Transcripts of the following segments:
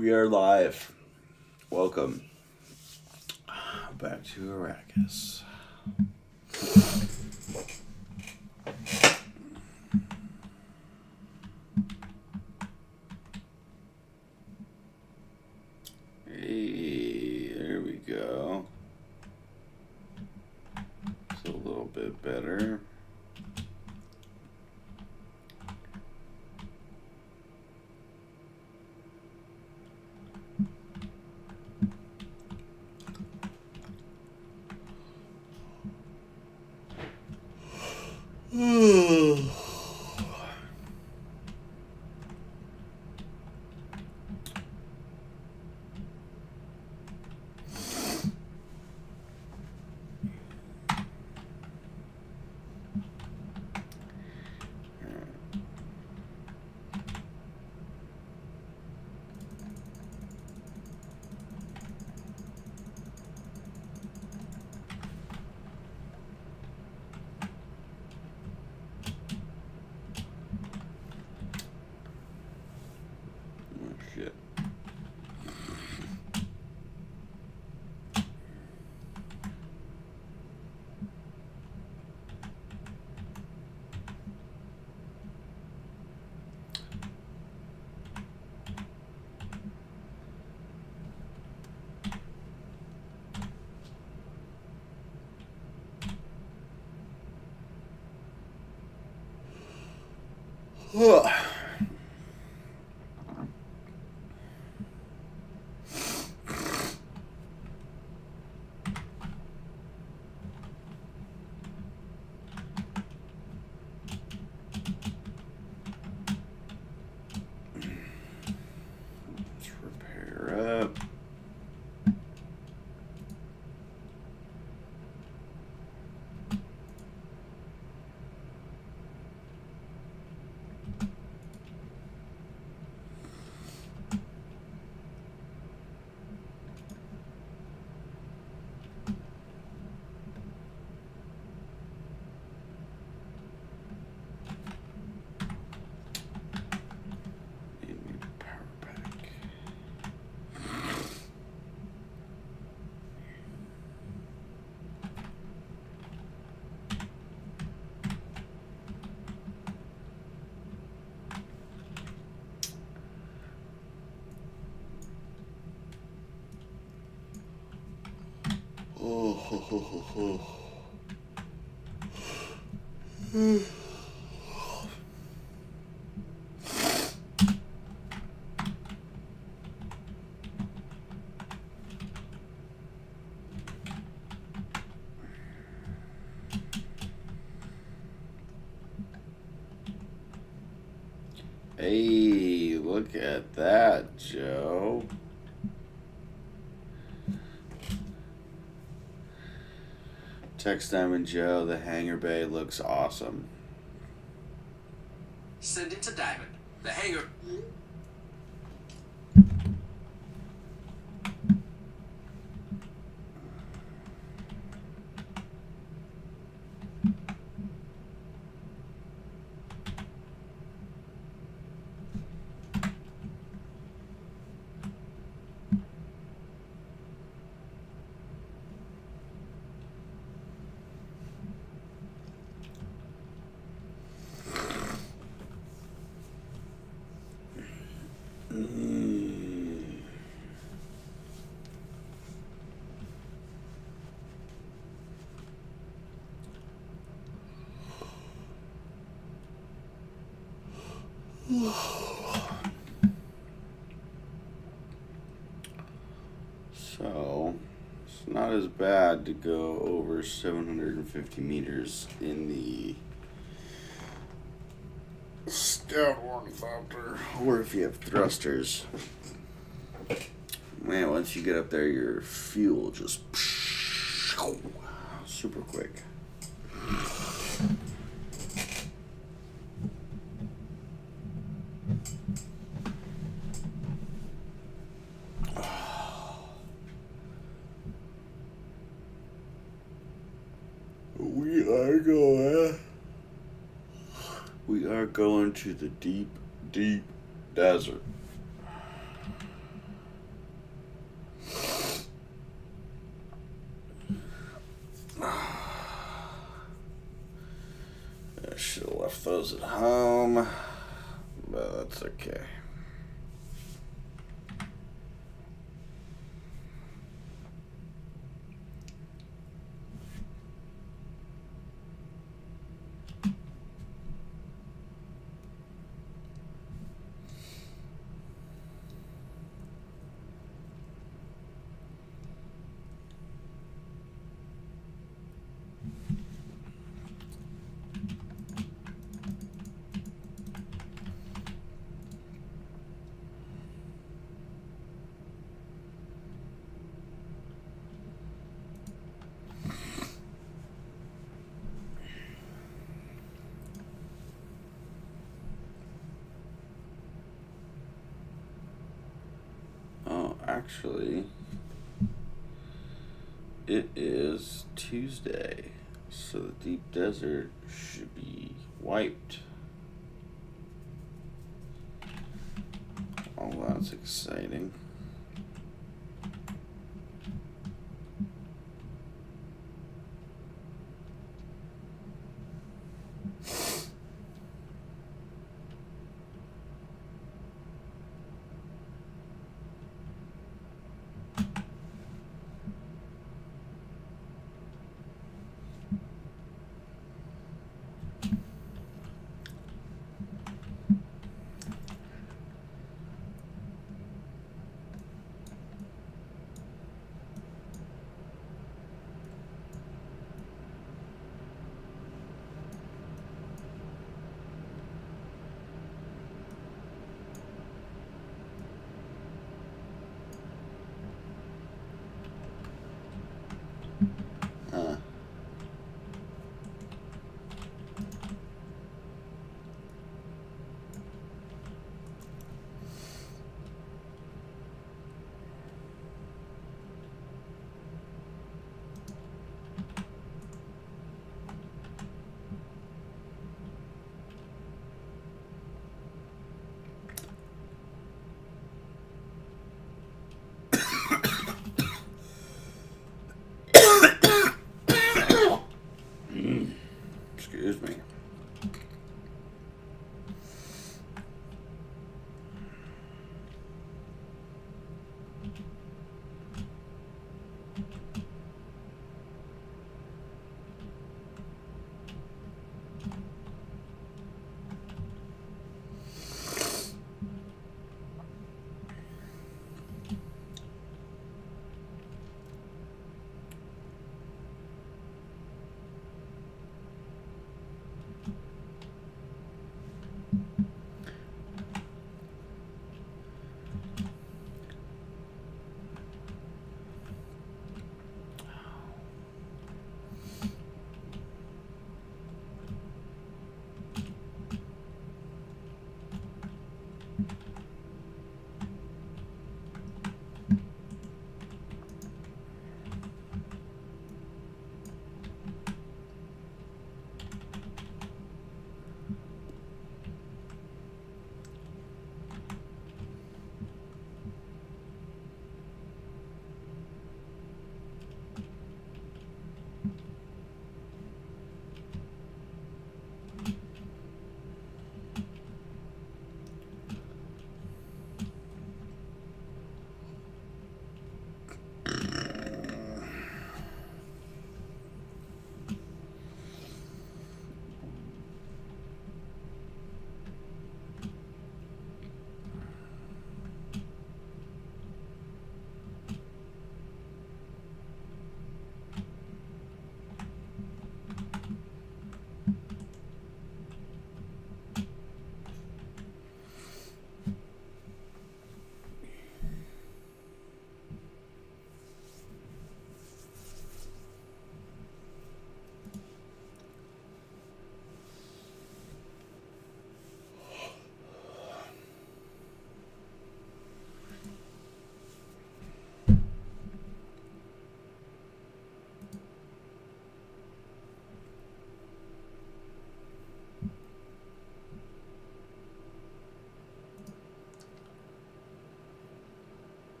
We are live. Welcome back to Arrakis. Hey, there we go. It's a little bit better. Shit. Let's repair up. Hey, look at that, Joe. Text Diamond Joe, the hangar bay looks awesome. Send it to Diamond. The hangar. So, it's not as bad to go over 750 meters in the Scout Ornithopter, or if you have thrusters. Man, once you get up there, your fuel just super quick. We are going to the deep, deep desert. I should have left those at home, but that's okay. Actually, it is Tuesday, so the deep desert should be wiped. Oh, that's exciting.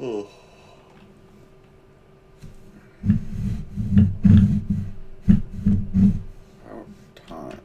Oh. About time.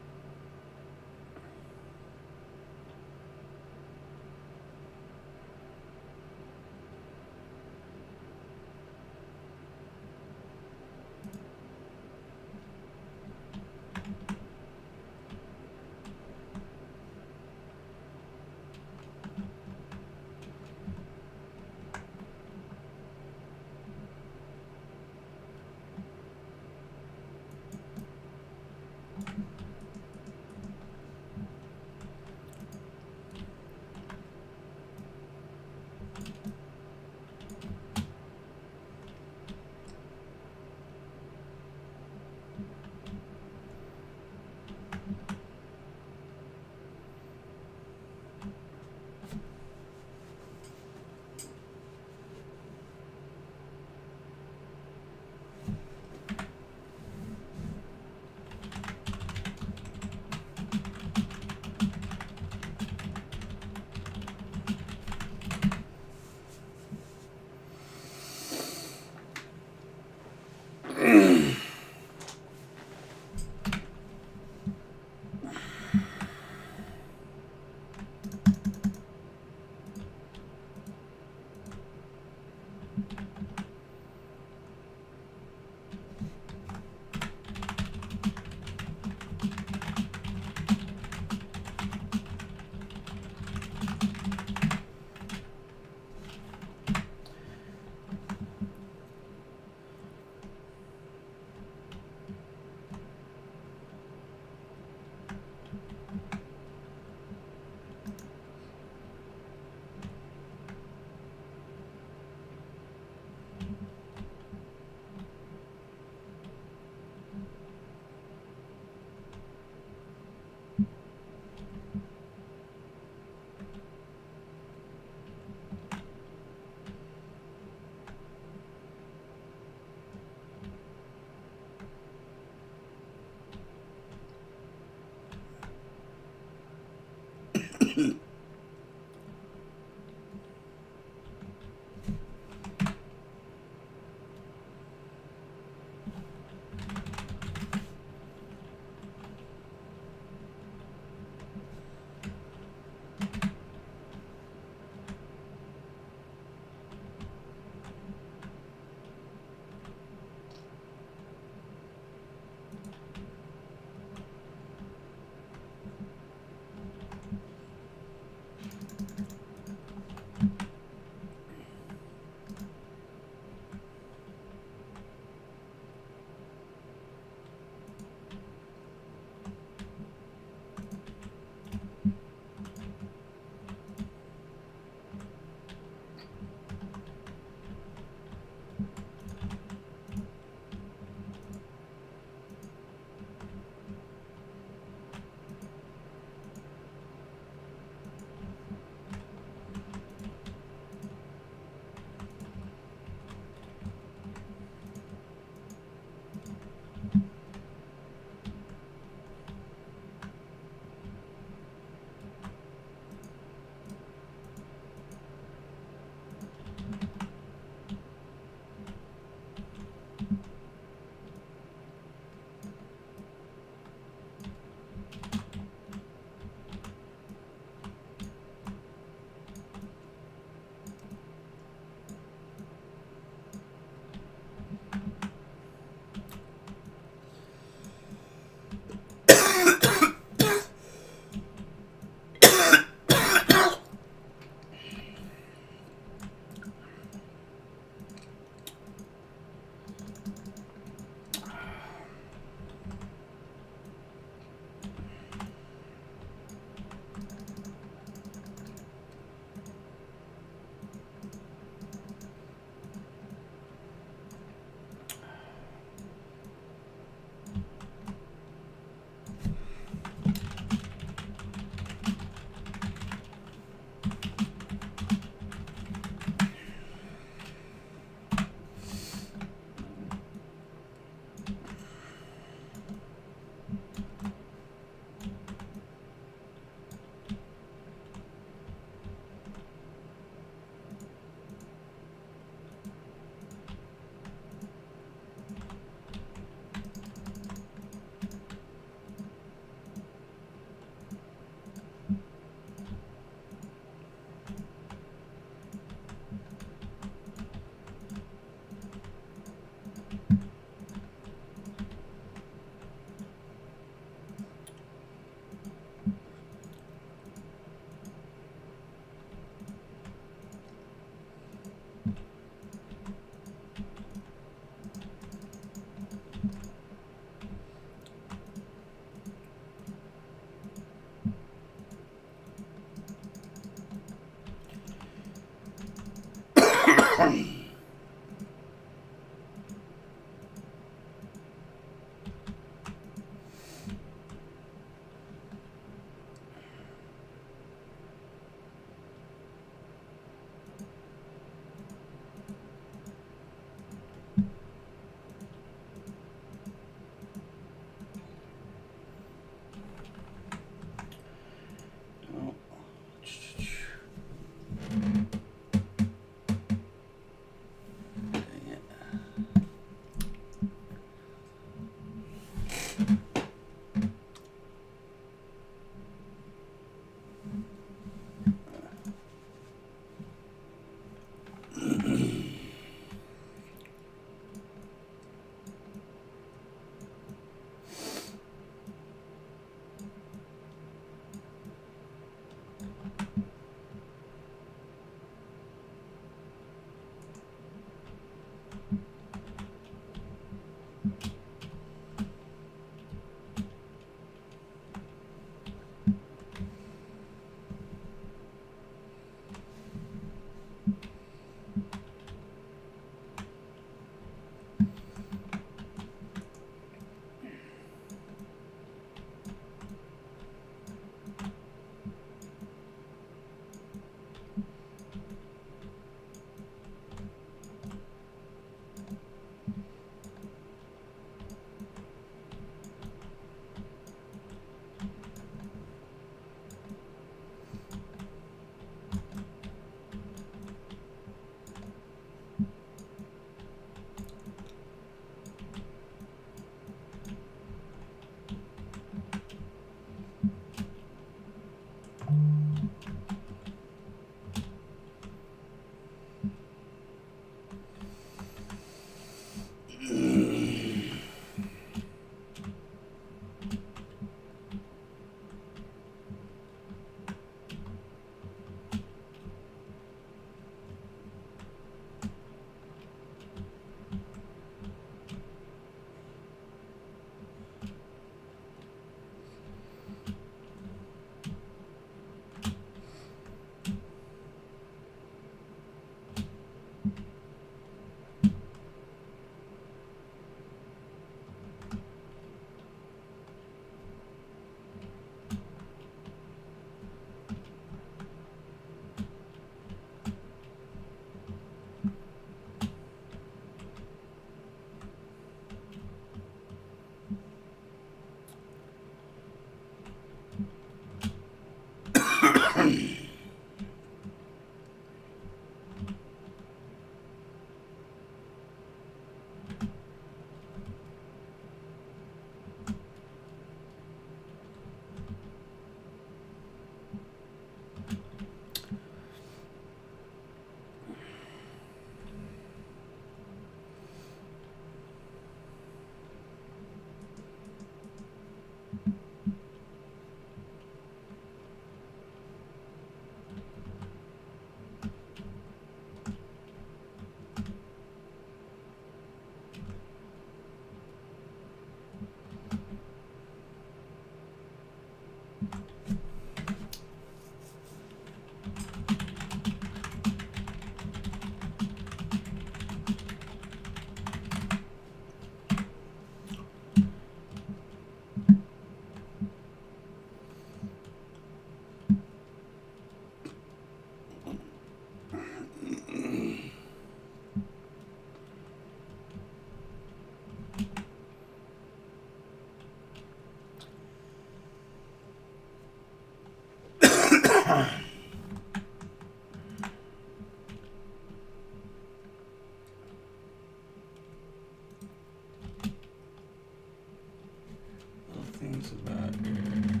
things about here.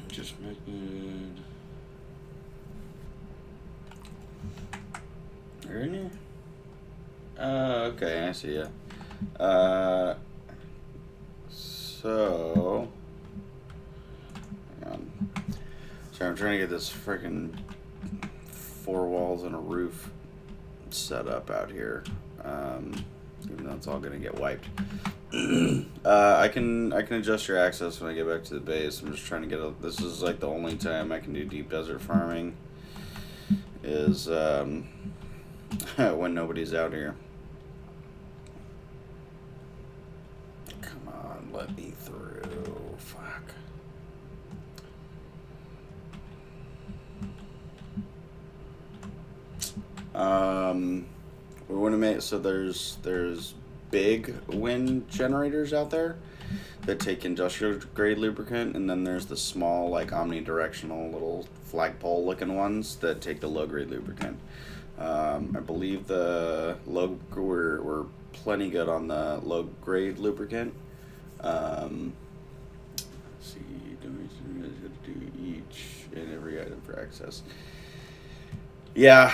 Just making. Are in here? Okay, I see ya. So. Hang on. Sorry, I'm trying to get this freaking 4 walls and a roof set up out here. Even though it's all gonna get wiped. I can adjust your access when I get back to the base. I'm just trying to get this is like the only time I can do deep desert farming is when nobody's out here. Come on, let me through. Fuck. We want to make so there's big wind generators out there that take industrial grade lubricant, and then there's the small like omnidirectional little flagpole looking ones that take the low grade lubricant. I believe the we're plenty good on the low grade lubricant. Let's see, do each and every item for access. Yeah,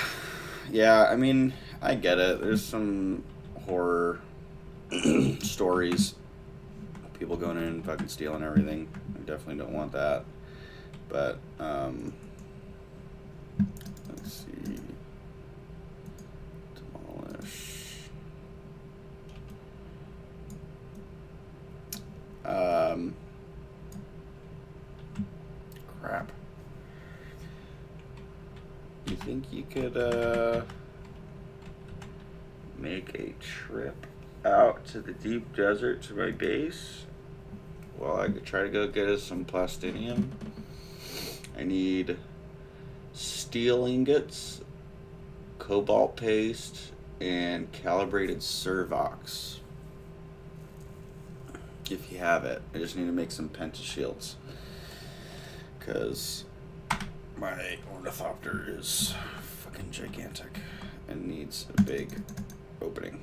I mean, I get it. There's some horror stories, people going in and fucking stealing everything. I definitely don't want that. But let's see, demolish. think you could make a trip out to the deep desert to my base? Well, I could try to go get us some plastinium. I need steel ingots, cobalt paste, and calibrated servox. If you have it, I just need to make some pentashields. Because my ornithopter is fucking gigantic and needs a big opening.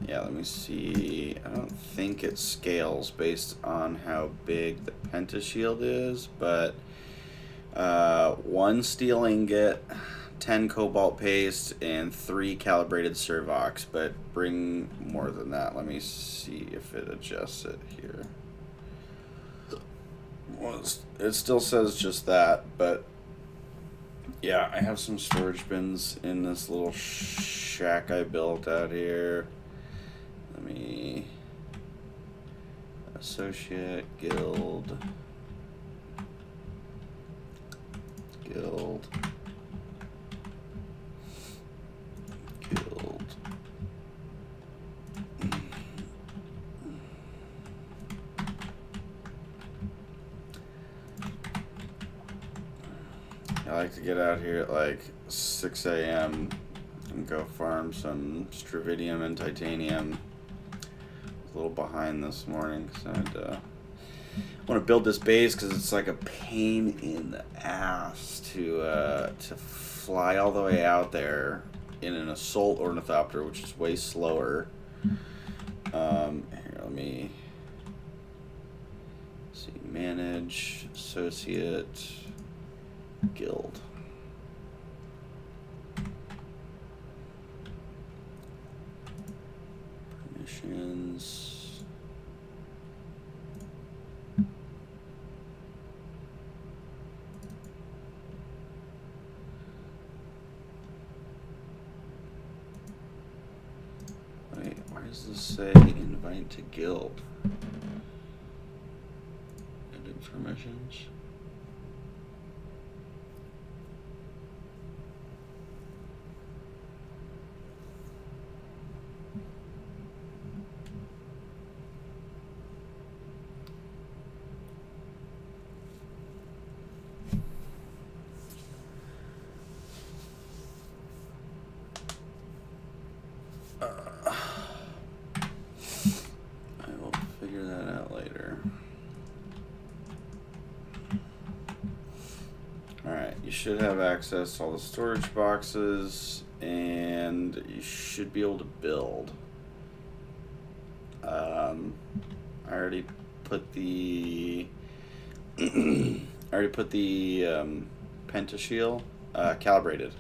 Yeah, let me see. I don't think it scales based on how big the pentashield is, but 1 steel ingot, 10 cobalt paste, and 3 calibrated servox, but bring more than that. Let me see if it adjusts it here. Well, it still says just that, but yeah, I have some storage bins in this little shack I built out here. Let me associate guild. I like to get out here at like 6 a.m. and go farm some stravidium and titanium. A little behind this morning because I want to build this base because it's like a pain in the ass to fly all the way out there in an assault ornithopter, which is way slower. Here, let me see. Manage, associate, guild. Permissions. Wait, why does this say invite to guild? Edit permissions. I will figure that out later. Alright, you should have access to all the storage boxes, and you should be able to build. I already put the pentashield calibrated.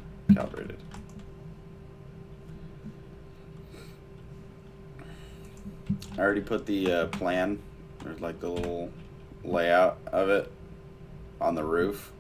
I already put the plan, or like the little layout of it, on the roof.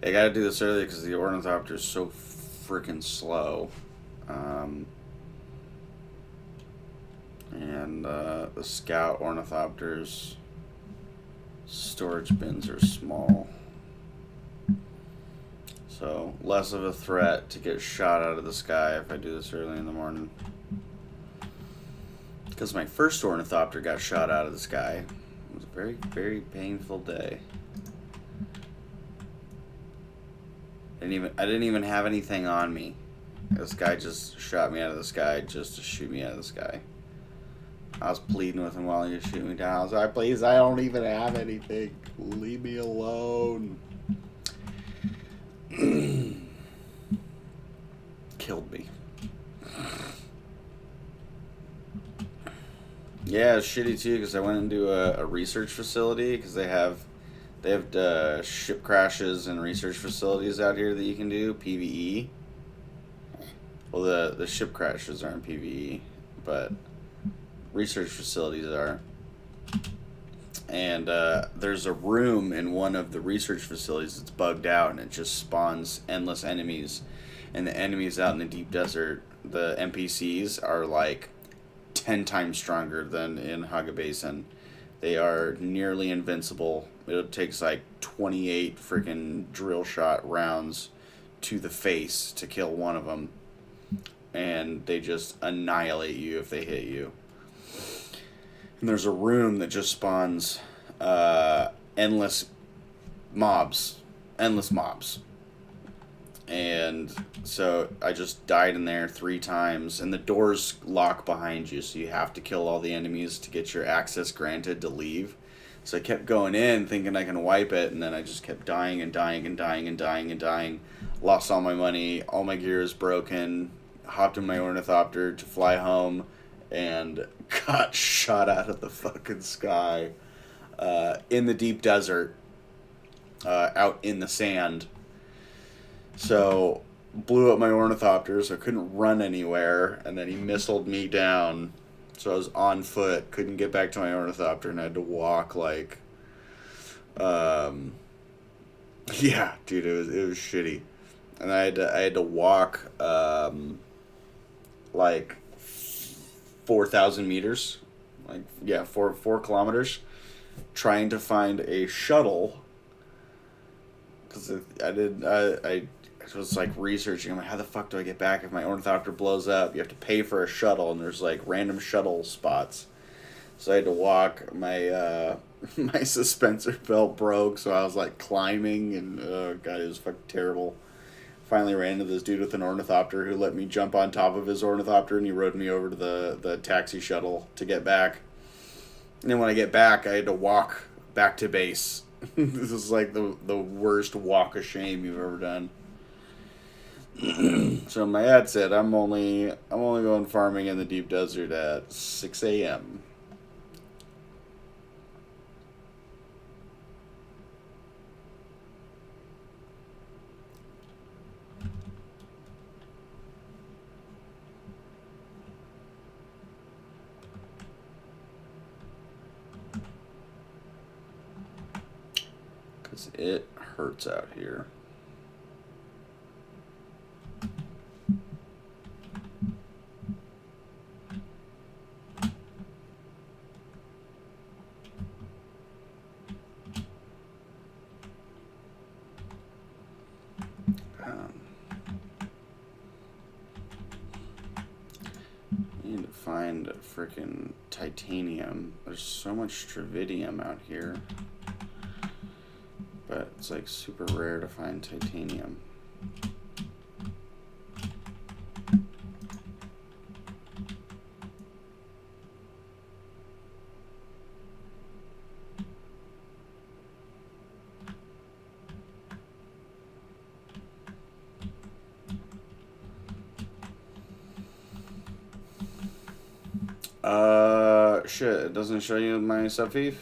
I gotta do this early because the ornithopter is so freaking slow. And the scout ornithopters storage bins are small. So less of a threat to get shot out of the sky if I do this early in the morning. Because my first ornithopter got shot out of the sky. It was a very, very painful day. I didn't even have anything on me. This guy just shot me out of the sky just to shoot me out of the sky. I was pleading with him while he was shooting me down. I was like, please, I don't even have anything. Leave me alone. Killed me. Yeah, it's shitty too because I went into a research facility because they have ship crashes and research facilities out here that you can do PVE. Well, the ship crashes aren't PVE, but research facilities are. And there's a room in one of the research facilities that's bugged out, and it just spawns endless enemies. And the enemies out in the deep desert, the NPCs are like 10 times stronger than in Haga Basin. They are nearly invincible. It takes like 28 freaking drill shot rounds to the face to kill one of them. And they just annihilate you if they hit you. And there's a room that just spawns endless mobs. Endless mobs. And so I just died in there 3 times. And the doors lock behind you, so you have to kill all the enemies to get your access granted to leave. So I kept going in thinking I can wipe it, and then I just kept dying and dying and dying and dying and dying. Lost all my money, all my gear is broken. Hopped in my ornithopter to fly home and got shot out of the fucking sky in the deep desert, out in the sand. So blew up my ornithopter, so I couldn't run anywhere, and then he missiled me down. So I was on foot, couldn't get back to my ornithopter, and I had to walk like, yeah, dude, it was shitty, and I had to walk like 4,000 meters, like yeah, 4 kilometers, trying to find a shuttle. Because I was like researching. I'm like, how the fuck do I get back if my ornithopter blows up? You have to pay for a shuttle, and there's like random shuttle spots. So I had to walk. My my suspensor belt broke, so I was like climbing, and oh god, it was fucking terrible. Finally ran into this dude with an ornithopter who let me jump on top of his ornithopter, and he rode me over to the taxi shuttle to get back. And then when I get back, I had to walk back to base. This is like the worst walk of shame you've ever done. So my dad said I'm only going farming in the deep desert at 6 a.m. Because it hurts out here. Need to find freaking titanium. There's so much stravidium out here. But it's like super rare to find titanium. Shit, it doesn't show you my subfief?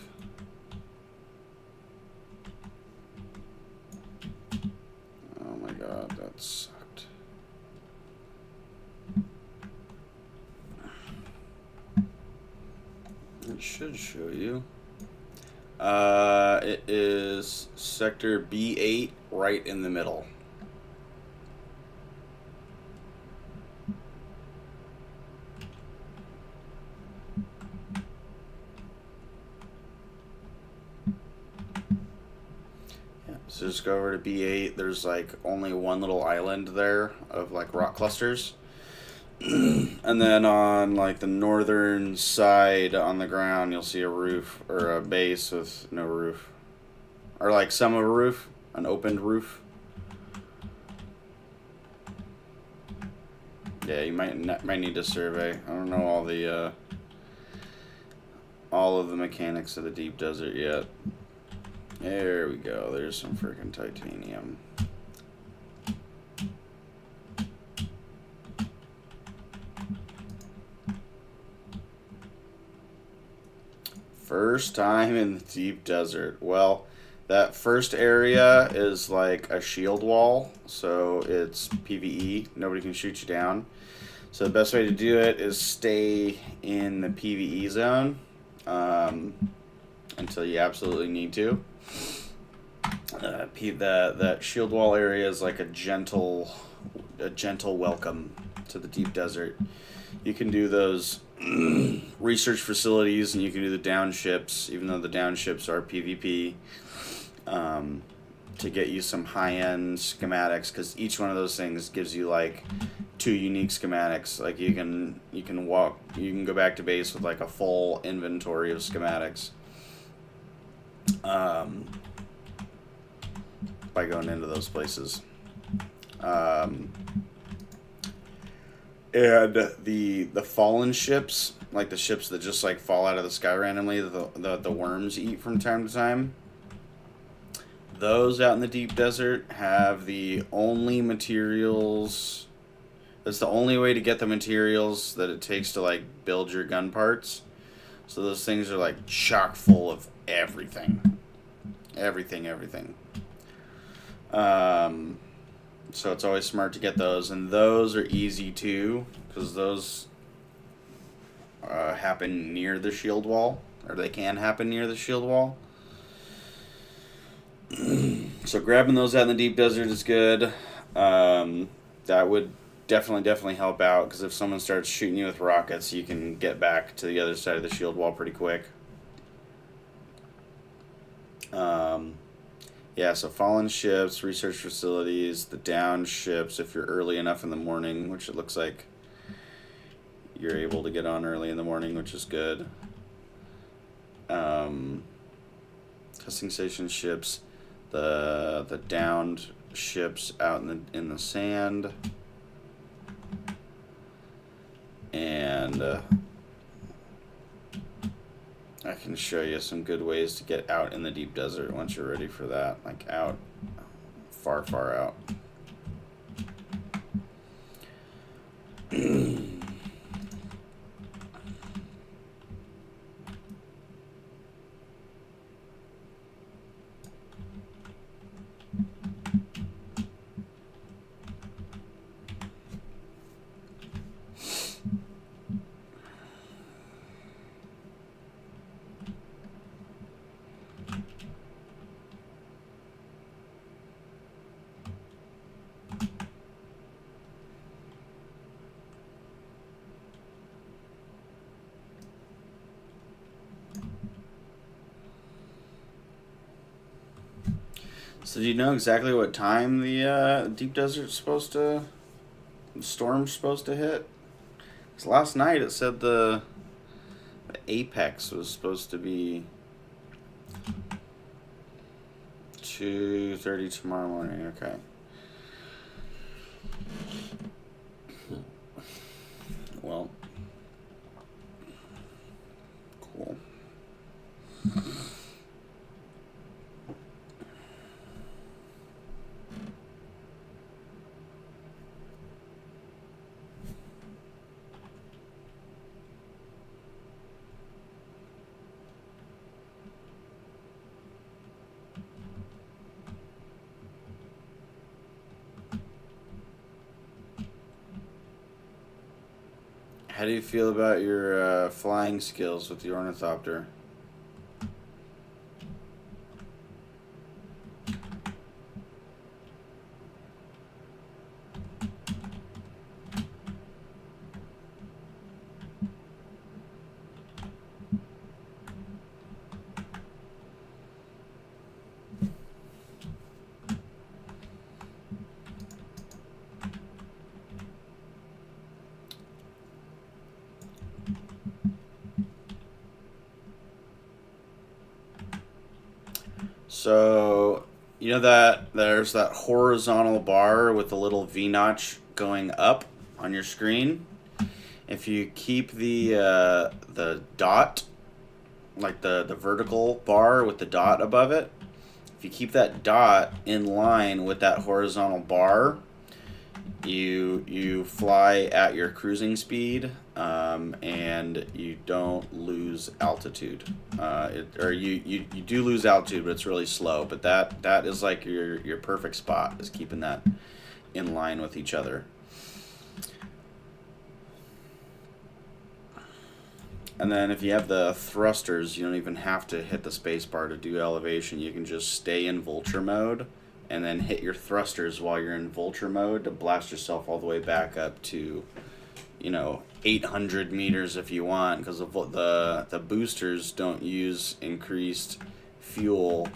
Oh my god, that sucked. It should show you. It is sector B8 right in the middle. So just go over to B8. There's like only one little island there of like rock clusters. And then on like the northern side on the ground, you'll see a roof or a base with no roof. Or like some of a roof, an opened roof. Yeah, you might need to survey. I don't know all of the mechanics of the deep desert yet. There we go. There's some freaking titanium. First time in the deep desert. Well, that first area is like a shield wall, so it's PvE. Nobody can shoot you down. So the best way to do it is stay in the PvE zone until you absolutely need to. That shield wall area is like a gentle welcome to the deep desert. You can do those research facilities, and you can do the down ships, even though the down ships are PvP, to get you some high-end schematics, because each one of those things gives you like 2 unique schematics. Like you can go back to base with like a full inventory of schematics by going into those places. And the fallen ships, like the ships that just like fall out of the sky randomly, the worms eat from time to time, those out in the deep desert have the only materials. That's the only way to get the materials that it takes to like build your gun parts. So those things are like chock full of everything. Everything. So it's always smart to get those, and those are easy too, because those happen near the shield wall, or they can happen near the shield wall. So grabbing those out in the deep desert is good. That would definitely help out, because if someone starts shooting you with rockets, you can get back to the other side of the shield wall pretty quick. Yeah, so fallen ships, research facilities, the down ships, if you're early enough in the morning, which it looks like you're able to get on early in the morning, which is good. Testing station ships, the downed ships out in the sand, and I can show you some good ways to get out in the deep desert once you're ready for that. Like out, far out. So do you know exactly what time the deep desert's the storm's supposed to hit? 'Cause last night it said the apex was supposed to be 2:30 tomorrow morning. Okay. Well, cool. How do you feel about your flying skills with the ornithopter? So, you know that there's that horizontal bar with the little V-notch going up on your screen? If you keep the dot, like the vertical bar with the dot above it, if you keep that dot in line with that horizontal bar, you fly at your cruising speed and you don't lose altitude. You do lose altitude, but it's really slow. But that is like your perfect spot, is keeping that in line with each other. And then if you have the thrusters, you don't even have to hit the space bar to do elevation. You can just stay in vulture mode and then hit your thrusters while you're in vulture mode to blast yourself all the way back up to, 800 meters if you want, because the boosters don't use increased fuel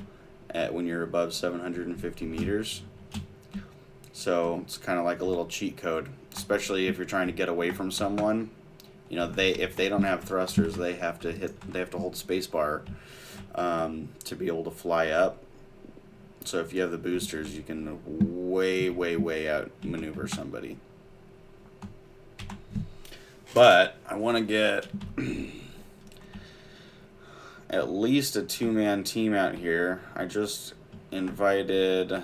when you're above 750 meters. So it's kind of like a little cheat code, especially if you're trying to get away from someone. If they don't have thrusters, they have to hold spacebar to be able to fly up. So if you have the boosters, you can way out maneuver somebody. But I want to get at least a 2-man team out here. I just invited.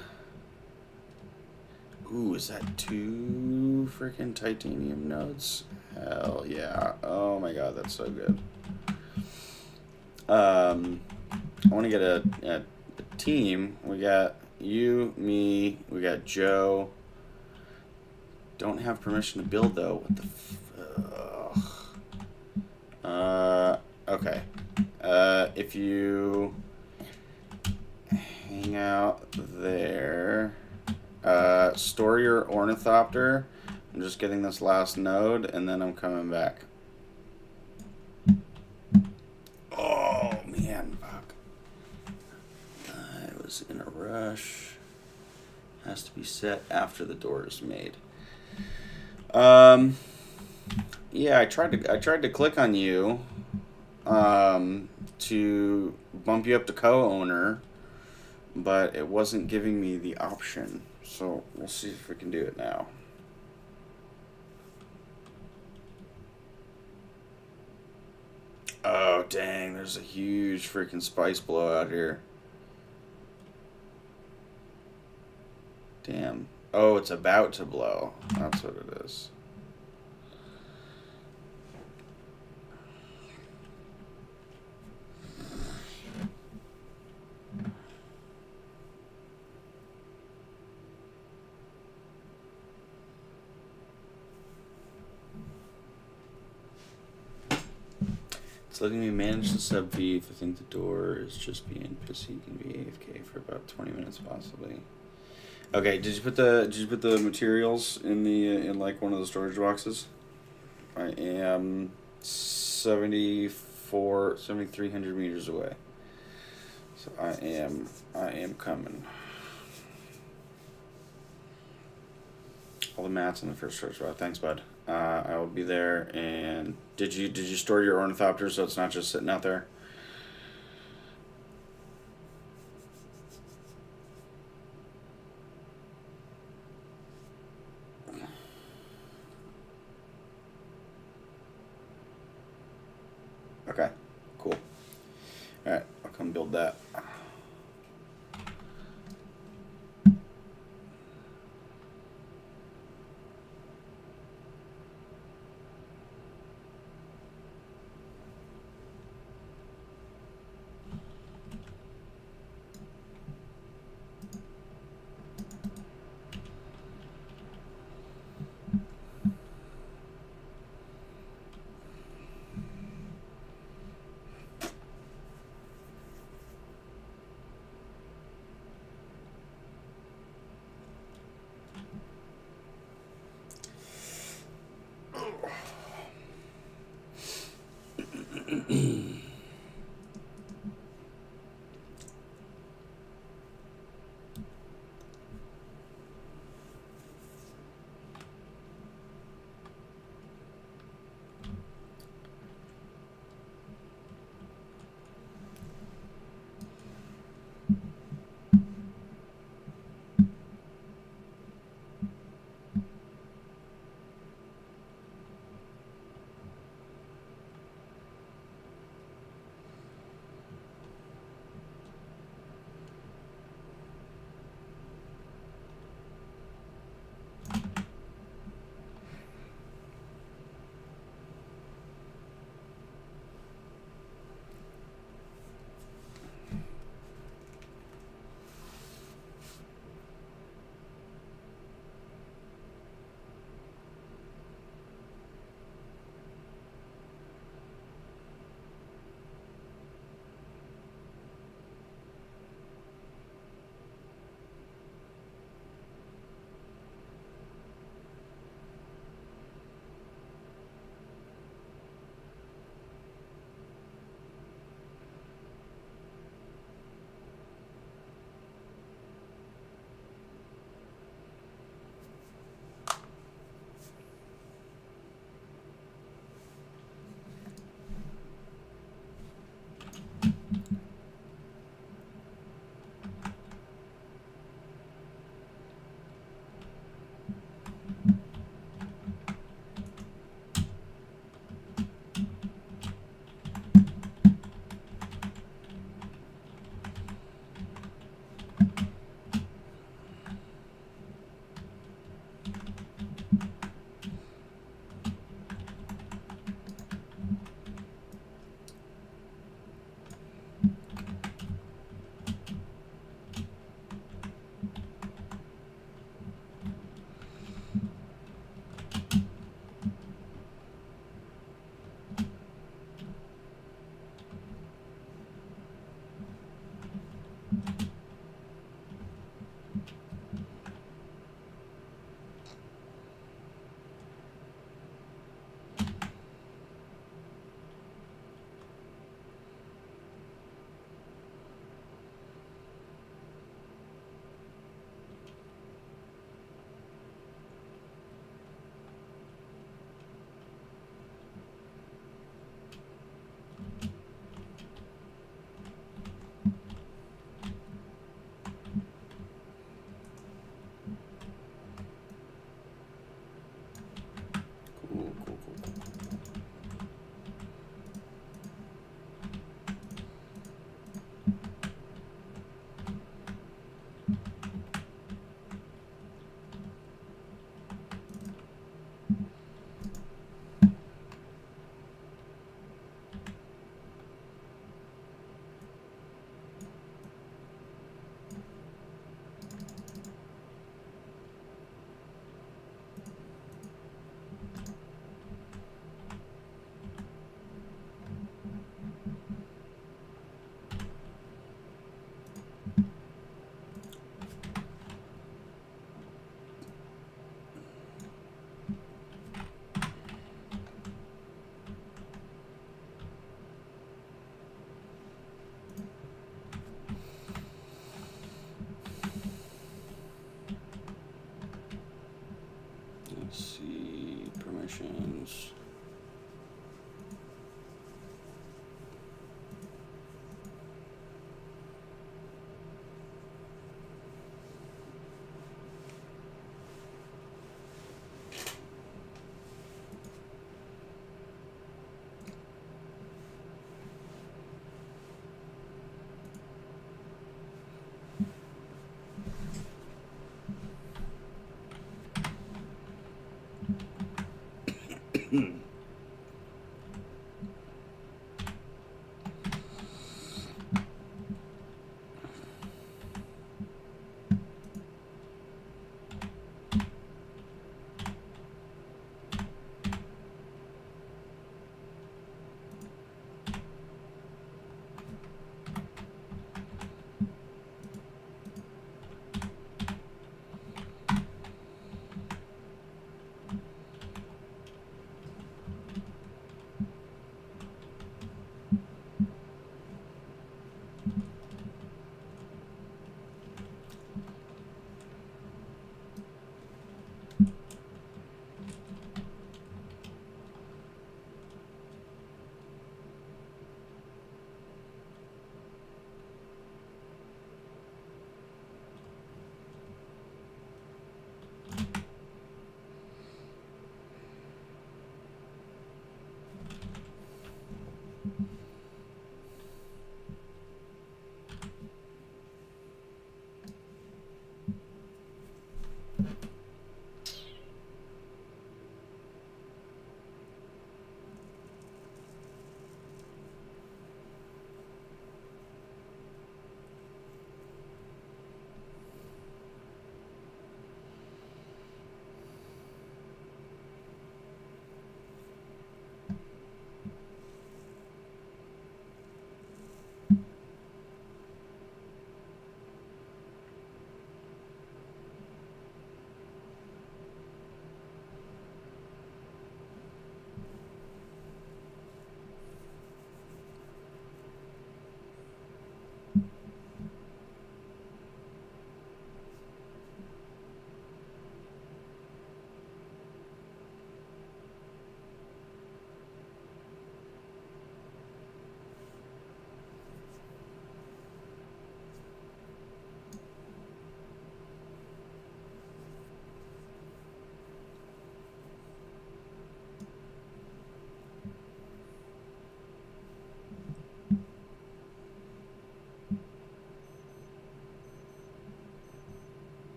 Ooh, is that 2 freaking titanium nodes? Hell yeah. Oh my god, that's so good. I want to get a team. We got you, me, we got Joe. Don't have permission to build though. What the okay. If you hang out there, store your ornithopter. I'm just getting this last node, and then I'm coming back. Oh, man, fuck. I was in a rush. Has to be set after the door is made. Yeah, I tried to click on you, to bump you up to co-owner, but it wasn't giving me the option. So we'll see if we can do it now. Oh, dang, there's a huge freaking spice blowout here. Damn. Oh, it's about to blow. That's what it is. It's letting me manage the sub feed. I think the door is just being pissy. You can be AFK for about 20 minutes possibly. Okay, did you put the materials in in like one of the storage boxes? I am 7,300 meters away. So I am coming. All the mats in the first storage box. Thanks, bud. I will be there. And did you store your ornithopter so it's not just sitting out there? Okay, cool. All right, I'll come build that.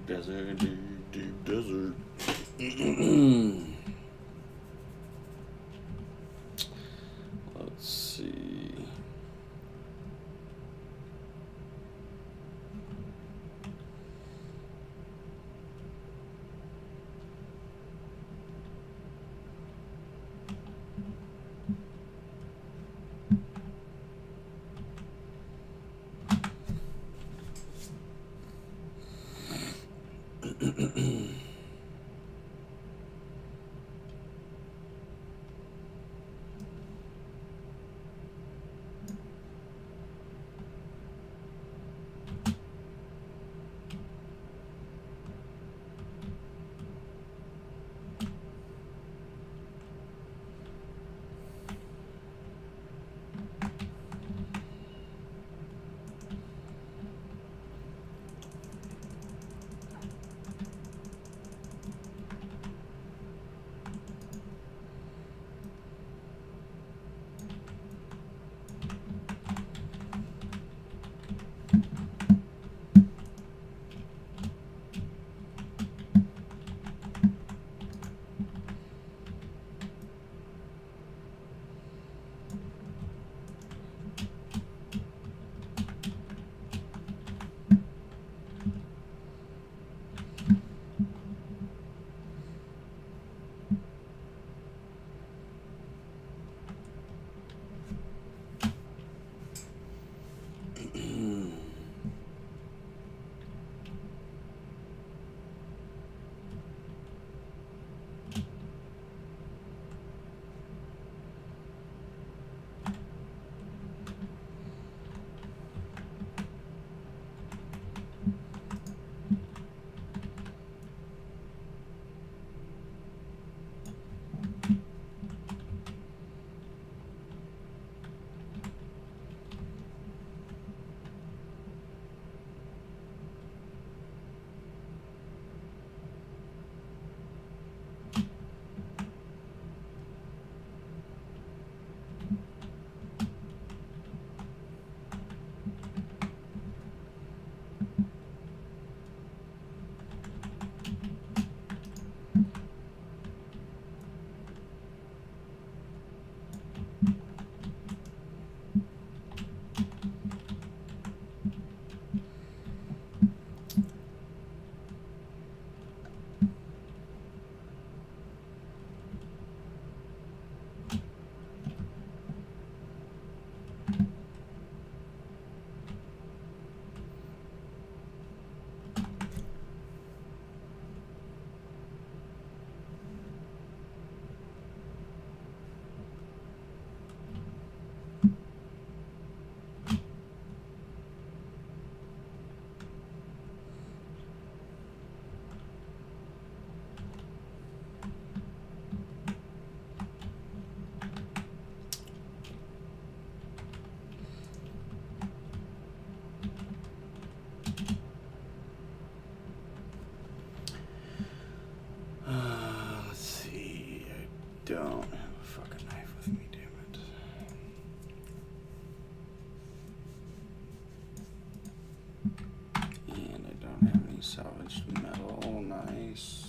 Desert, deep, deep desert. Let's see. Let's see. I don't have a fucking knife with me, damn it. And I don't have any salvaged metal. Nice.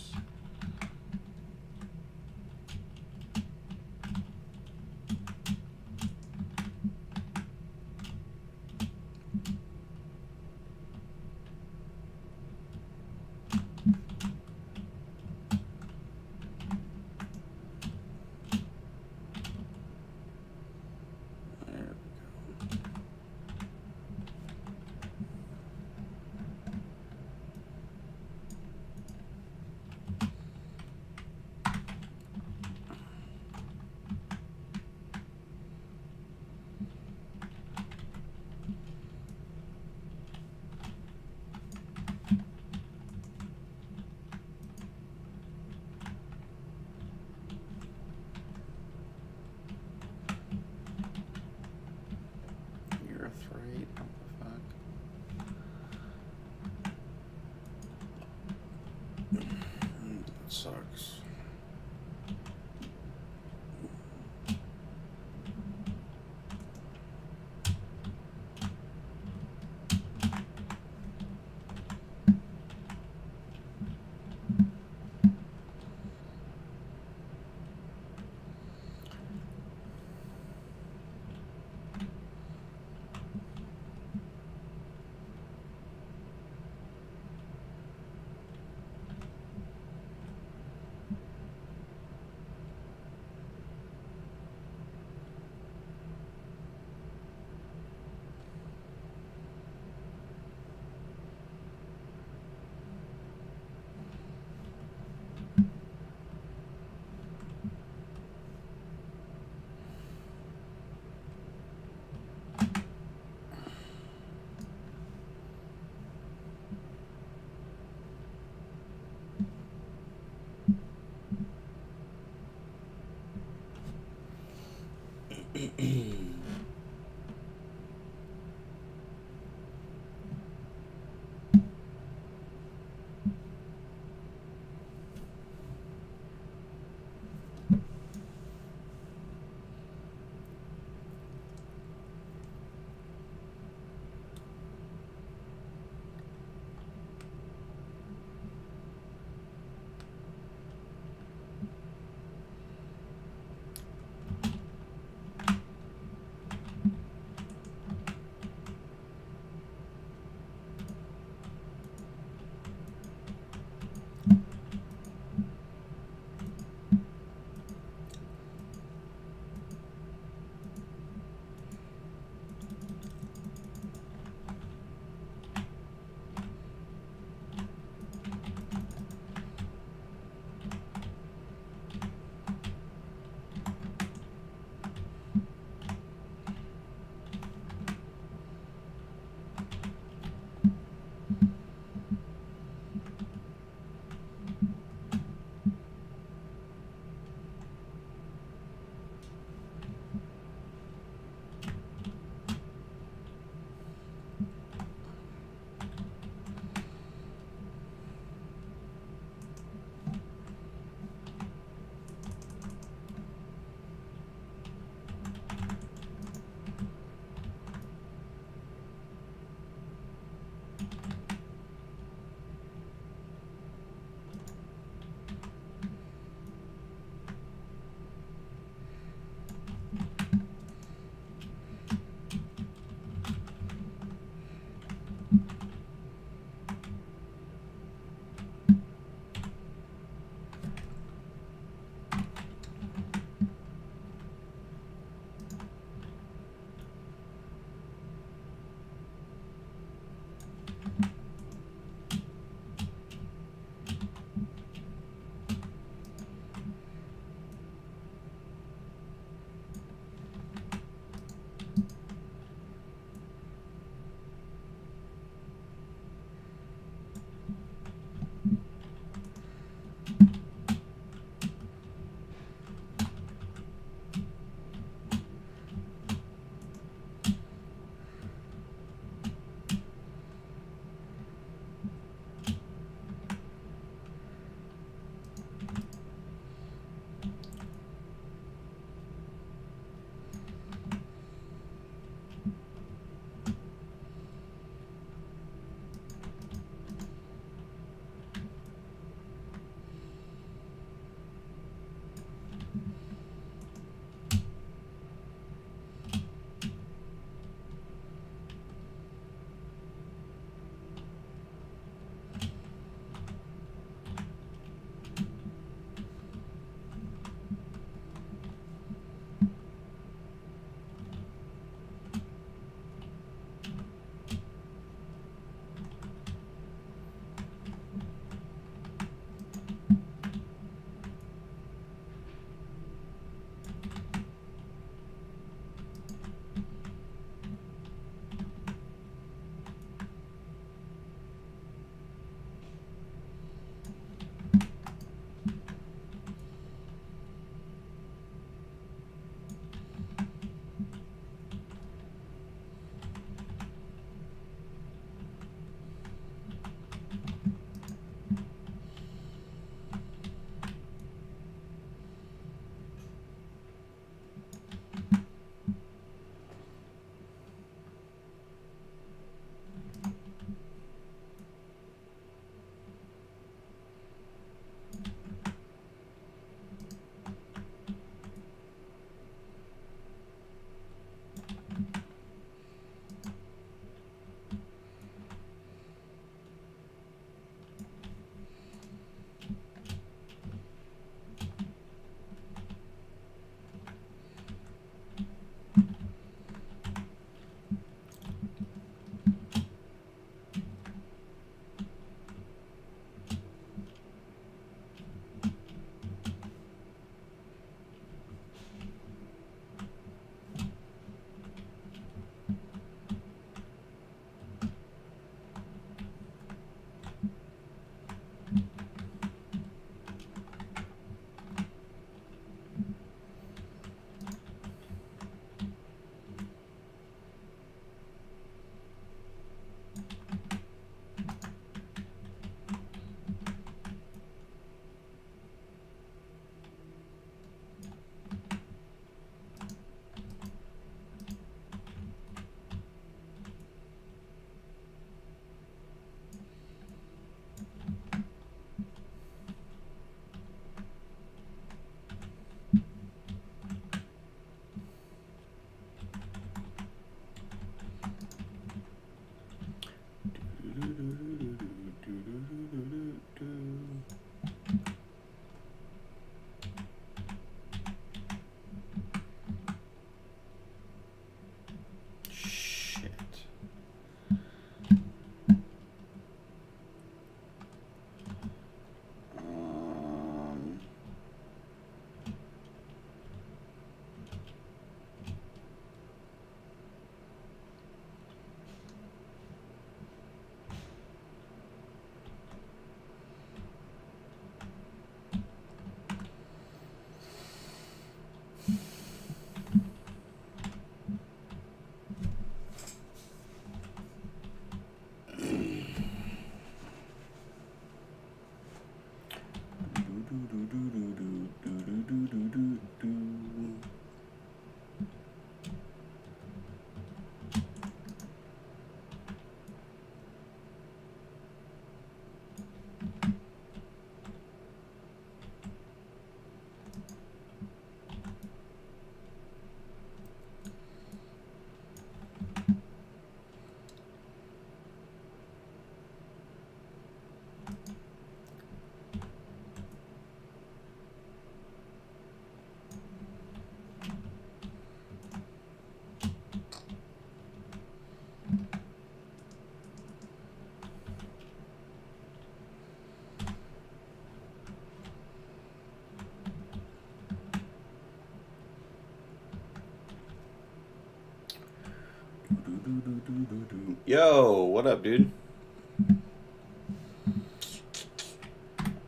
Yo, what up, dude?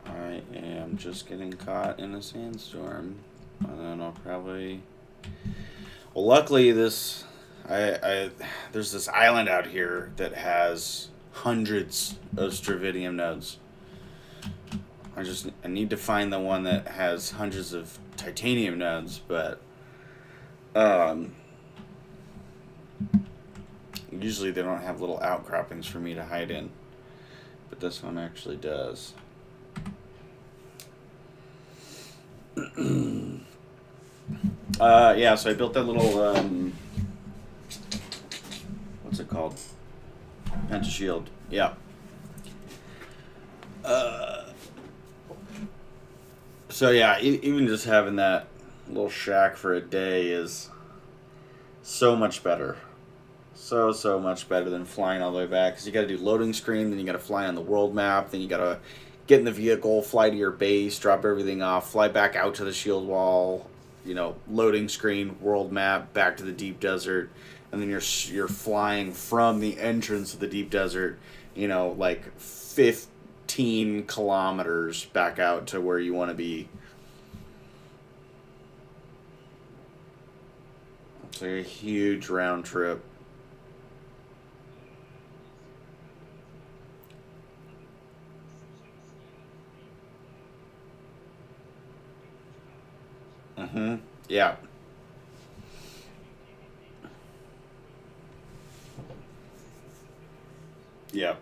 I am just getting caught in a sandstorm. And then I'll probably... Well, luckily there's this island out here that has hundreds of Stravidium nodes. I need to find the one that has hundreds of titanium nodes, but usually they don't have little outcroppings for me to hide in, but this one actually does. Yeah, so I built that little what's it called? Penta shield. Yeah. So yeah, even just having that little shack for a day is so much better. So much better than flying all the way back. Because you got to do loading screen, then you got to fly on the world map, then you got to get in the vehicle, fly to your base, drop everything off, fly back out to the shield wall, loading screen, world map, back to the deep desert, and then you're flying from the entrance of the deep desert, like 15 kilometers back out to where you want to be. It's like a huge round trip. Mm-hmm. Yeah. Yeah.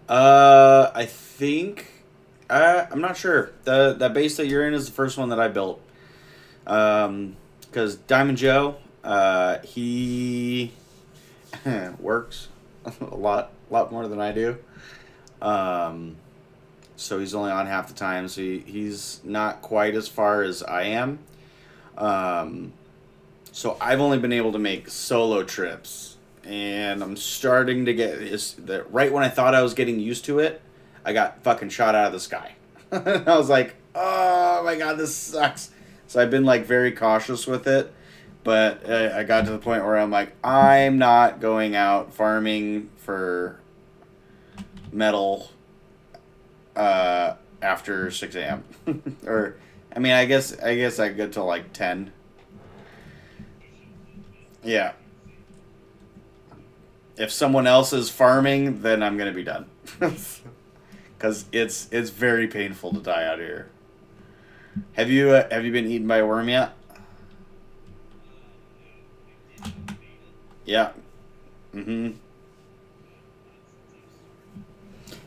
I think I'm not sure. That base that you're in is the first one that I built. Because Diamond Joe, he works a lot more than I do. So he's only on half the time. So he's not quite as far as I am. So I've only been able to make solo trips, and I'm starting to get right when I thought I was getting used to it, I got fucking shot out of the sky. I was like, oh my god, this sucks. So I've been like very cautious with it, but I got to the point where I'm like, I'm not going out farming for metal after 6 a.m. Or, I mean, I guess I go till like 10. Yeah. If someone else is farming, then I'm gonna be done. Because it's very painful to die out here. Have you been eaten by a worm yet? Yeah. Mm-hmm.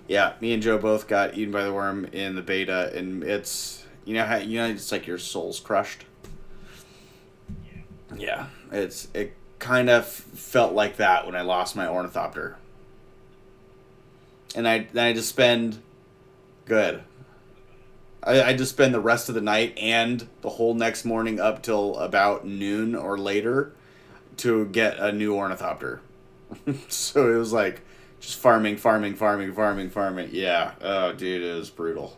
Yeah, me and Joe both got eaten by the worm in the beta, and it's it's like your soul's crushed. Yeah, it kind of felt like that when I lost my ornithopter, and I just spend good. I just spend the rest of the night and the whole next morning up till about noon or later to get a new ornithopter. So it was like just farming. Yeah. Oh, dude, it was brutal.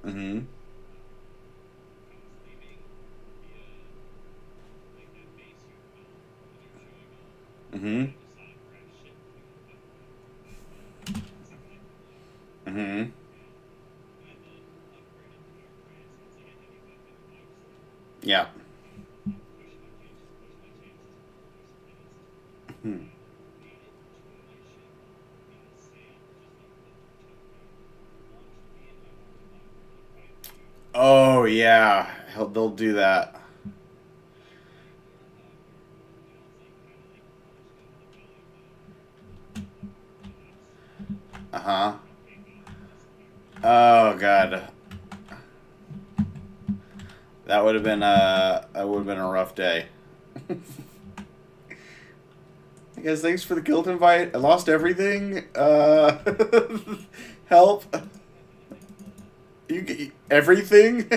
Mm-hmm. Mm-hmm. Mm-hmm. Yeah. Hmm. Oh yeah, they'll do that. Uh huh. Oh god, that would have been a rough day. Hey guys, thanks for the guild invite. I lost everything. Help. Everything.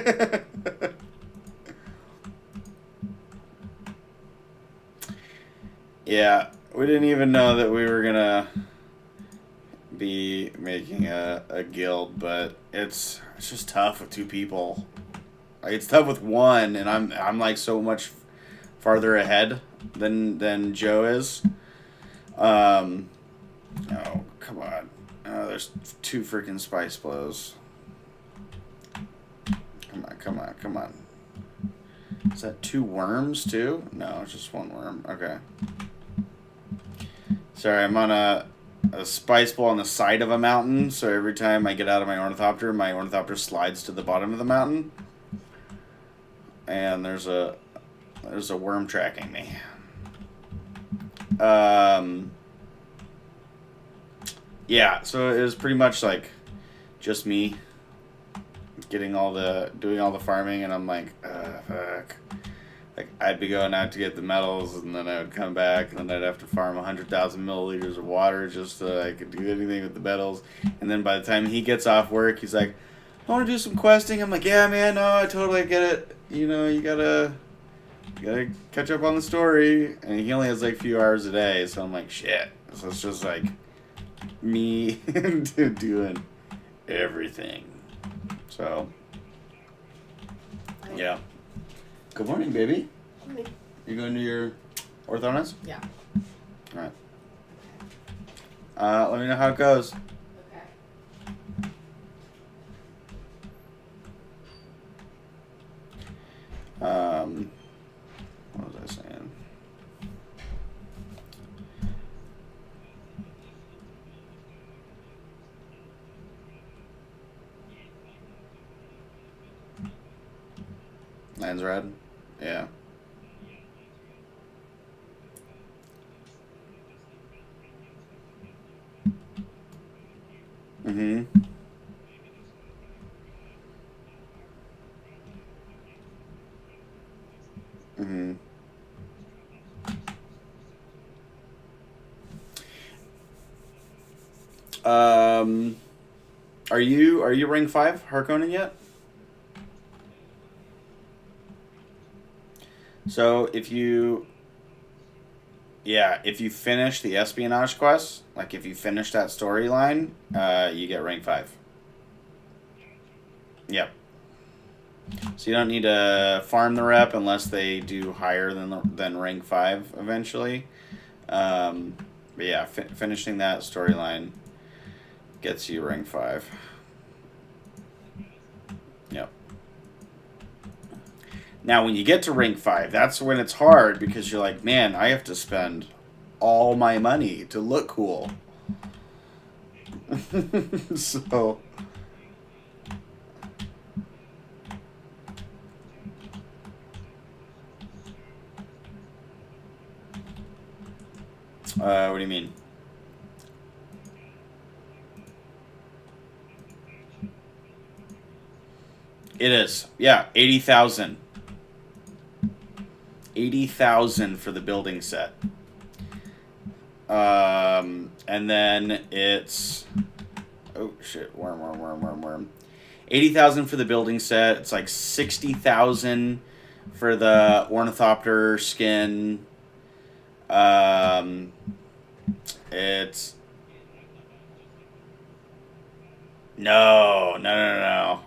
Yeah, we didn't even know that we were gonna be making a guild, but it's just tough with two people. Like, it's tough with one, and I'm like so much farther ahead than Joe is. Oh, come on. Oh, there's two freaking spice blows. Come on. Is that two worms too? No, it's just one worm. Okay. Sorry, I'm on a spice blow on the side of a mountain, so every time I get out of my ornithopter slides to the bottom of the mountain. And there's a worm tracking me. Yeah, so it was pretty much like just me doing all the farming, and I'm like, fuck. Like, I'd be going out to get the metals, and then I would come back, and then I'd have to farm 100,000 milliliters of water just so I could do anything with the metals. And then by the time he gets off work, he's like, I want to do some questing. I'm like, yeah, man, no, I totally get it. You know, you gotta catch up on the story. And he only has like a few hours a day, so I'm like, shit. So it's just like me doing everything. So, yeah. Good morning, baby. Good morning. You going to your orthodontist? Yeah. All right. Let me know how it goes. Okay. What was I saying? Land's red? Yeah. Mm-hmm. Mm-hmm. Are you ring 5 Harkonnen yet? So if you finish the espionage quest, like if you finish that storyline, you get rank 5. Yep. So you don't need to farm the rep unless they do higher than rank 5 eventually. But yeah, finishing that storyline gets you rank 5. Yep. Now, when you get to rank 5, that's when it's hard because you're like, man, I have to spend all my money to look cool. So, what do you mean? It is. Yeah, 80,000. 80,000 for the building set. And then it's... Oh, shit. Worm. 80,000 for the building set. It's like 60,000 for the ornithopter skin. It's... No.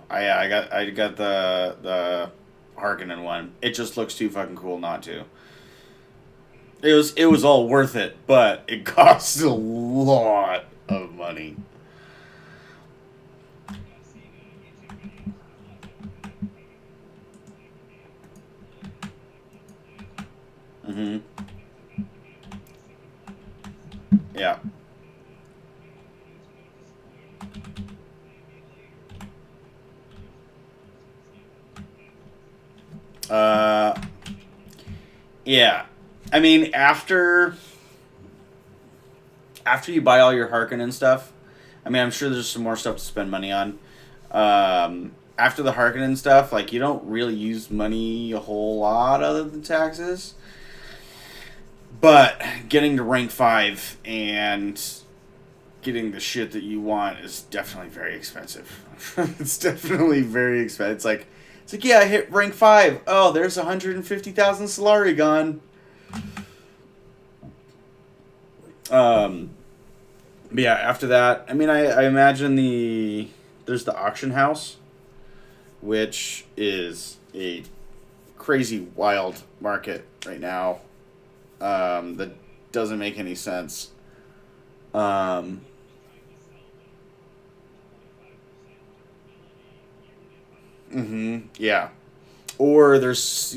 I got the Harkonnen one. It just looks too fucking cool not to. It was all worth it, but it costs a lot of money. Mm-hmm. Yeah. Yeah. I mean, after you buy all your Harkonnen stuff, I mean, I'm sure there's some more stuff to spend money on. After the Harkonnen stuff, like, you don't really use money a whole lot other than taxes. But getting to rank 5 and getting the shit that you want is definitely very expensive. It's definitely very expensive. It's like, yeah, I hit rank 5. Oh, there's 150,000 Solari gone. But yeah, after that, I mean, I imagine there's the auction house, which is a crazy wild market right now. That doesn't make any sense. Um, yeah. Or there's,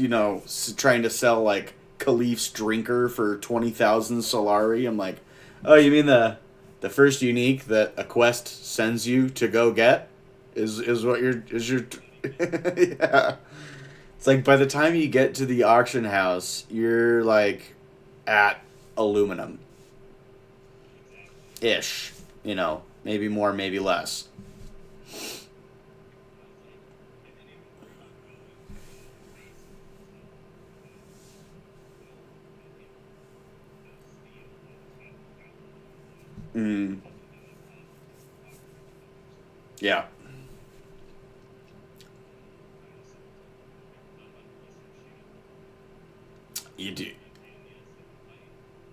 trying to sell like Khalif's drinker for 20,000 Solari. I'm like, oh, you mean the first unique that a quest sends you to go get is what is your yeah. It's like by the time you get to the auction house, you're like at aluminum ish, maybe more, maybe less. Mm, yeah, you do.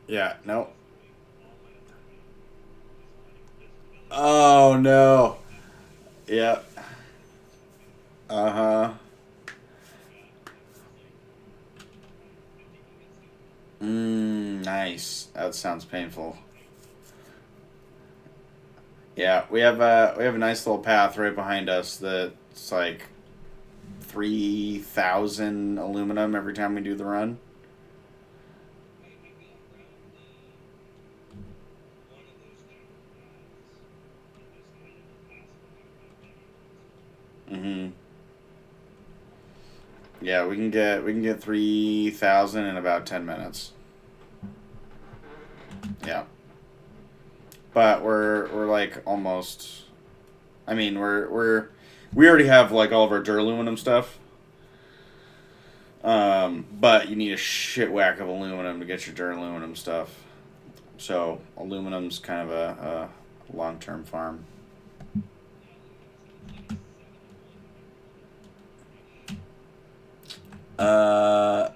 Yeah, no. Oh no. Yeah. Uh huh. Nice. That sounds painful. Yeah, we have a nice little path right behind us that's like 3,000 aluminum every time we do the run. Mm-hmm. Yeah, we can get 3,000 in about 10 minutes. Yeah, but we're like almost. I mean, we already have like all of our duraluminum stuff. But you need a shit whack of aluminum to get your duraluminum stuff. So aluminum's kind of a long term farm. Uh,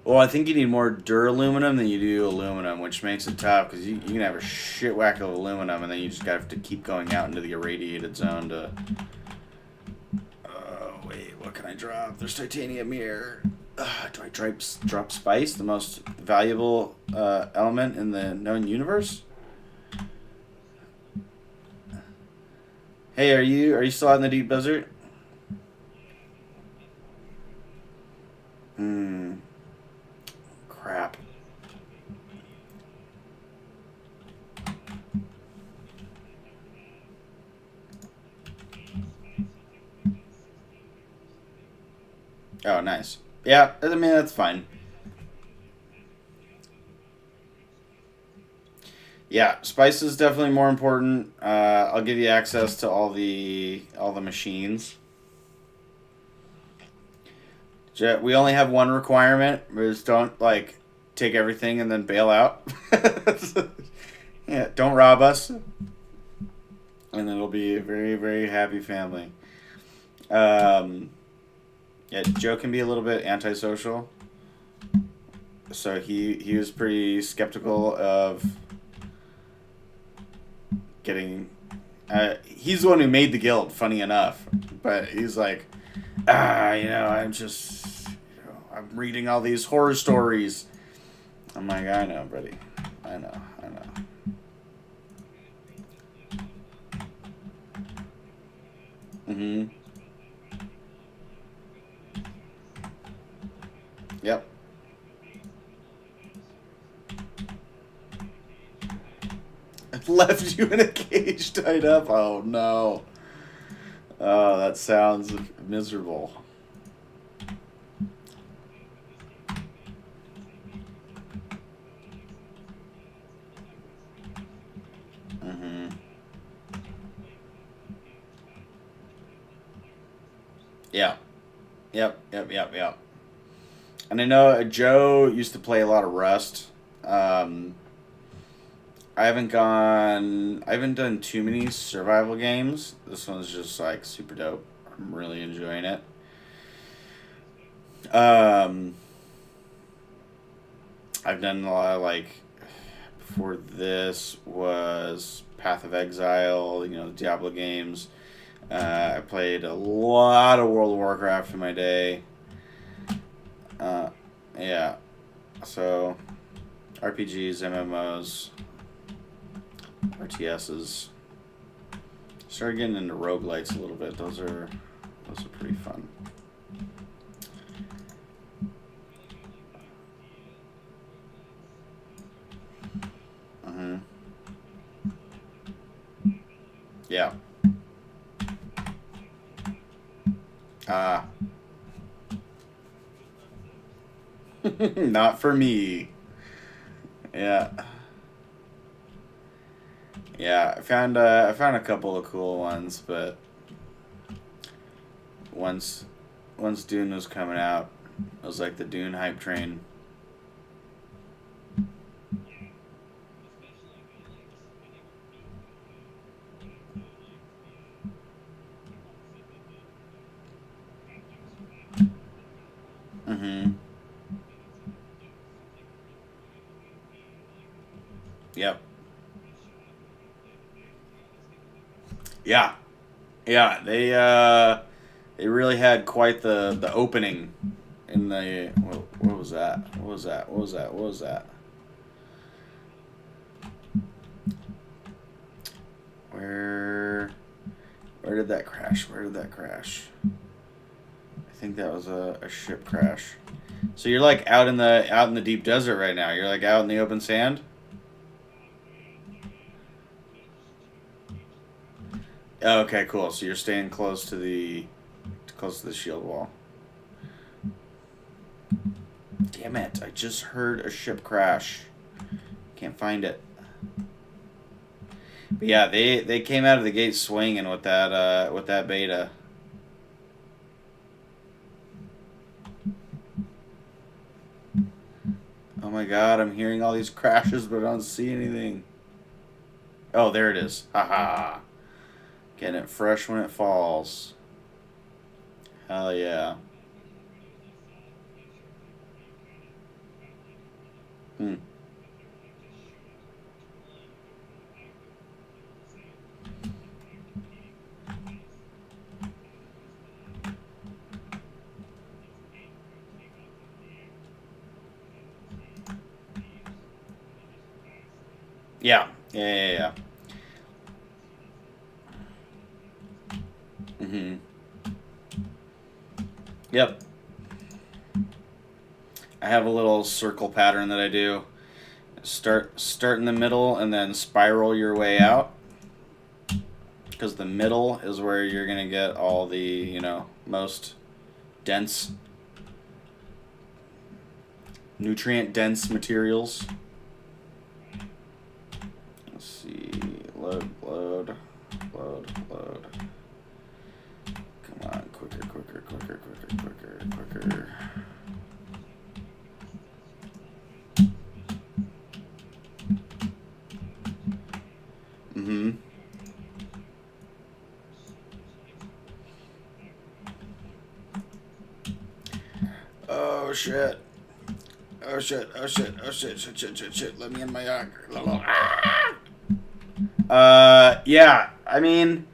well, I think you need more duraluminum than you do aluminum, which makes it tough because you can have a shit whack of aluminum, and then you just have to keep going out into the irradiated zone to. Oh wait, what can I drop? There's titanium here. Do I drop spice, the most valuable element in the known universe? Hey, are you still out in the deep desert? Hmm. Crap. Oh, nice. Yeah, I mean that's fine. Yeah, spice is definitely more important. I'll give you access to all the machines. We only have one requirement. We just don't like take everything and then bail out. Yeah, don't rob us, and it'll be a very very happy family. Um, yeah, Joe can be a little bit antisocial, so he was pretty skeptical of getting. He's the one who made the guild. Funny enough, but he's like, I'm reading all these horror stories. I'm like, I know, buddy. I know, I know. Mm-hmm. Yep. Left you in a cage tied up. Oh no. Oh, that sounds miserable. Mm-hmm. Yeah. Yep. Yep. Yep. Yep. And I know Joe used to play a lot of Rust. I haven't done too many survival games. This one's just like super dope. I'm really enjoying it. Um, I've done a lot of like, before this was Path of Exile, you know, the Diablo games. I played a lot of World of Warcraft in my day. Yeah. So, RPGs, MMOs, RTSs. Started getting into roguelites a little bit. Those are pretty fun. Yeah. Not for me. Yeah. Yeah, I found a couple of cool ones, but once Dune was coming out, it was like the Dune hype train. Mm-hmm. Yep. Yeah. Yeah, they really had quite the opening in the what was that? What was that? What was that? What was that? Where where did that crash? Where did that crash? I think that was a ship crash. So you're like out in the deep desert right now. You're like out in the open sand? Okay, cool. So you're staying close to the shield wall. Damn it! I just heard a ship crash. Can't find it. But yeah, they came out of the gate swinging with that beta. Oh my god! I'm hearing all these crashes, but I don't see anything. Oh, there it is. Haha. Getting it fresh when it falls. Hell yeah. Hmm. Yeah. Yeah. Mm-hmm. Yep. I have a little circle pattern that I do. Start in the middle and then spiral your way out. Because the middle is where you're gonna get all the, most dense, nutrient dense materials. Let's see. Load. Come on, quicker. Mm-hmm. Oh shit. Shit. Let me in my auger. Yeah. I mean,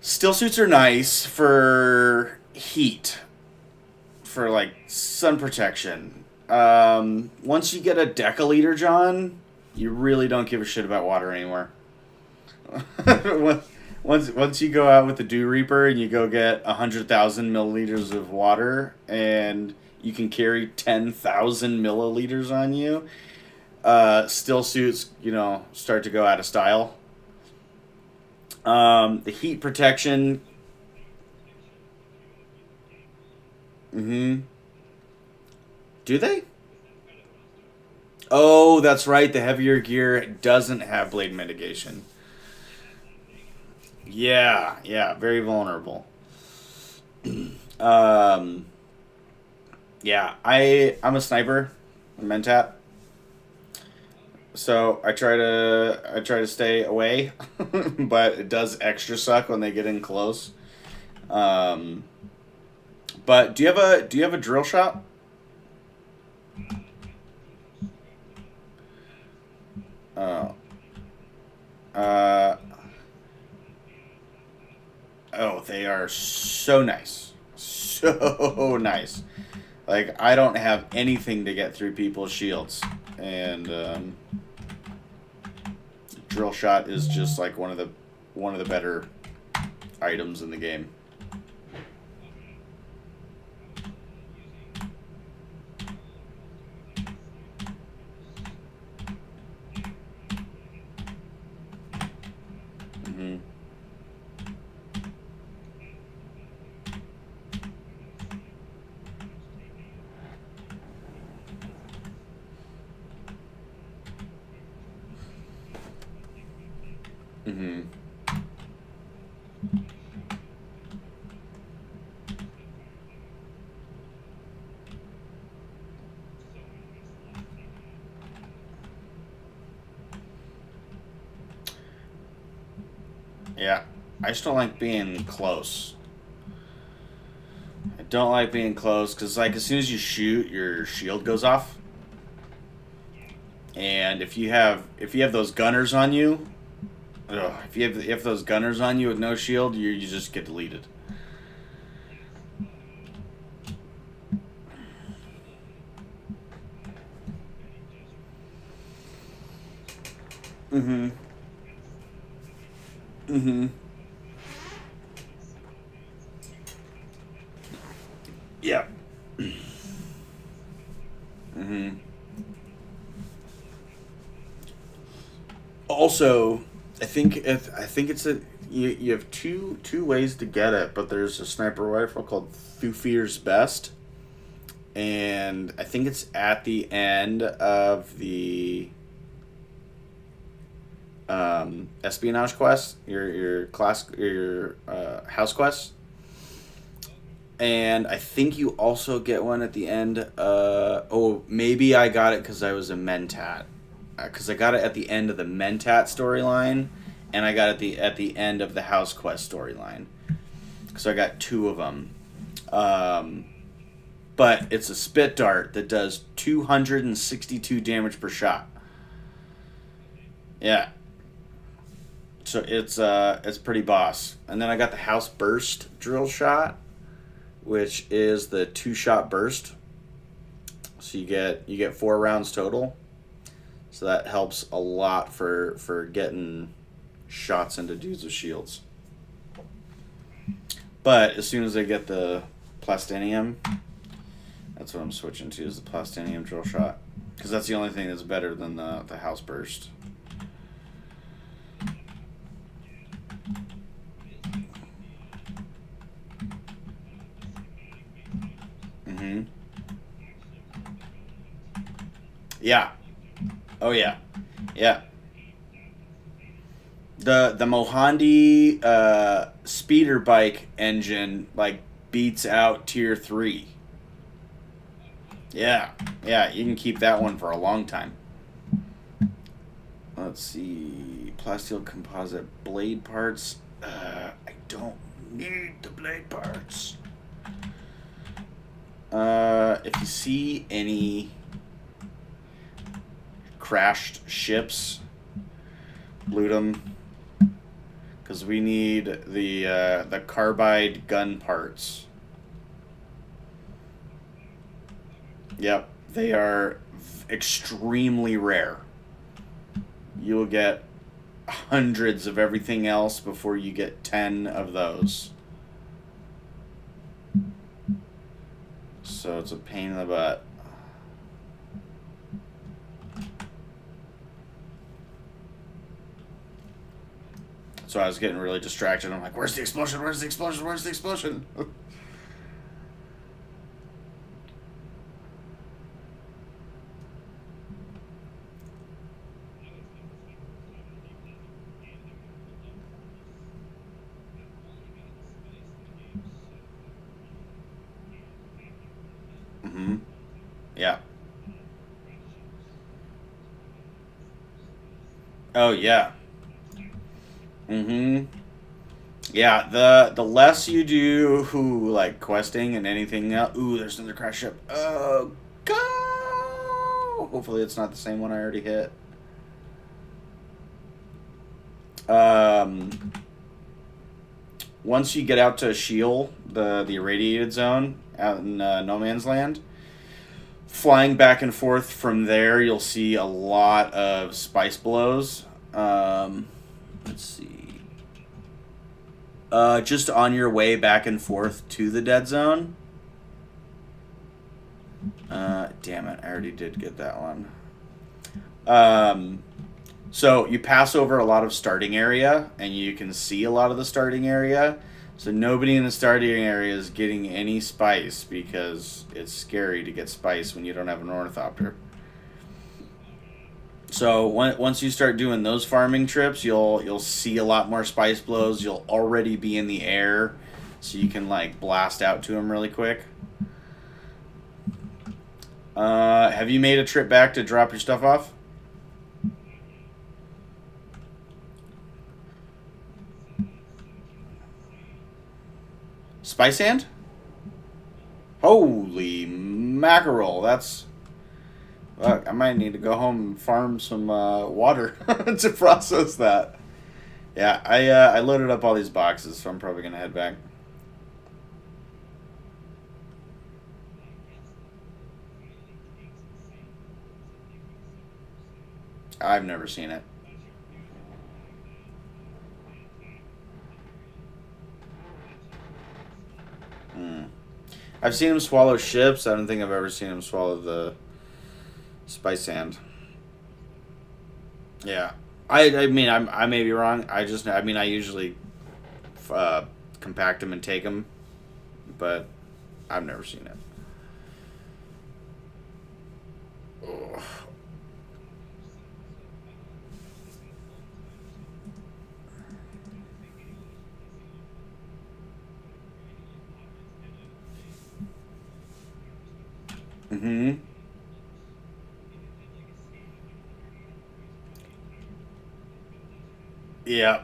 still suits are nice for heat, for like sun protection. Once you get a deciliter, John, you really don't give a shit about water anymore. Once you go out with the Dew Reaper and you go get 100,000 milliliters of water and you can carry 10,000 milliliters on you, still suits, start to go out of style. The heat protection. Mm-hmm. Do they? Oh, that's right. The heavier gear doesn't have blade mitigation. Yeah, very vulnerable. Um, yeah, I'm a sniper, a mentat. So I try to stay away, but it does extra suck when they get in close. Um, but do you have a drill shot? Oh, uh, oh, they are so nice, so nice. Like I don't have anything to get through people's shields, and drill shot is just like one of the better items in the game. Hmm. Hmm. Yeah, I just don't like being close. I don't like being close because like as soon as you shoot, your shield goes off, and if you have those gunners on you, ugh, if you have those gunners on you with no shield, you just get deleted. Mm-hmm. Mm-hmm. Yeah. Mm-hmm. Also, I think it's you have two ways to get it, but there's a sniper rifle called Thufir's Best, and I think it's at the end of the espionage quest, your house quest, and I think you also get one at the end. Oh, maybe I got it because I was a Mentat, because I got it at the end of the Mentat storyline, and I got it at the end of the house quest storyline. So I got two of them. Um, but it's a spit dart that does 262 damage per shot. Yeah, so it's pretty boss. And then I got the house burst drill shot, which is the two shot burst. So you get 4 rounds total. So that helps a lot for getting shots into dudes with shields. But as soon as I get the plastinium, that's what I'm switching to, is the plastinium drill shot, because that's the only thing that's better than the house burst. Mm-hmm. Yeah. Oh yeah. Yeah. The Mohandi speeder bike engine like beats out tier 3. Yeah. Yeah. You can keep that one for a long time. Let's see. Plasteel composite blade parts. I don't need the blade parts. If you see any crashed ships, loot them, because we need the carbide gun parts. Yep, they are extremely rare. You will get hundreds of everything else before you get 10 of those. So it's a pain in the butt. So I was getting really distracted. I'm like, where's the explosion? Where's the explosion? Where's the explosion? Mm-hmm. Yeah. Oh yeah. Mm-hmm. Yeah, the less you do like questing and anything else. Ooh, there's another crash ship. Oh, go! Hopefully it's not the same one I already hit. Once you get out to Shield, the irradiated zone out in No Man's Land, flying back and forth from there, you'll see a lot of spice blows. Let's see. Just on your way back and forth to the dead zone. Damn it, I already did get that one. So you pass over a lot of starting area, and you can see a lot of the starting area. So nobody in the starting area is getting any spice because it's scary to get spice when you don't have an ornithopter. So once you start doing those farming trips, you'll see a lot more spice blows. You'll already be in the air, so you can like blast out to them really quick. Have you made a trip back to drop your stuff off? Spice sand? Holy mackerel! That's... Look, I might need to go home and farm some water to process that. Yeah, I loaded up all these boxes, so I'm probably gonna head back. I've never seen it. I've seen him swallow ships. I don't think I've ever seen him swallow the spice sand. Yeah, I mean I may be wrong. I mean I usually compact them and take them, but I've never seen it. Ugh. Mm-hmm. Yeah.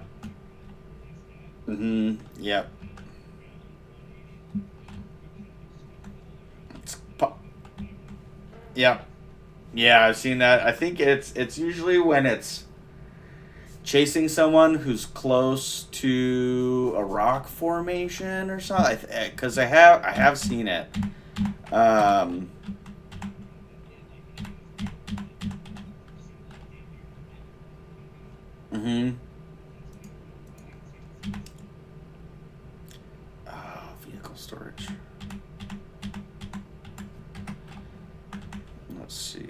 Mm-hmm. Yep. Yep. Yeah, I've seen that. I think it's usually when it's chasing someone who's close to a rock formation or something. Because I have seen it. Um. Mm-hmm. Oh, vehicle storage. Let's see.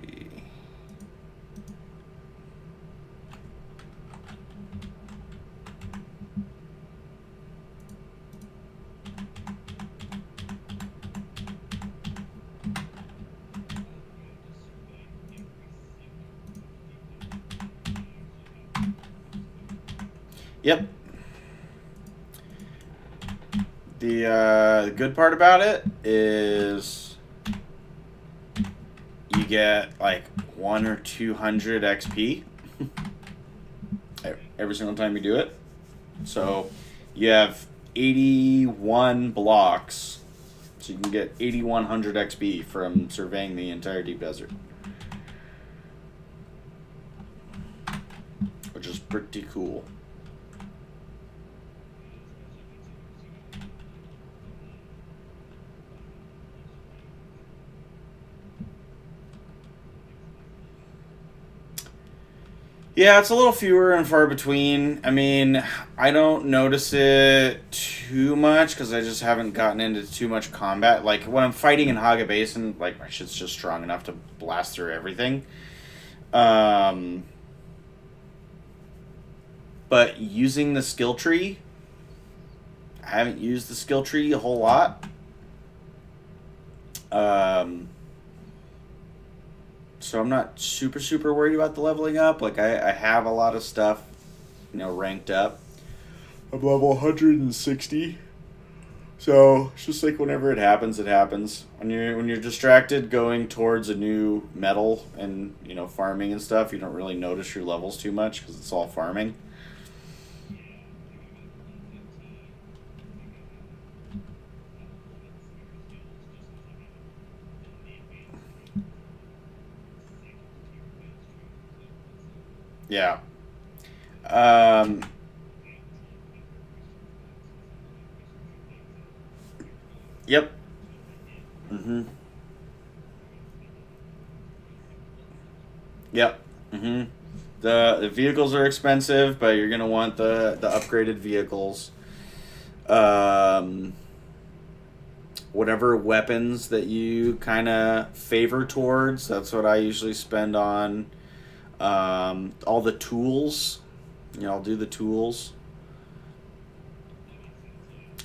Yep. The good part about it is you get like 1 or 200 XP every single time you do it. So you have 81 blocks, so you can get 8,100 XP from surveying the entire deep desert, which is pretty cool. Yeah, it's a little fewer and far between. I mean, I don't notice it too much because I just haven't gotten into too much combat. Like, when I'm fighting in Haga Basin, like, my shit's just strong enough to blast through everything. But using the skill tree, I haven't used the skill tree a whole lot. So I'm not super worried about the leveling up. Like, I have a lot of stuff, ranked up. I'm level 160. So it's just like whenever it happens, it happens. When you're distracted going towards a new metal and farming and stuff, you don't really notice your levels too much because it's all farming. Yeah. Um, yep. Mm-hmm. Yep. Mm-hmm. The vehicles are expensive, but you're gonna want the upgraded vehicles. Um, Whatever weapons that you kind of favor towards, that's what I usually spend on. All the tools, I'll do the tools.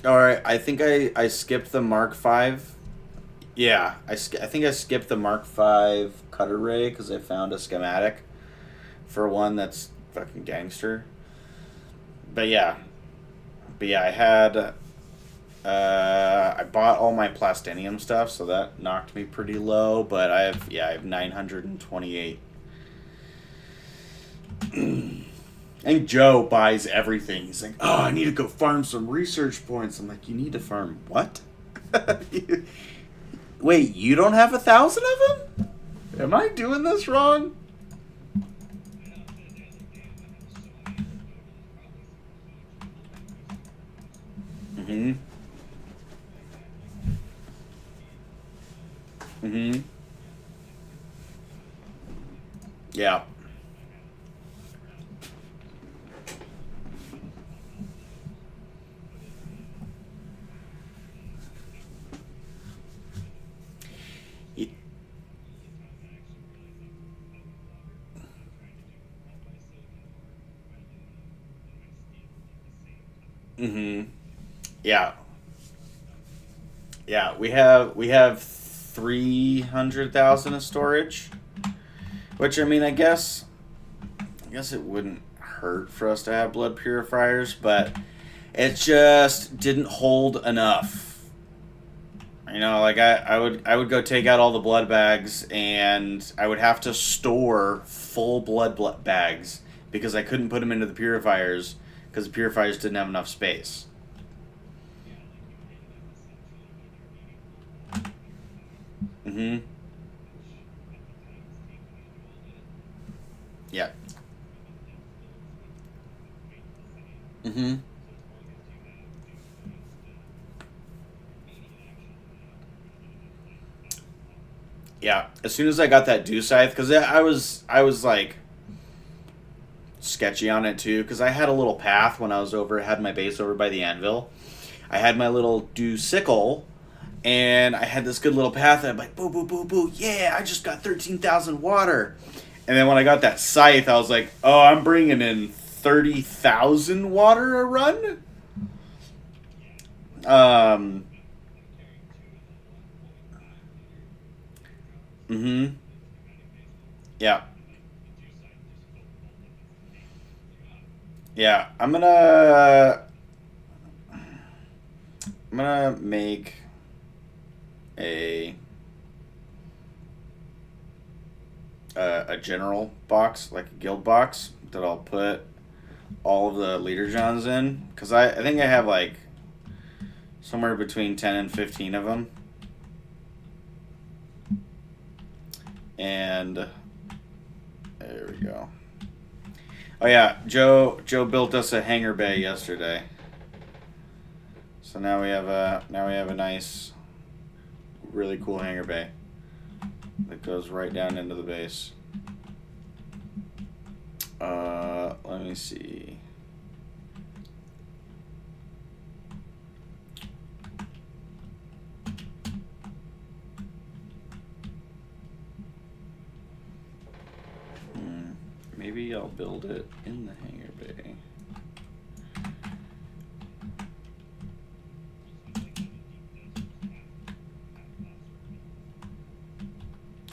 All right, I think I skipped the Mark Five. Yeah, I think I skipped the Mark Five cutter ray because I found a schematic for one that's fucking gangster. But yeah, I had I bought all my plastinium stuff, so that knocked me pretty low. But I have 928. And Joe buys everything. He's like, "Oh, I need to go farm some research points." I'm like, "You need to farm what?" Wait, you don't have 1,000 of them? Am I doing this wrong? Mm-hmm. Mm-hmm. Yeah. Mm-hmm. Yeah. Yeah. We have 300,000 of storage, which I mean, I guess it wouldn't hurt for us to have blood purifiers, but it just didn't hold enough. Like I would go take out all the blood bags and I would have to store full blood bags because I couldn't put them into the purifiers because the purifiers didn't have enough space. Mm-hmm. Yeah. Mm-hmm. Yeah. As soon as I got that dew scythe, because I was like sketchy on it too, because I had a little path when I was had my base over by the anvil. I had my little dew sickle, and I had this good little path, and I'm like, boo, boo, boo, boo, yeah, I just got 13,000 water. And then when I got that scythe, I was like, oh, I'm bringing in 30,000 water a run? Um, mm-hmm. Yeah. Yeah. I'm gonna make a a general box, like a guild box, that I'll put all of the leader johns in, because I think I have like somewhere between 10 and 15 of them. And there we go. Oh yeah, Joe built us a hangar bay yesterday. So now we have a nice, really cool hangar bay that goes right down into the base. Let me see. Maybe I'll build it in the hangar bay.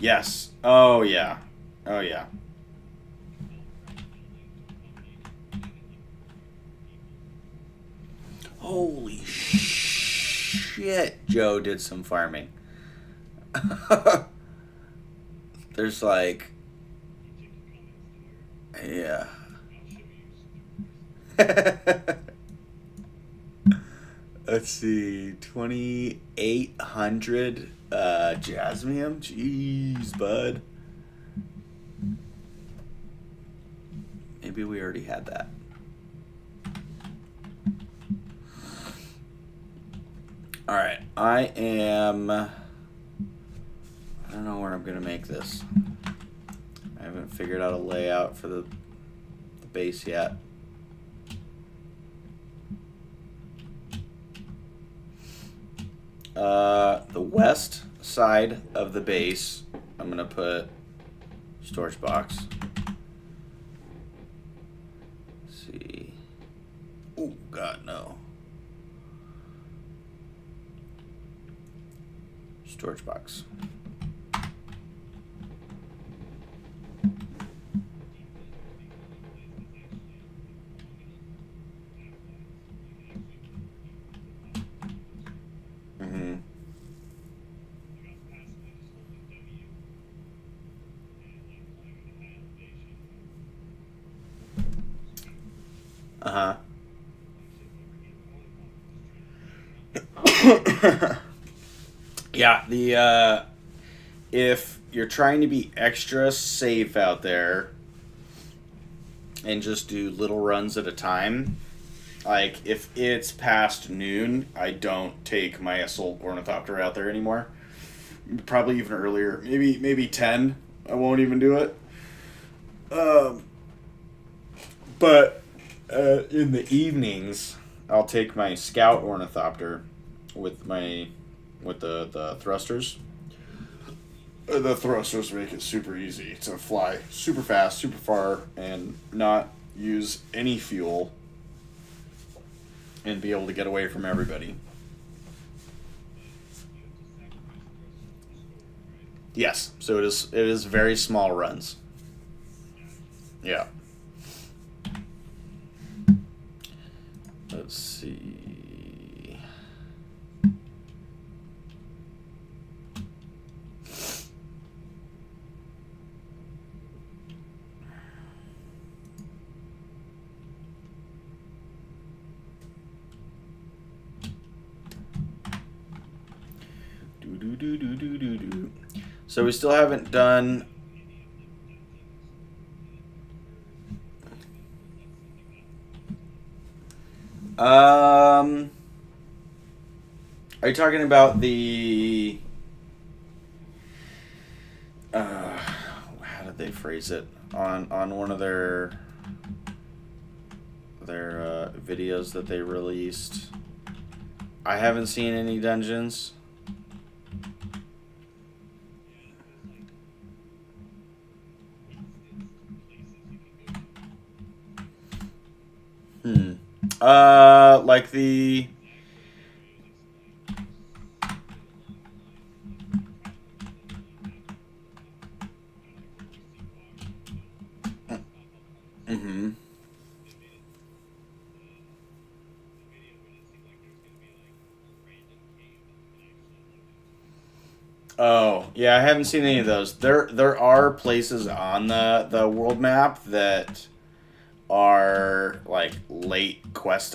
Yes. Oh yeah. Oh yeah. Holy shit. shit, Joe did some farming. There's like, yeah. Let's see, 2,800 jasmium. Jeez, bud. Maybe we already had that. All right, I don't know where I'm gonna make this. I haven't figured out a layout for the base yet. The west side of the base, I'm gonna put storage box. Let's see. Oh God, no. Storage box. Uh-huh. Yeah, if you're trying to be extra safe out there and just do little runs at a time, like if it's past noon, I don't take my assault ornithopter out there anymore. Probably even earlier, maybe 10. I won't even do it. But in the evenings, I'll take my scout ornithopter with the thrusters. The thrusters make it super easy to fly super fast, super far, and not use any fuel, and be able to get away from everybody. Yes, so it is very small runs. Yeah. Let's see. Do. So we still haven't done. Are you talking about the? How did they phrase it on one of their videos that they released? I haven't seen any dungeons. Like the. Mm-hmm. Oh, yeah, I haven't seen any of those. There are places on the world map that are like late quest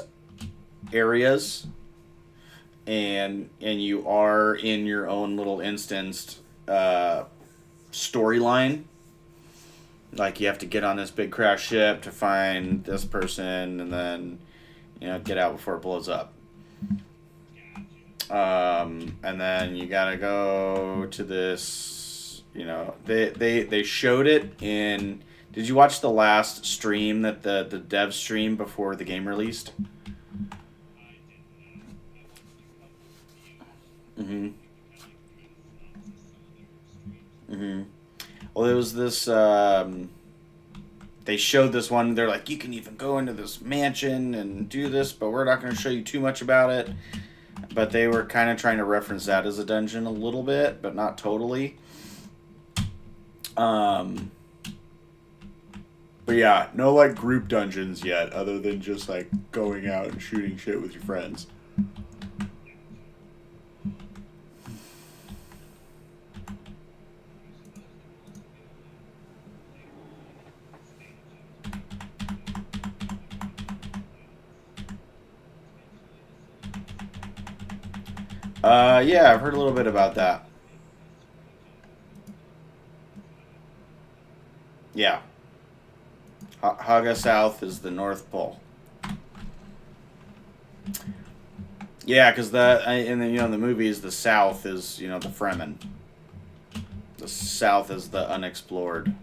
areas, and you are in your own little instanced storyline. Like you have to get on this big crash ship to find this person, and then get out before it blows up. And then you gotta go to this. They showed it in. Did you watch the last stream that the dev stream before the game released? Mm-hmm. Mm-hmm. Well, it was this. They showed this one. They're like, you can even go into this mansion and do this, but we're not going to show you too much about it. But they were kind of trying to reference that as a dungeon a little bit, but not totally. But yeah, no like group dungeons yet, other than just like going out and shooting shit with your friends. Yeah, I've heard a little bit about that. Yeah. Haga South is the North Pole. Yeah, because in the in the movies, the South is the Fremen. The South is the unexplored.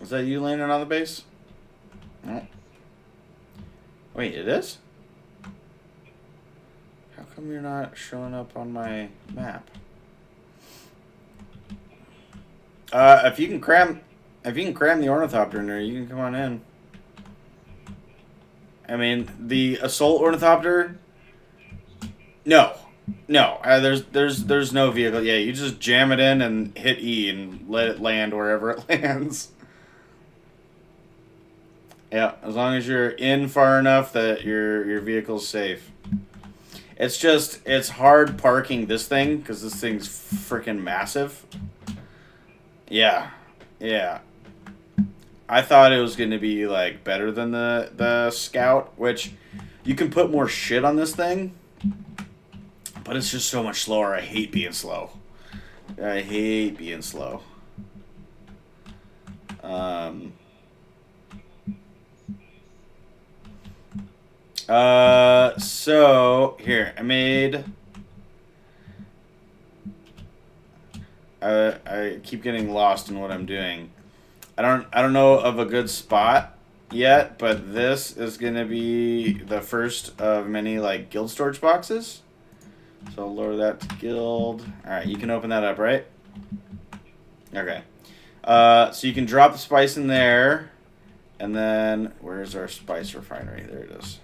Is that you landing on the base? No. Wait, it is? How come you're not showing up on my map? If you can cram the ornithopter in there, you can come on in. I mean, the assault ornithopter. No, no. There's no vehicle. Yeah, you just jam it in and hit E and let it land wherever it lands. Yeah, as long as you're in far enough that your vehicle's safe. It's hard parking this thing because this thing's freaking massive. Yeah, yeah. I thought it was going to be like better than the Scout, which you can put more shit on this thing, but it's just so much slower. I hate being slow. I hate being slow. So here I made. I keep getting lost in what I'm doing. I don't know of a good spot yet, but this is gonna be the first of many like guild storage boxes. So I'll lower that to guild. All right, you can open that up, right? Okay. So you can drop the spice in there, and then where's our spice refinery? There it is.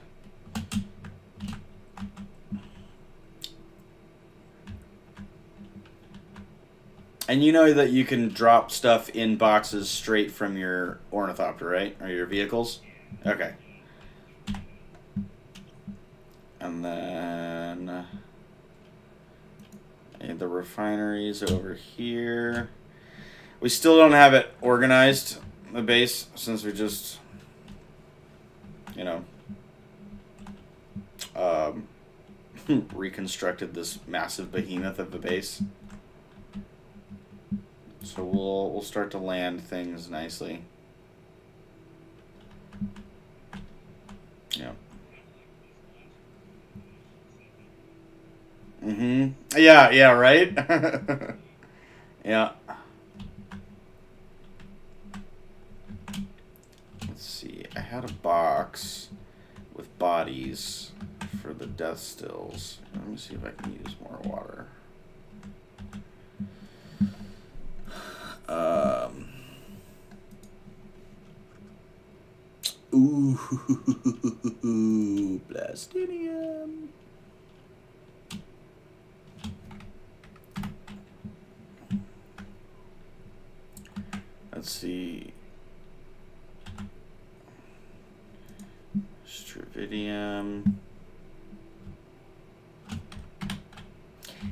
And you know that you can drop stuff in boxes straight from your ornithopter, right? Or your vehicles? Okay. And then the refineries over here. We still don't have it organized, the base, since we just, reconstructed this massive behemoth of a base. So we'll start to land things nicely. Yeah. Yeah, yeah, right? Yeah. Let's see. I had a box with bodies for the death stills. Let me see if I can use more water. Ooh, Blastinium. Let's see. Stravidium.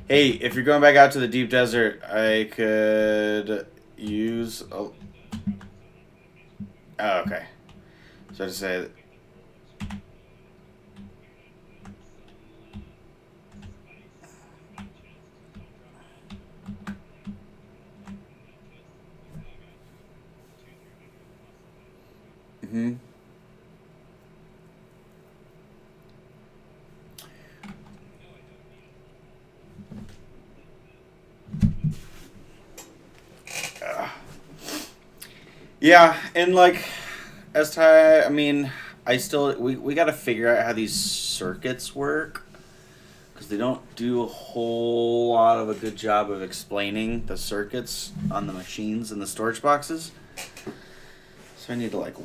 Hey, if you're going back out to the deep desert, I could use a... Oh, okay. So to say... Yeah, and like, I mean, we got to figure out how these circuits work, because they don't do a whole lot of a good job of explaining the circuits on the machines and the storage boxes. So I need to like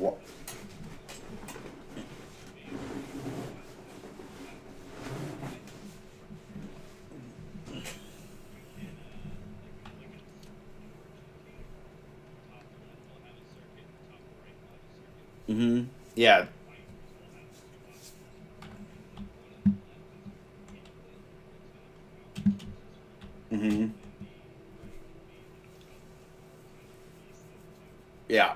Yeah. Mm-hmm. Yeah.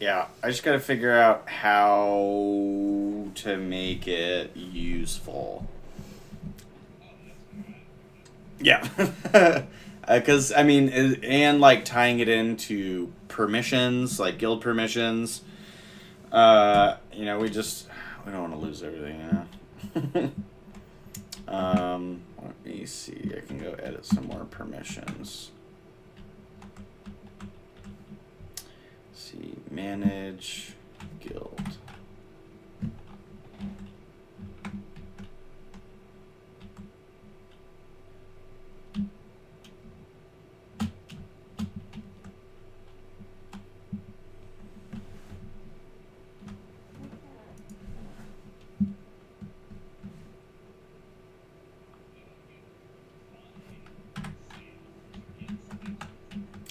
Yeah. I just gotta figure out how to make it useful. Yeah. Because, I mean, and like tying it into permissions, like guild permissions. We don't want to lose everything, let me see. I can go edit some more permissions. See, manage guild.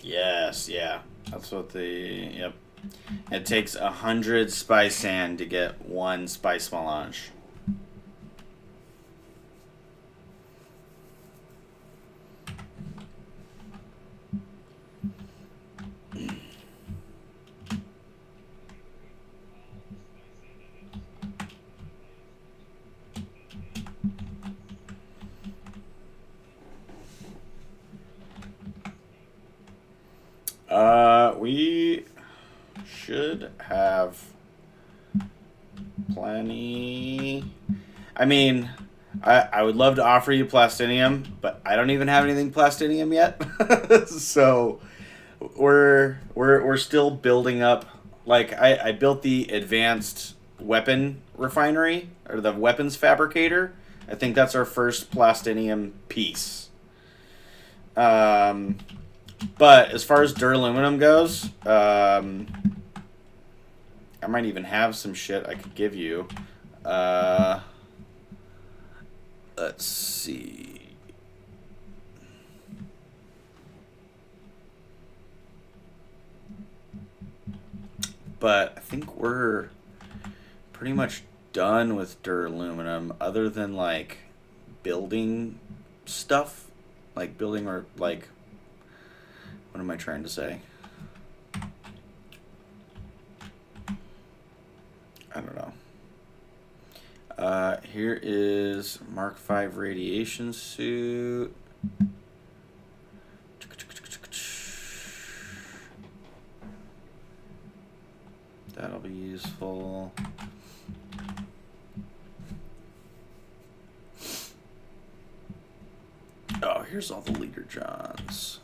Yes, yeah. That's what yep. It takes 100 spice sand to get one spice melange. We should have plenty. I mean, I would love to offer you plastinium, but I don't even have anything plastinium yet. So we're still building up. Like I built the advanced weapon refinery or the weapons fabricator. I think that's our first plastinium piece. Um, but as far as duraluminum goes, I might even have some shit I could give you. Uh, let's see. But I think we're pretty much done with duraluminum, other than like building stuff, like building or like what am I trying to say? I don't know. Here is Mark V radiation suit. That'll be useful. Oh, here's all the leader Johns.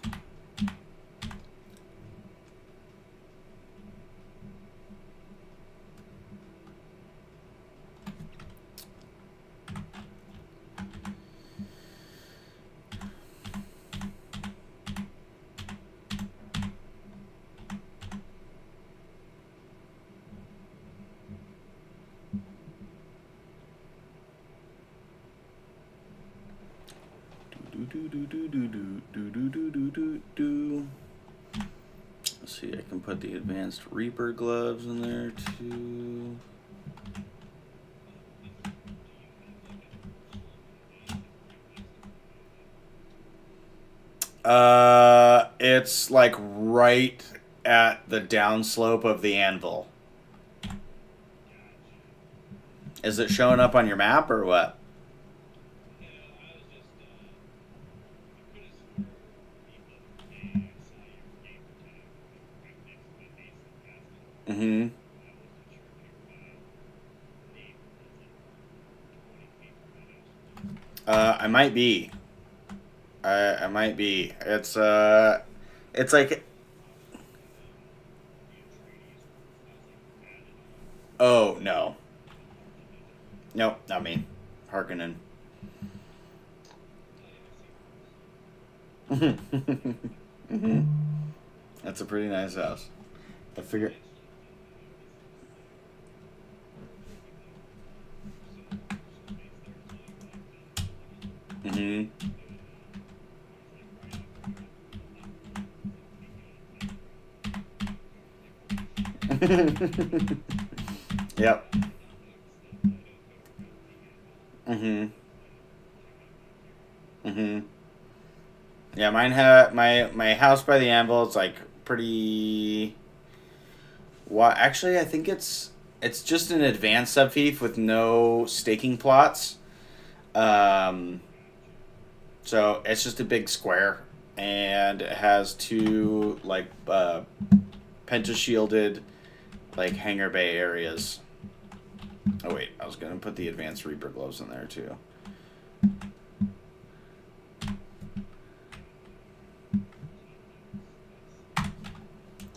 Let's see, I can put the advanced Reaper gloves in there too. It's like right at the downslope of the anvil. Is it showing up on your map or what? Mm-hmm. I might be. I might be. It's like, oh no, nope, not me. Harkonnen. Mm-hmm. That's a pretty nice house. I figure. Mm-hmm. Yep. Mm-hmm. Mm-hmm. Yeah, mine had my house by the anvil. It's like pretty. Well, actually, I think it's just an advanced subfief with no staking plots. Um, so it's just a big square, and it has two like penta shielded like hangar bay areas. Oh wait, I was gonna put the advanced Reaper gloves in there too.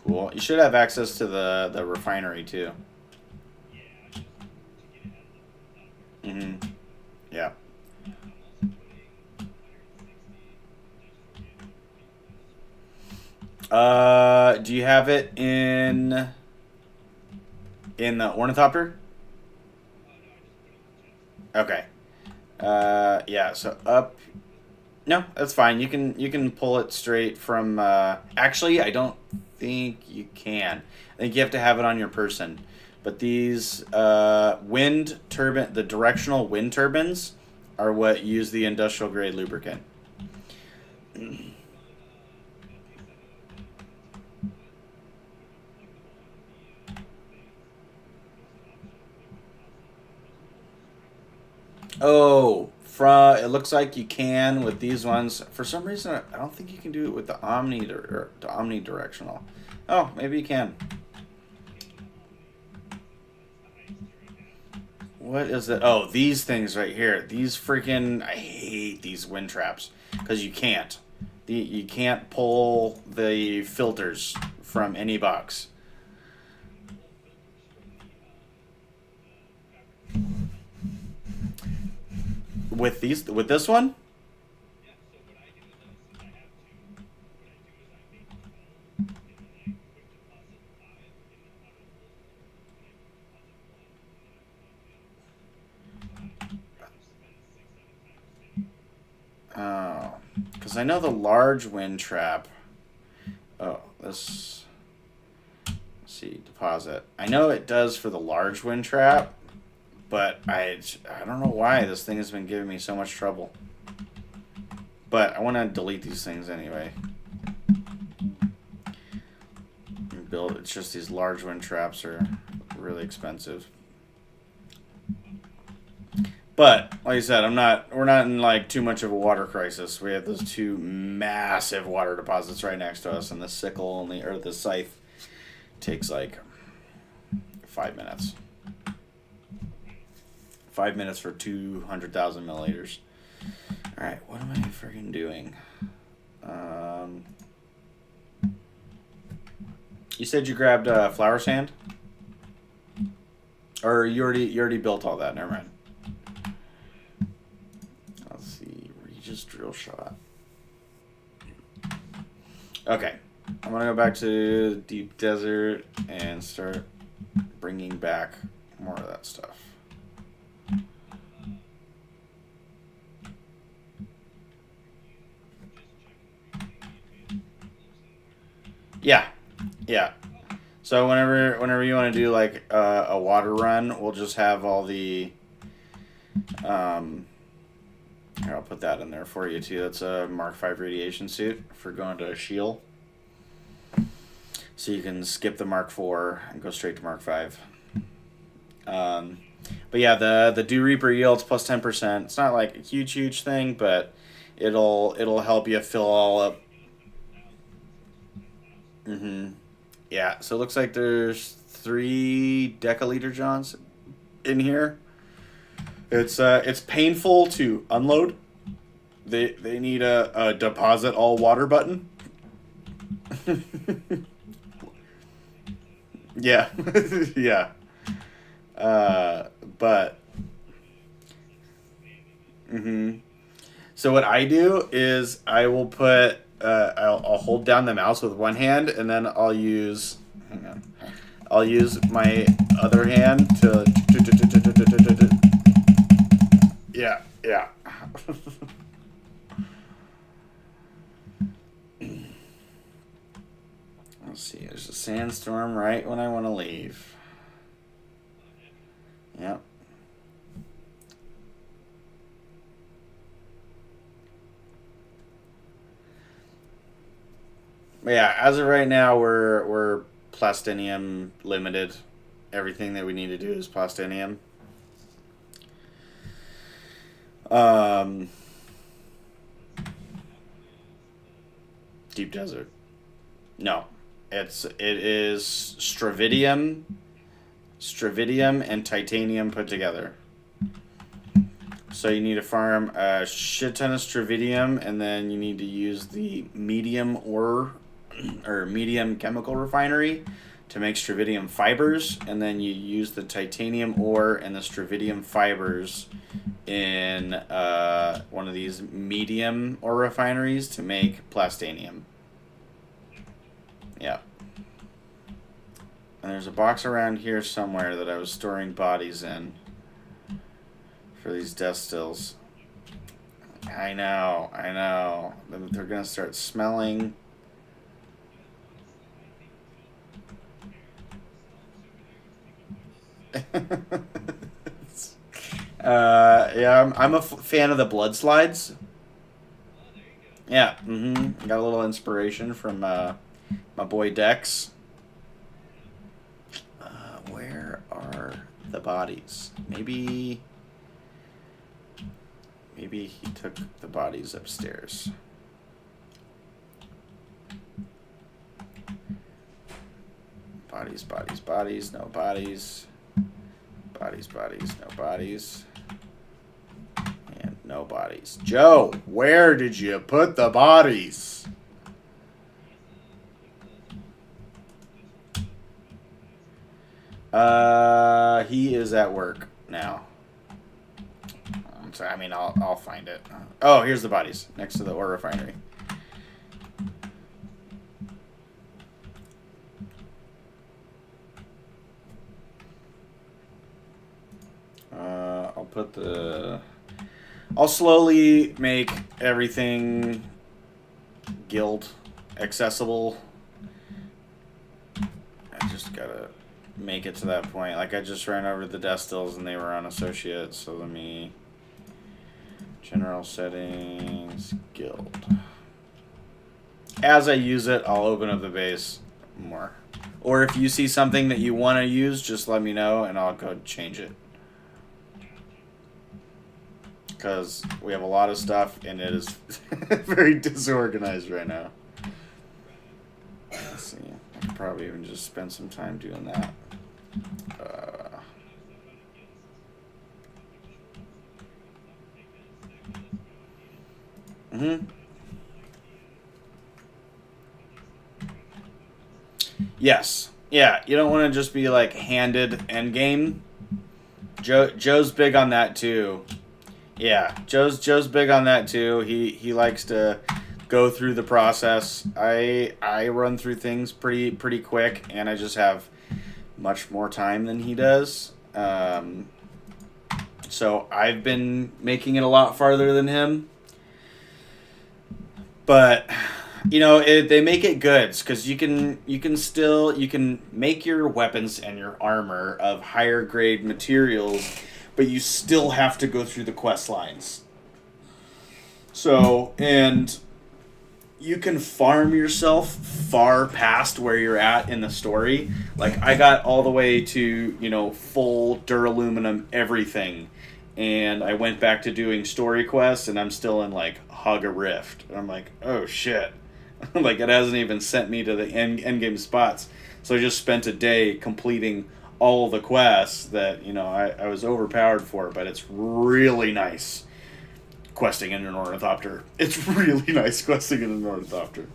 Cool. You should have access to the refinery too. Mm-hmm. Yeah. Do you have it in the ornithopter? Okay. Yeah. So up. No, that's fine. You can pull it straight from. Actually, I don't think you can. I think you have to have it on your person. But these wind turbine, the directional wind turbines, are what use the industrial grade lubricant. Oh, it looks like you can with these ones. For some reason, I don't think you can do it with the the omnidirectional. Oh, maybe you can. What is it? Oh, these things right here. These freaking. I hate these wind traps because you can't. You can't pull the filters from any box. With this one. Oh, because I know the large wind trap. Oh, this. Let's see, deposit. I know it does for the large wind trap, but I don't know why this thing has been giving me so much trouble. But I want to delete these things anyway. And build. It's just these large wind traps are really expensive. But like I said, we're not in like too much of a water crisis. We have those two massive water deposits right next to us, and the sickle only or the scythe takes like 5 minutes. 5 minutes for 200,000 milliliters. All right, what am I freaking doing? You said you grabbed flour sand, or you already built all that. Never mind. Let's see, Regis drill shot. Okay, I'm gonna go back to the deep desert and start bringing back more of that stuff. Yeah, yeah. So whenever you want to do like a water run, we'll just have all the. Here, I'll put that in there for you too. That's a Mark V radiation suit for going to Shield. So you can skip the Mark IV and go straight to Mark V. But yeah, the Dew Reaper yields plus 10%. It's not like a huge thing, but it'll help you fill all up. Mm-hmm. Yeah, so it looks like there's 3 deciliter Johns in here. It's painful to unload. They need a deposit all water button. Yeah, yeah. But. Mm-hmm. So what I do is I will put I'll hold down the mouse with one hand, and then I'll use. Hang on. I'll use my other hand to. Yeah, yeah. Let's see. There's a sandstorm right when I want to leave. Yep. But yeah, as of right now, we're plastinium limited. Everything that we need to do is plastinium. Deep desert. No, it is stravidium and titanium put together. So you need to farm a shit ton of stravidium, and then you need to use the medium ore or medium chemical refinery to make stravidium fibers, and then you use the titanium ore and the stravidium fibers in one of these medium ore refineries to make plastanium. Yeah. And there's a box around here somewhere that I was storing bodies in for these death stills. I know. They're gonna start smelling. Yeah, I'm a fan of the blood slides. Yeah, got a little inspiration from my boy Dex. Where are the bodies? Maybe he took the bodies upstairs. Bodies, no bodies. Bodies, no bodies. And no bodies. Joe, where did you put the bodies? He is at work now. I'm sorry, I mean, I'll find it. Oh, here's the bodies next to the ore refinery. I'll slowly make everything guild accessible. I just gotta make it to that point. Like, I just ran over the Destils and they were on associates, so let me... General settings, guild. As I use it, I'll open up the base more. Or if you see something that you want to use, just let me know and I'll go change it. Because we have a lot of stuff and it is very disorganized right now. Let's see. I could probably even just spend some time doing that. Yes. Yeah, you don't want to just be like handed endgame. Joe's big on that too. Yeah, Joe's big on that too. He likes to go through the process. I run through things pretty quick, and I just have much more time than he does. So I've been making it a lot farther than him. But you know, they make it good because you can make your weapons and your armor of higher grade materials, but you still have to go through the quest lines. So, and you can farm yourself far past where you're at in the story. Like, I got all the way to, you know, full duraluminum everything. And I went back to doing story quests, and I'm still in, like, Hug a Rift. And I'm like, oh, shit. Like, it hasn't even sent me to the end game spots. So I just spent a day completing all the quests that, you know, I was overpowered for. But it's really nice questing in an ornithopter. It's really nice questing in an ornithopter.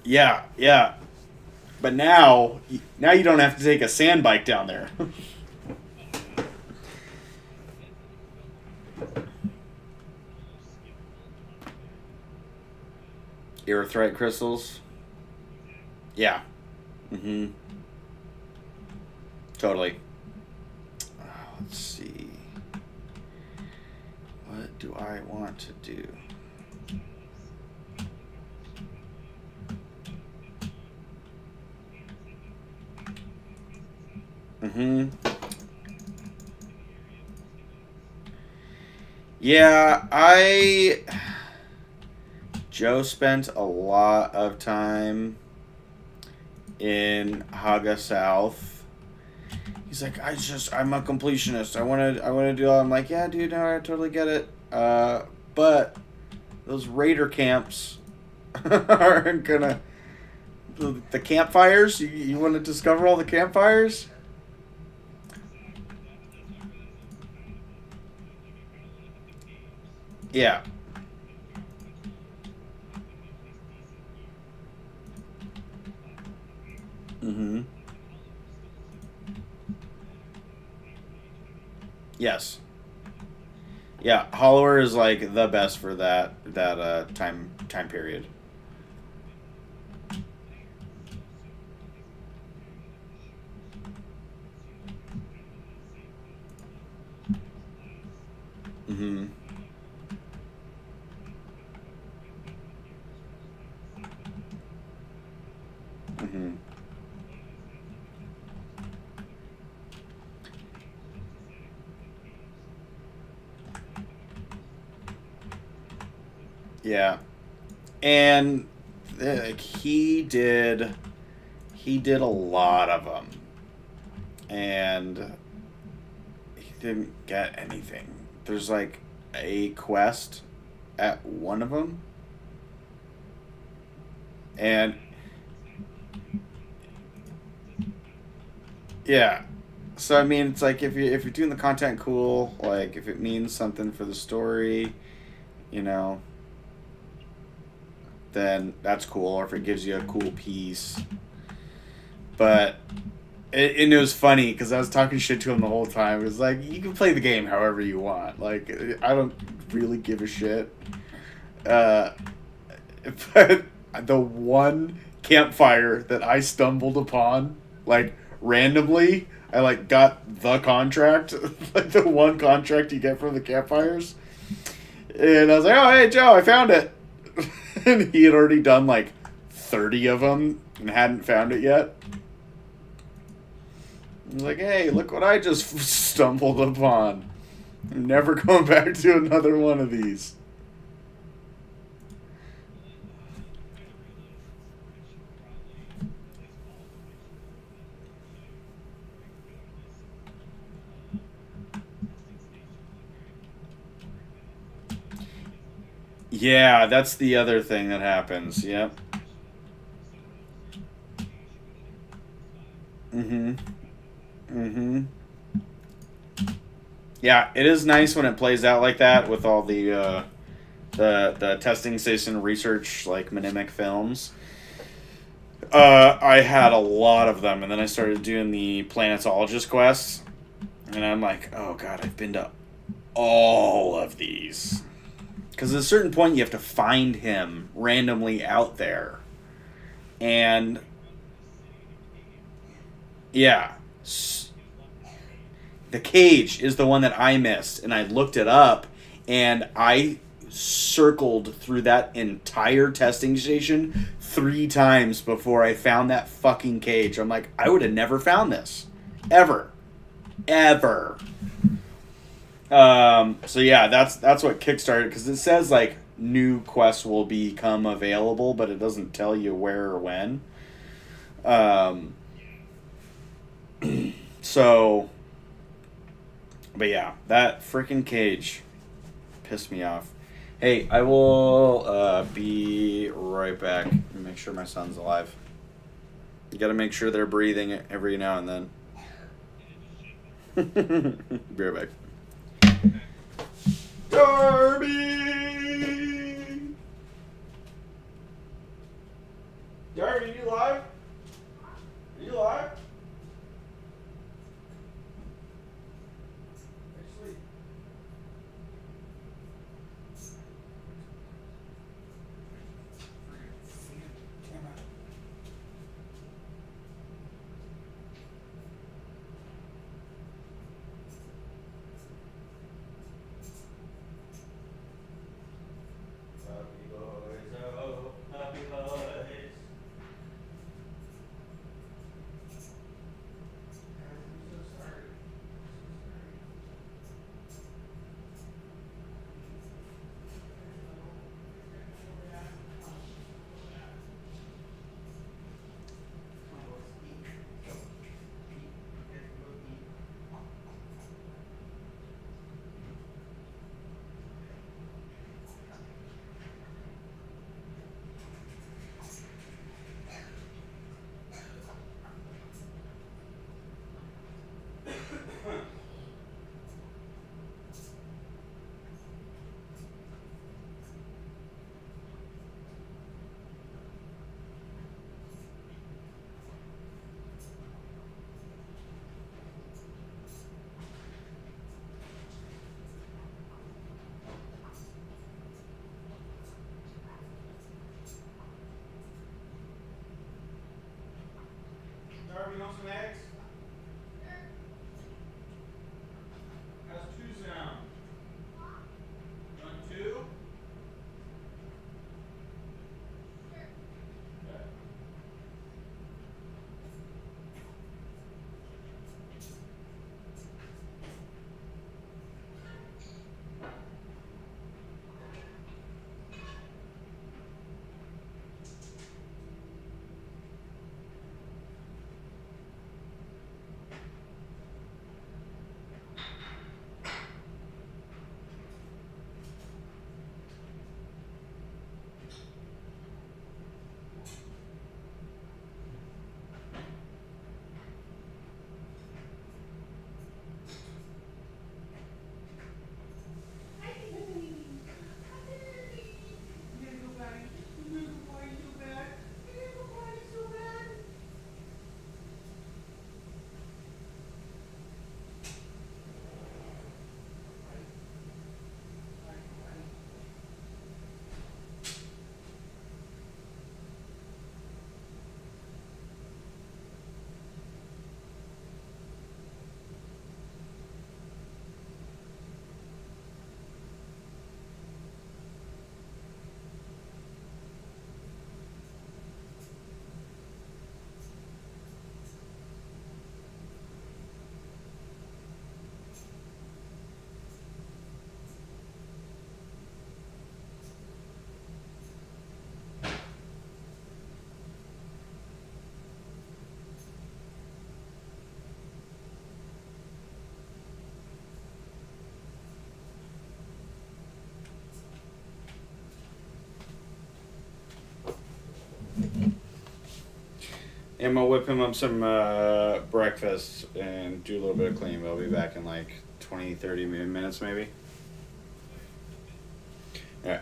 Yeah, yeah. But now you don't have to take a sand bike down there. Erythrite crystals. Yeah. Mm-hmm. Totally. Let's see. What do I want to do? Mm-hmm. Yeah, Joe spent a lot of time in Haga South. He's like, I'm a completionist. I wanna do all. I'm like, yeah, dude, no, I totally get it. But those raider camps aren't gonna. The campfires. You want to discover all the campfires? Yeah. Mm-hmm. Yes. Yeah, Hollower is like the best for that time period. Mm-hmm. Mm-hmm. Yeah, and like he did a lot of them, and he didn't get anything. There's like a quest at one of them, and yeah. So I mean, it's like if you're doing the content cool, like if it means something for the story, you know, then that's cool. Or if it gives you a cool piece, but and it was funny because I was talking shit to him the whole time. It was like you can play the game however you want. Like I don't really give a shit. Uh, but the one campfire that I stumbled upon, like randomly, I like got the contract, like the one contract you get from the campfires, and I was like, "Oh, hey Joe, I found it," and he had already done like 30 of them and hadn't found it yet. I was like, "Hey, look what I just stumbled upon. I'm never going back to another one of these." Yeah, that's the other thing that happens. Yep. Mm-hmm. Mm-hmm. Yeah, it is nice when it plays out like that with all the testing station research like mnemic films. I had a lot of them, and then I started doing the planetologist quests, and I'm like, oh god, I've been to all of these. Because at a certain point, you have to find him randomly out there, and yeah, the cage is the one that I missed, and I looked it up, and I circled through that entire testing station 3 times before I found that fucking cage. I'm like, I would have never found this. Ever. Ever. So yeah, that's what kickstarted, because it says like new quests will become available, but it doesn't tell you where or when. Um, so but yeah, that freaking cage pissed me off. Hey, I will be right back. Make sure my son's alive. You gotta make sure they're breathing every now and then. Be right back. Darby! Darby, you live? Are you live? Actually. Puppy boys, oh, puppy boys. I'm so sorry. Darby, you want some eggs? How's two sound? You want two? Okay. I'm gonna whip him up some breakfast and do a little bit of cleaning. I'll be back in like 20, 30 minutes maybe. Alright.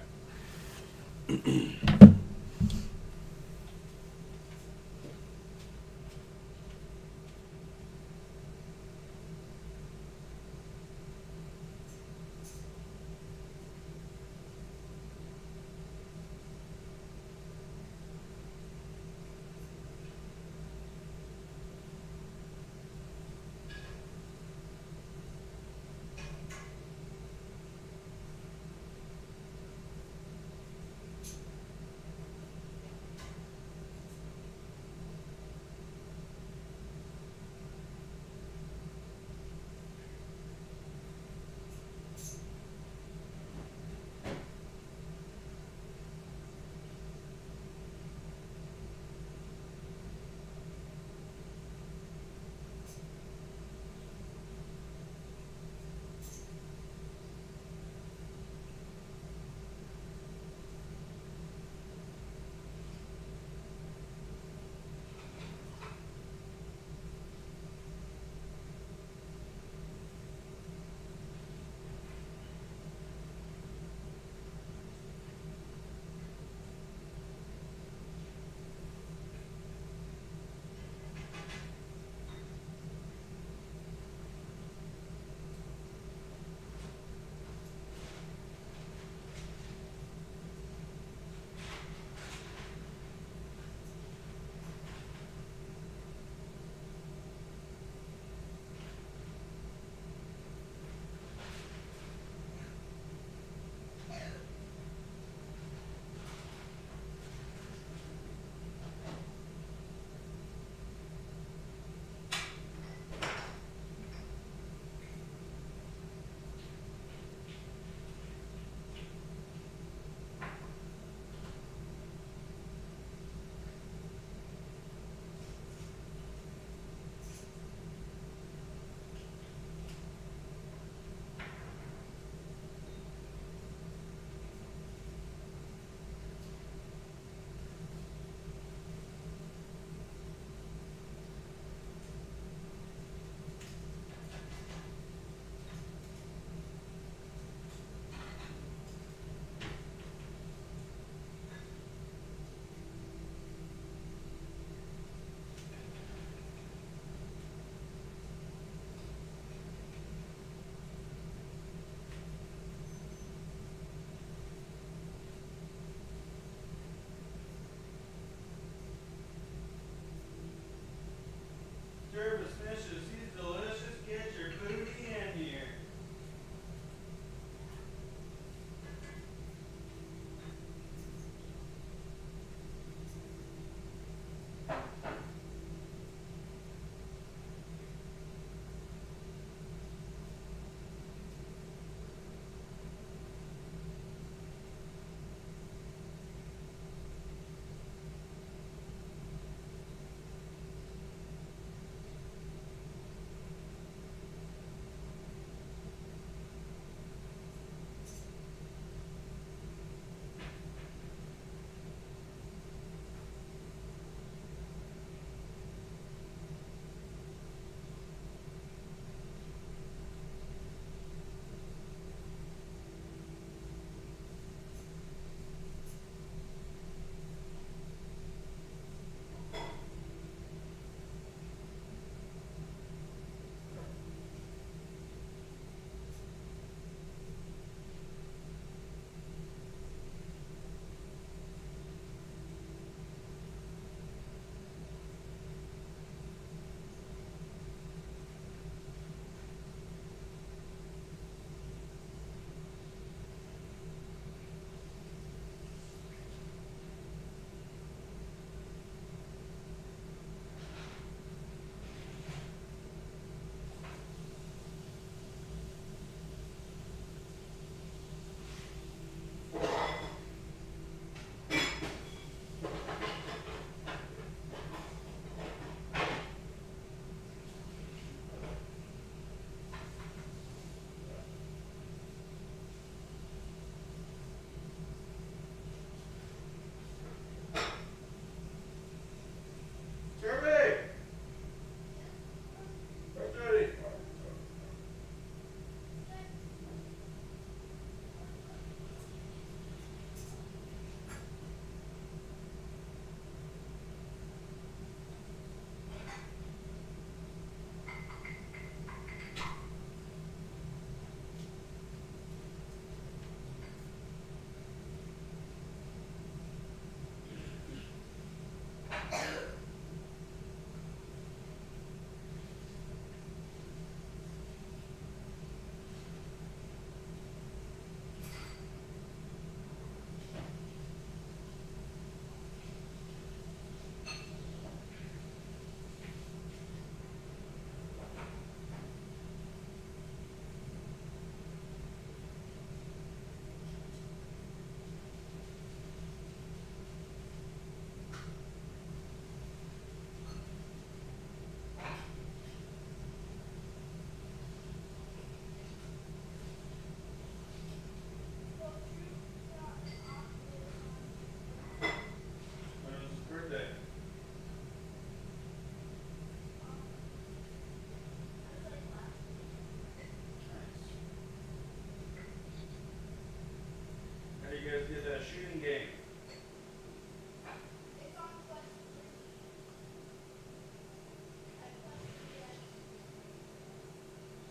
game?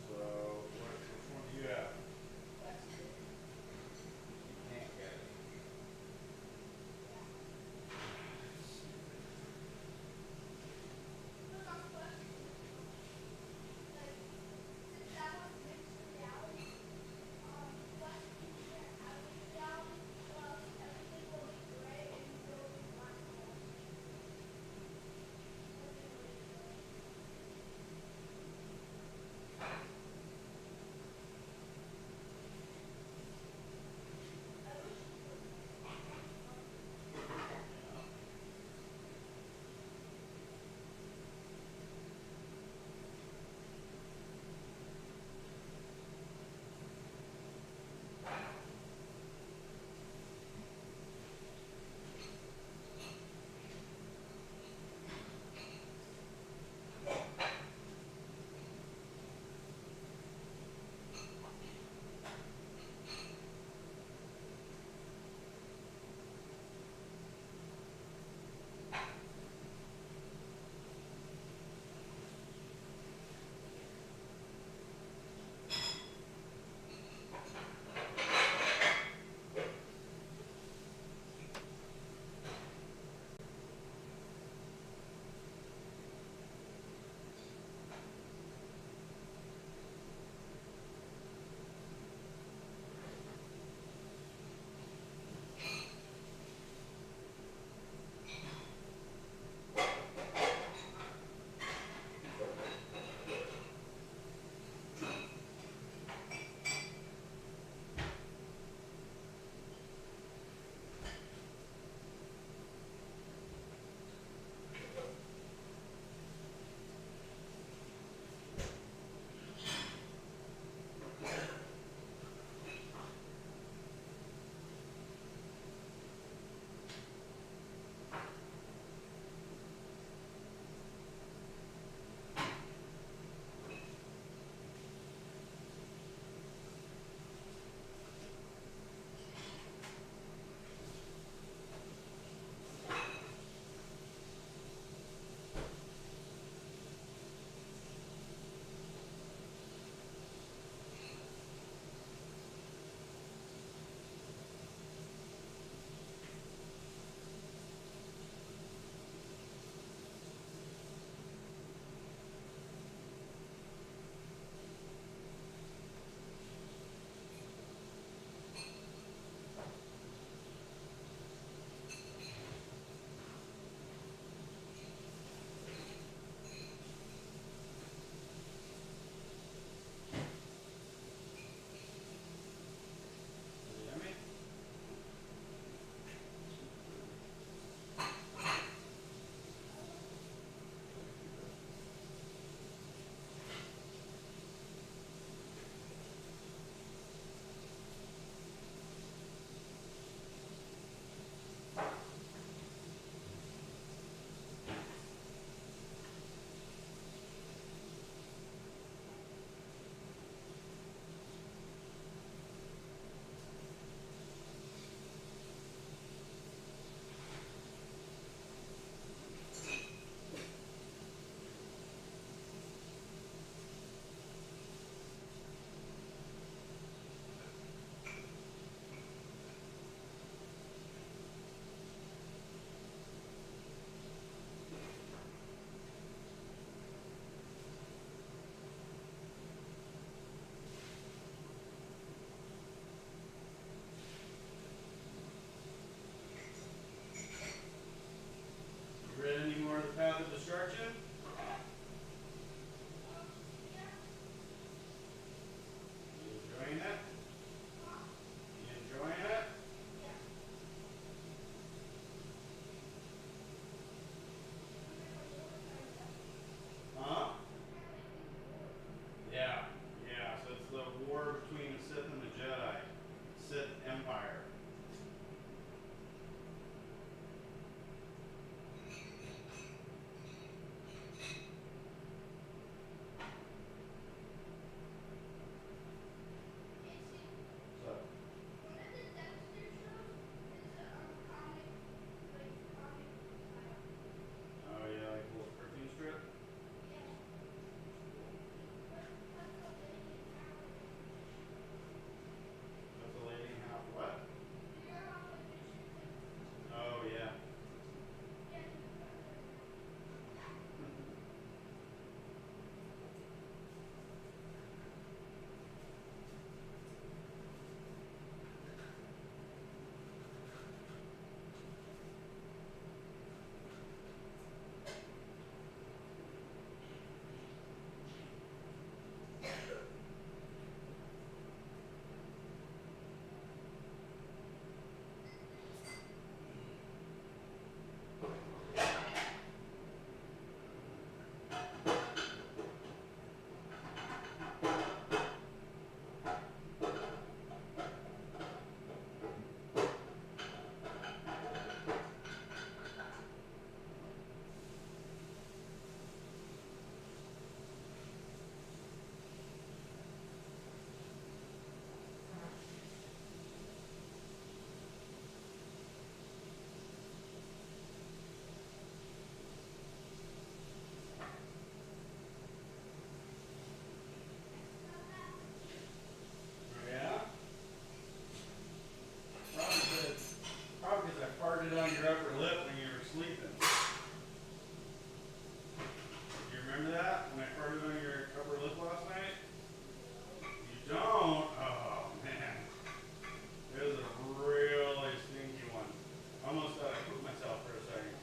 So, which one do you have? You can't get it. Path of Destruction? You enjoying it? You enjoying it? Huh? Yeah, yeah. So it's the war between the Sith and the Jedi. Sith Empire. farted on your upper lip when you were sleeping. You remember that? When I farted on your upper lip last night? You don't? Oh, man. It was a really stinky one. Almost thought I pooped myself for a second.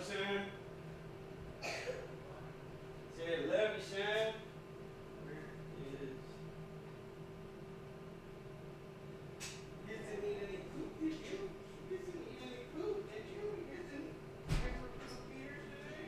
son. Say I love you, son. Where is... You didn't eat any poop, did you? You didn't eat any poop, did you? You didn't bring for poop eaters today?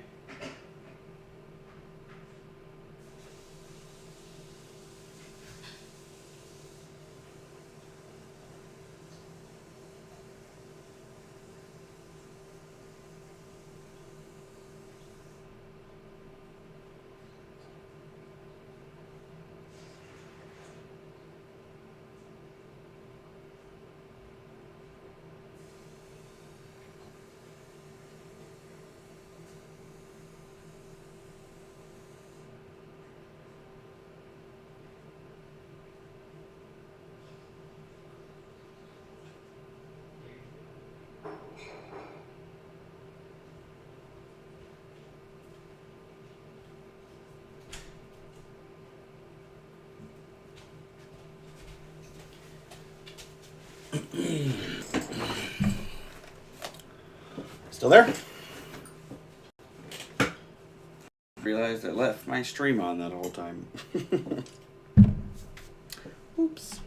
Still there? Realized I left my stream on that whole time. Oops.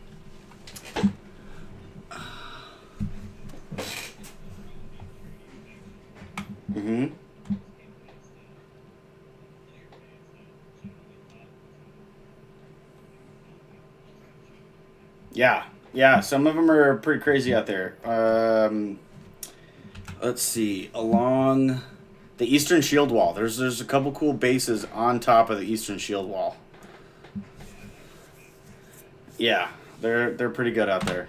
Mm-hmm. Yeah, some of them are pretty crazy out there. Let's see, along the Eastern Shield Wall. There's a couple cool bases on top of the Eastern Shield Wall. Yeah, they're pretty good out there.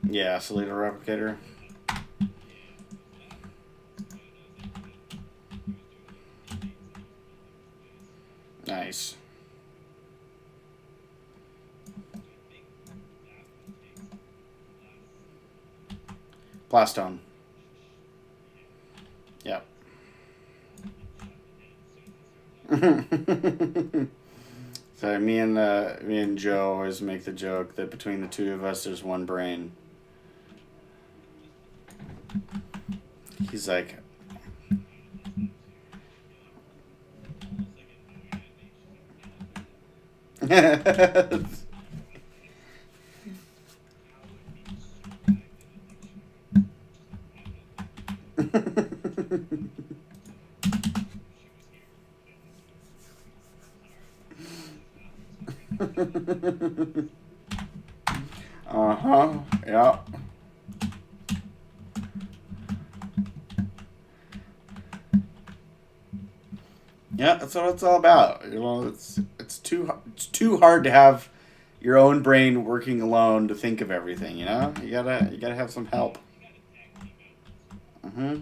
Yeah, Salida Replicator. Nice. Plastone. Yep. So me and Joe always make the joke that between the two of us, there's one brain. He's like, uh-huh, yeah. Yeah, that's what it's all about. You know, it's too hard to have your own brain working alone to think of everything. You know, you gotta have some help. Mm-hmm.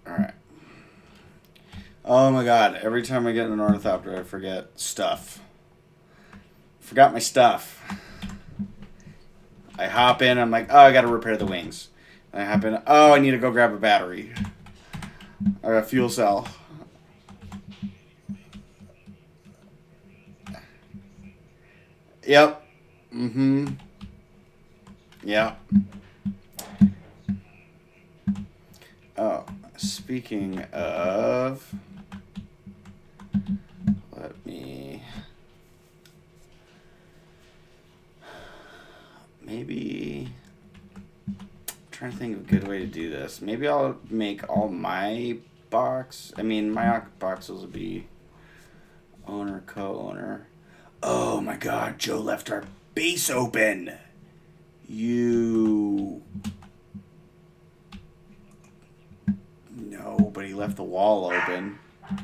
All right. Oh my God! Every time I get in an ornithopter, I forget stuff. Forgot my stuff. I hop in. I'm like, oh, I gotta repair the wings. And I hop in. Oh, I need to go grab a battery. Or a fuel cell. Yep. Mm-hmm. Yeah. Oh, speaking of, let me maybe I'm trying to think of a good way to do this. Maybe I'll make all my box. I mean, my boxes will be owner, co-owner. Oh my God, Joe left our base open. No, but he left the wall open. Oh,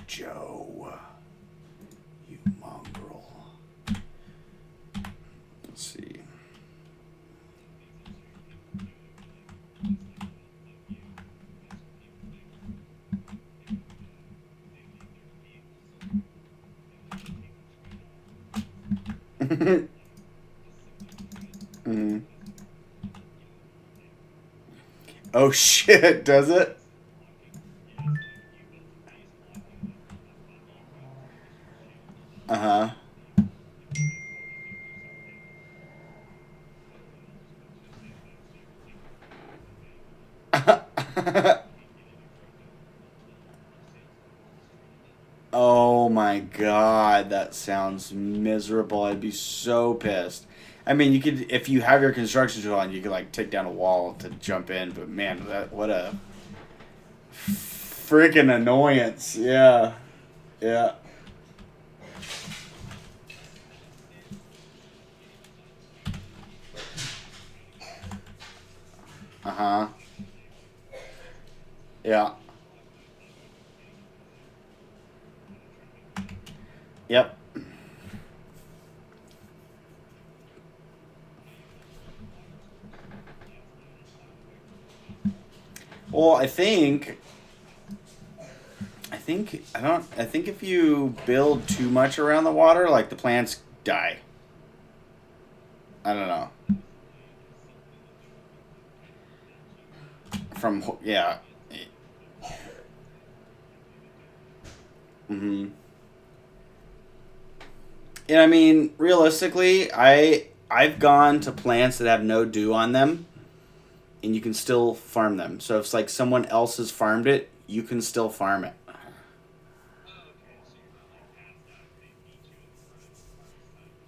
Joe. You mongrel. Let's see. Mm. Oh shit, does it? Uh-huh. Oh my god, that sounds miserable. I'd be so pissed. I mean, you could, if you have your construction tool on, you could like take down a wall to jump in, but man, what a freaking annoyance. Yeah. Yeah. Uh-huh. Yeah. Yep. Well, I think if you build too much around the water, like the plants die. I don't know. Yeah. Mm-hmm. And I mean, realistically, I've gone to plants that have no dew on them, and you can still farm them. So if it's like someone else has farmed it, you can still farm it.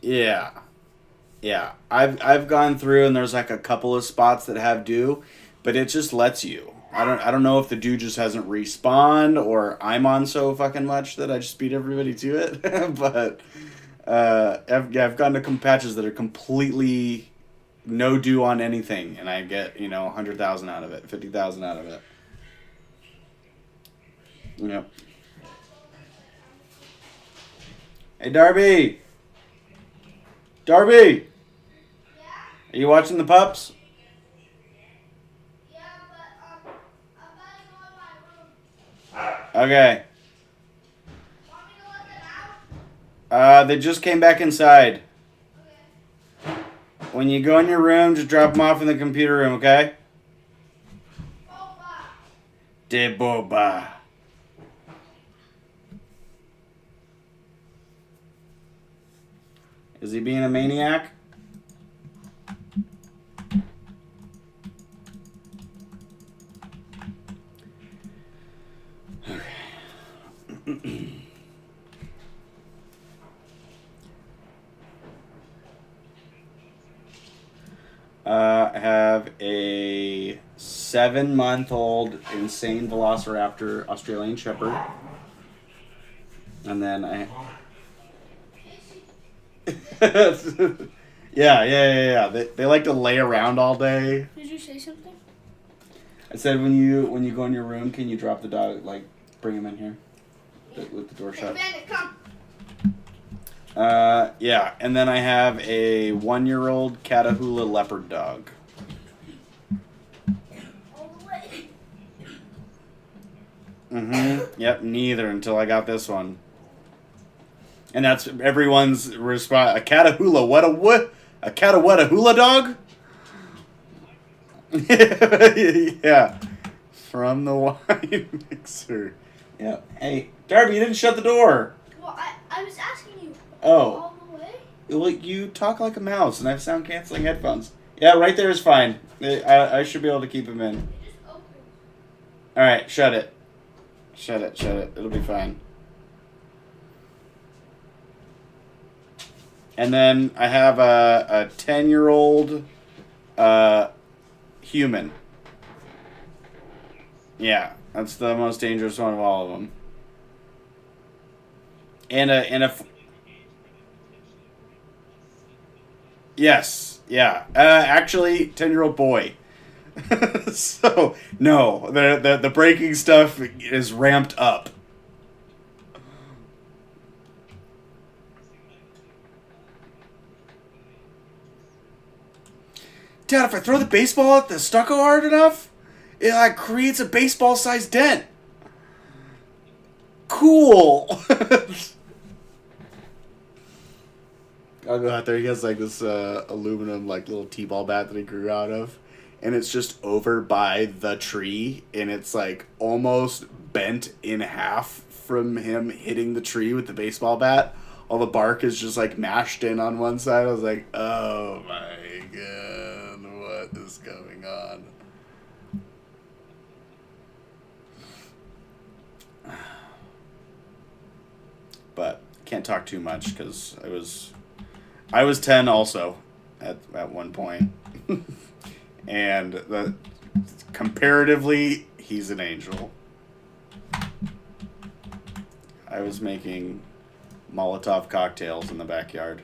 Yeah. Yeah. I've gone through and there's like a couple of spots that have dew, but it just lets you. I don't know if the dew just hasn't respawned or I'm on so fucking much that I just beat everybody to it. But I've gone to patches that are completely no dew on anything, and I get 100,000 out of it, 50,000 out of it. Yep. Hey Darby. Darby. Are you watching the pups? Okay. They just came back inside. When you go in your room, just drop them off in the computer room, okay? De boba. Is he being a maniac? I have a 7-month-old insane velociraptor Australian Shepherd. And then yeah. They like to lay around all day. Did you say something? I said when you go in your room, can you drop the dog, like bring him in here with the door shut? Bandit, come. Yeah, and then I have a 1-year-old Catahoula leopard dog. All the way. Mm-hmm. Yep, neither until I got this one. And that's everyone's response. A Catahoula, what? A Catahoula dog? Yeah. From the wine mixer. Yeah. Hey, Darby, you didn't shut the door. Well, I was asking you. Oh. All the way? Well, you talk like a mouse, and I have sound-canceling headphones. Yeah, right there is fine. I should be able to keep him in. It just opened. Alright, shut it. Shut it. It'll be fine. And then I have a 10-year-old human. Yeah, that's the most dangerous one of all of them. And a yes, yeah. Actually, 10-year-old boy. So no, the breaking stuff is ramped up. Dad, if I throw the baseball at the stucco hard enough, it like creates a baseball-sized dent. Cool. I'll go out there. He has like this aluminum like little t-ball bat that he grew out of, and it's just over by the tree, and it's like almost bent in half from him hitting the tree with the baseball bat. All the bark is just like mashed in on one side. I was like, oh my god, what is going on? But can't talk too much because I was 10 also at one point. And comparatively, he's an angel. I was making Molotov cocktails in the backyard.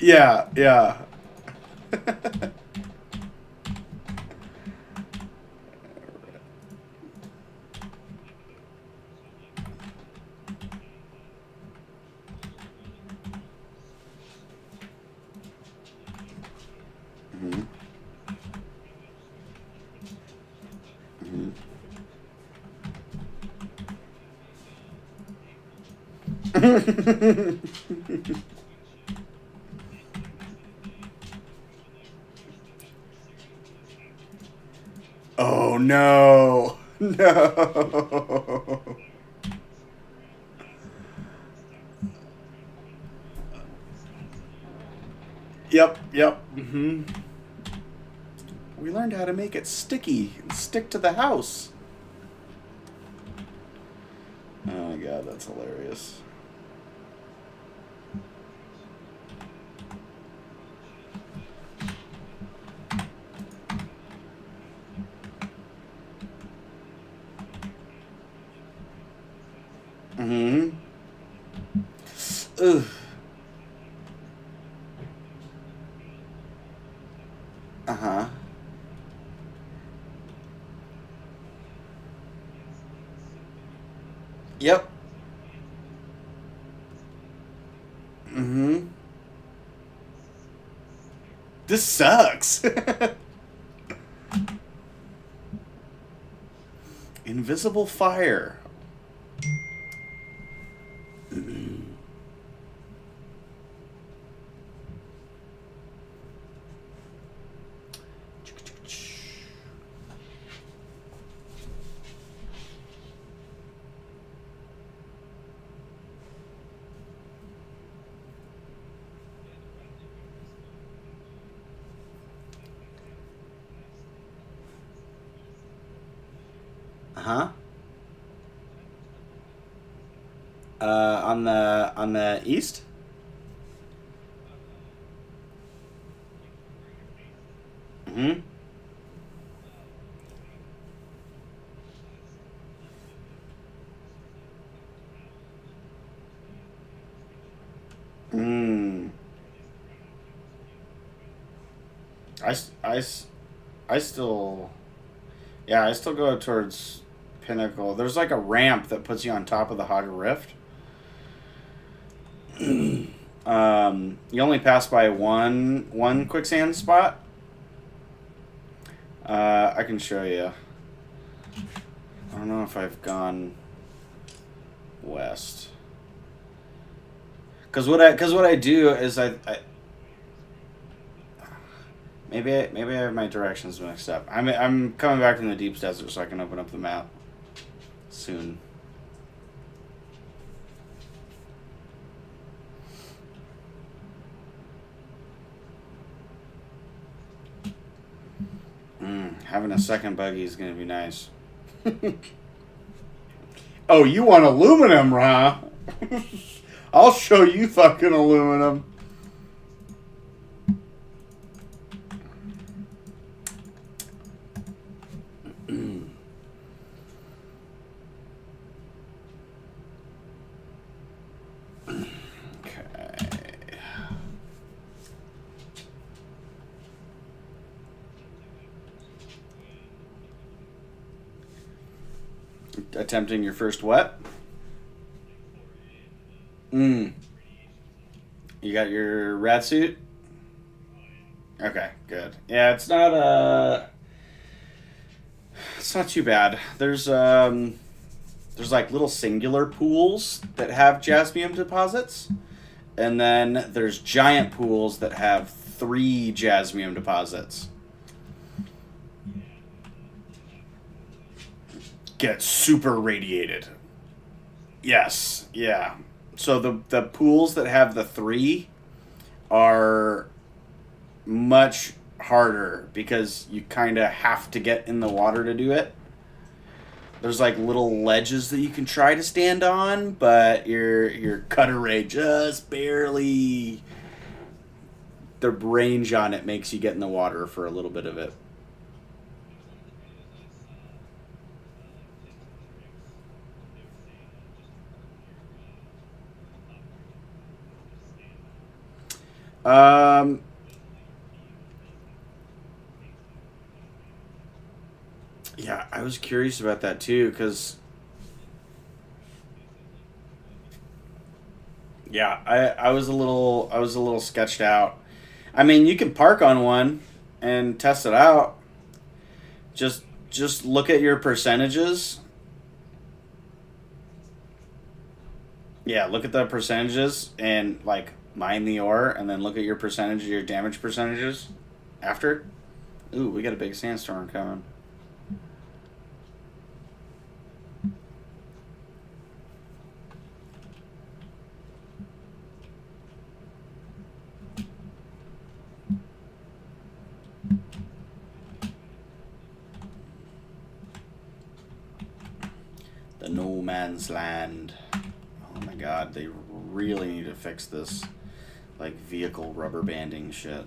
Yeah, yeah. Mhm. Mhm. Oh no. No. Yep, yep. Mhm. We learned how to make it sticky and stick to the house. Oh my god, that's hilarious. Mm-hmm. Ugh. Uh-huh. Yep. Mm-hmm. This sucks. Invisible fire. Uh-huh. On the east? Mm-hmm. Mm. I, s- I, s- I still... Yeah, I still go towards Pinnacle. There's like a ramp that puts you on top of the Haga Rift. You only pass by one quicksand spot. I can show you. I don't know if I've gone west. Cause what I do is maybe I have my directions mixed up. I'm coming back from the deep desert so I can open up the map soon. Having a second buggy is gonna be nice. Oh, you want aluminum, huh? I'll show you fucking aluminum. Attempting your first what? You got your rat suit? Okay, good. Yeah, it's not It's not too bad. There's like little singular pools that have jasmium deposits, and then there's giant pools that have 3 jasmium deposits. Get super radiated. Yes, yeah. So the pools that have the 3 are much harder because you kind of have to get in the water to do it. There's like little ledges that you can try to stand on, but your cutter ray just barely, the range on it makes you get in the water for a little bit of it. Yeah, I was curious about that too, because yeah, I was a little sketched out. I mean, you can park on one and test it out. Just look at your percentages. Yeah, look at the percentages and like mine the ore, and then look at your percentage, your damage percentages after. Ooh, we got a big sandstorm coming. The no man's land. Oh my god, they really need to fix this, like, vehicle rubber banding shit.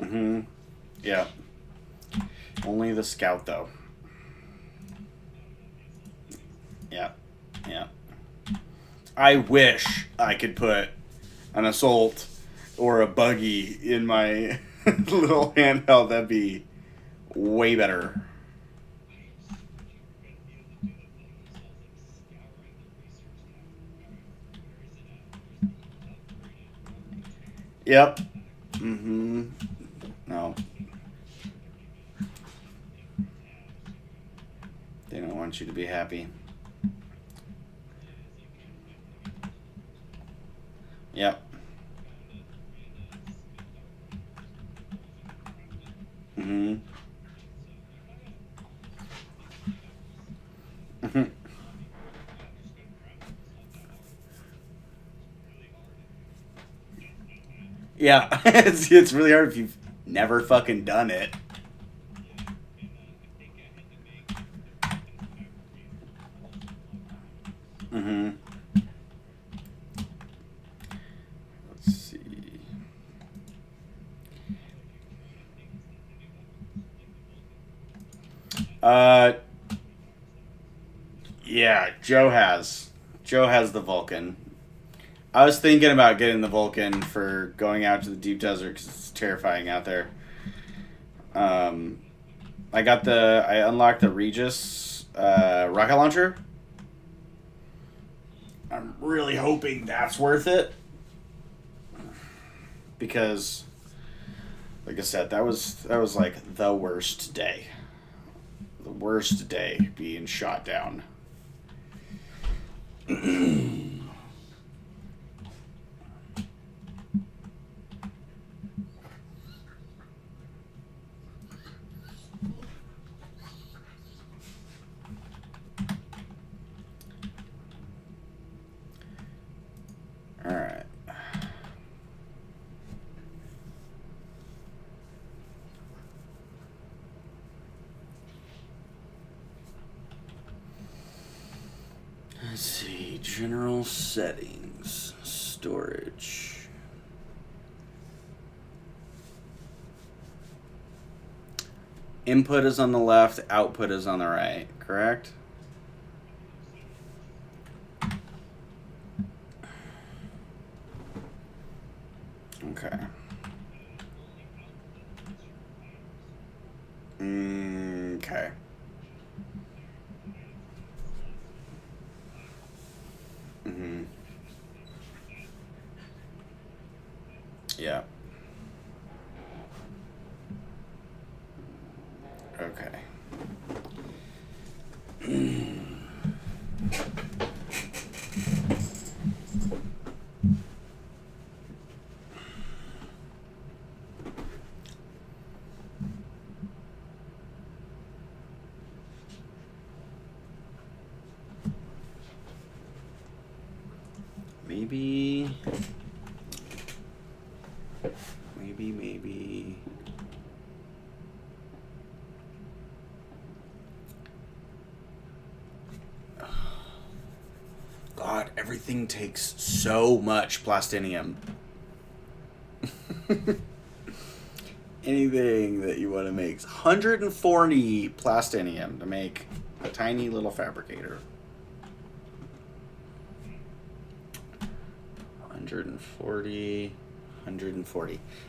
Mm-hmm. Yeah. Only the scout, though. Yeah. Yeah. I wish I could put an assault or a buggy in my little handheld. That'd be way better. Yep. Mm-hmm. No. They don't want you to be happy. Yep. Mm-hmm. Mm-hmm. Yeah, it's really hard if you've never fucking done it. Mm-hmm. Let's see. Yeah, Joe has the Vulcan. I was thinking about getting the Vulcan for going out to the deep desert because it's terrifying out there. I unlocked the Regis rocket launcher. I'm really hoping that's worth it because, like I said, that was like the worst day. The worst day being shot down. All right. Let's see. General settings. Storage. Input is on the left, output is on the right, correct? Okay. Okay. Mm-hmm. Yeah. Okay. Maybe. God, everything takes so much plastinium. Anything that you want to make. 140 plastinium to make a tiny little fabricator. 140.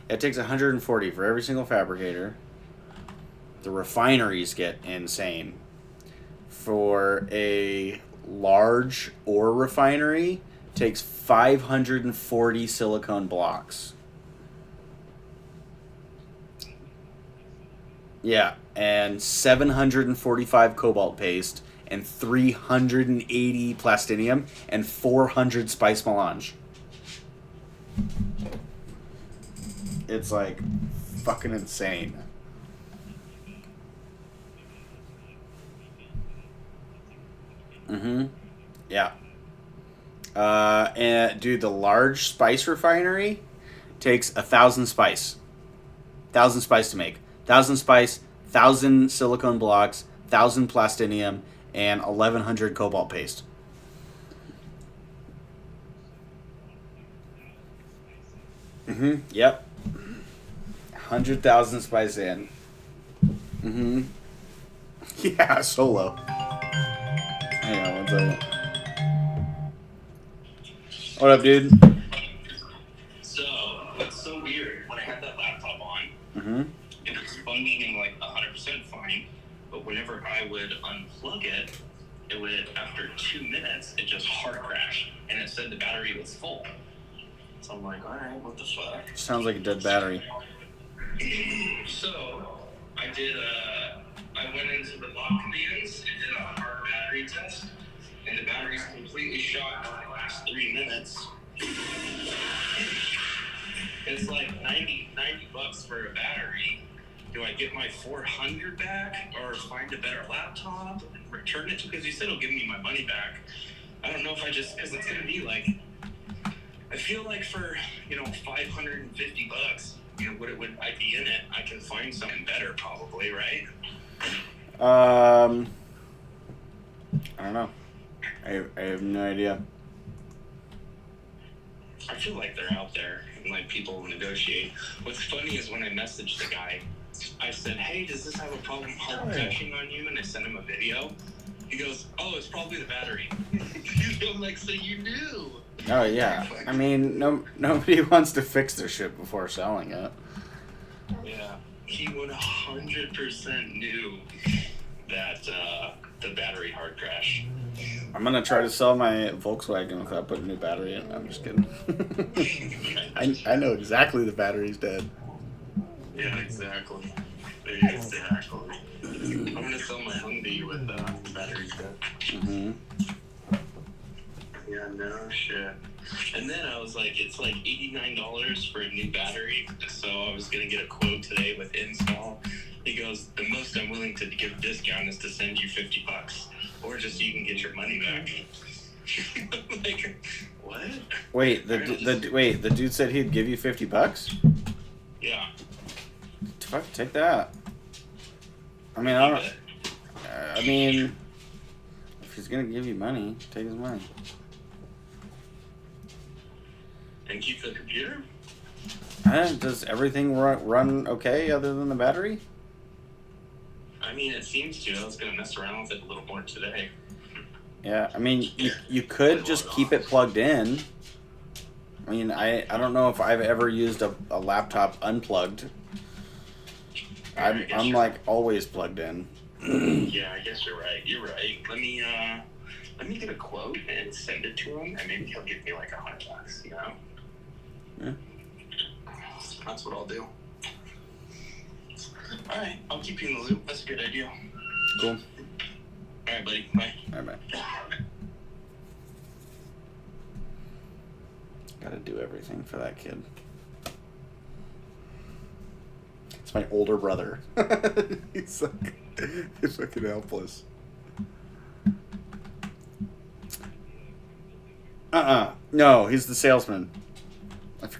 It takes 140 for every single fabricator. The refineries get insane. For a large ore refinery, takes 540 silicone blocks. Yeah, and 745 cobalt paste, and 380 plastinium, and 400 spice melange. It's like fucking insane. Mm-hmm. Yeah. And dude, the large spice refinery takes 1,000 spice. 1,000 spice to make. 1,000 spice, 1,000 silicone blocks, 1,000 plastinium, and 1,100 cobalt paste. Mm-hmm. Yep. 100,000 spice in. Mm-hmm. Yeah, solo. Hang on one second. What up, dude? So, it's so weird. When I had that laptop on, Mm-hmm. it was functioning like 100% fine, but whenever I would unplug it, it would, after 2 minutes, it just hard crashed, and it said the battery was full. So I'm like, alright, what the fuck? Sounds like a dead battery. So, I went into the lock commands and did a hard battery test, and the battery's completely shot in the last 3 minutes. It's like 90 bucks for a battery. Do I get my 400 back or find a better laptop and return it? Because he said he'll give me my money back. I don't know if because it's going to be like, I feel like for, 550 bucks, what would I be in it? I can find something better probably, right? I don't know. I have no idea. I feel like they're out there and like people negotiate. What's funny is when I messaged the guy, I said, hey, does this have a problem hard crashing on you? And I sent him a video. He goes, oh, it's probably the battery. I'm like, so you knew. Oh yeah. I mean, nobody wants to fix their shit before selling it. Yeah. He 100% knew that the battery hard crashed. I'm gonna try to sell my Volkswagen without putting a new battery in. I'm just kidding. I know exactly the battery's dead. Yeah, exactly. Exactly. I'm gonna sell my Hyundai with the battery's dead. Mm-hmm. Yeah, no shit. And then I was like, it's like $89 for a new battery. So I was gonna get a quote today with install. He goes, the most I'm willing to give a discount is to send you $50, or just so you can get your money back. I'm like, what? Wait, the dude said he'd give you $50? Yeah. Fuck, take that. I mean, if he's gonna give you money, take his money. And keep the computer? Does everything run okay other than the battery? I mean, it seems to. I was gonna mess around with it a little more today. Yeah, I mean, you could just keep it plugged in. I mean, I don't know if I've ever used a laptop unplugged. I'm like always plugged in. Yeah, I guess you're right. You're right. Let me get a quote and send it to him, and maybe he'll give me like $100. You know. Yeah. That's what I'll do. All right, I'll keep you in the loop. That's a good idea. Cool. All right, buddy. Bye. All right, bye. Gotta do everything for that kid. It's my older brother. He's fucking helpless. No, he's the salesman.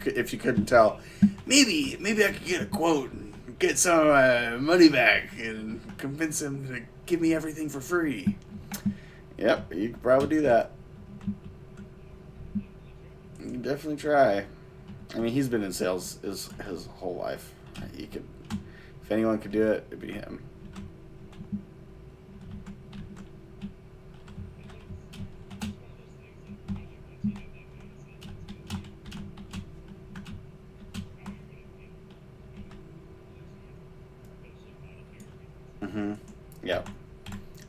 If you couldn't tell, maybe I could get a quote and get some of my money back and convince him to give me everything for free. Yep, you could probably do that. You can definitely try. I mean, he's been in sales his whole life. He could, if anyone could do it, it'd be him. Yep.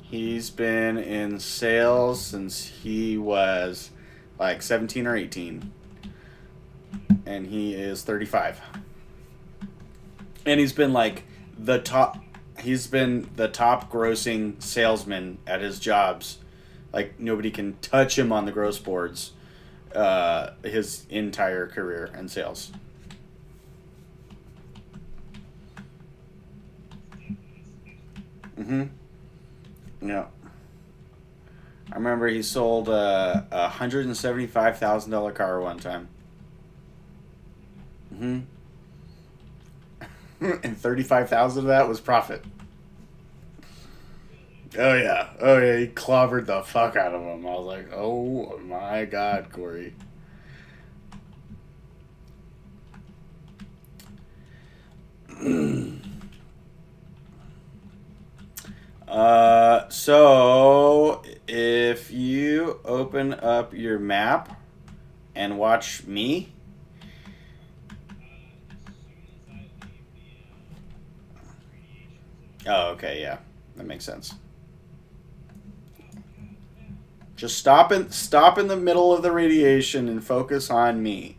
He's been in sales since he was like 17 or 18. And he is 35. And he's been like the top grossing salesman at his jobs. Like nobody can touch him on the gross boards his entire career in sales. Yeah. I remember he sold a $175,000 car one time. And 35,000 of that was profit. Oh yeah, he clobbered the fuck out of him. I was like, oh my god, Corey. So if you open up your map and watch me. Oh, okay, yeah. That makes sense. Just stop in the middle of the radiation and focus on me.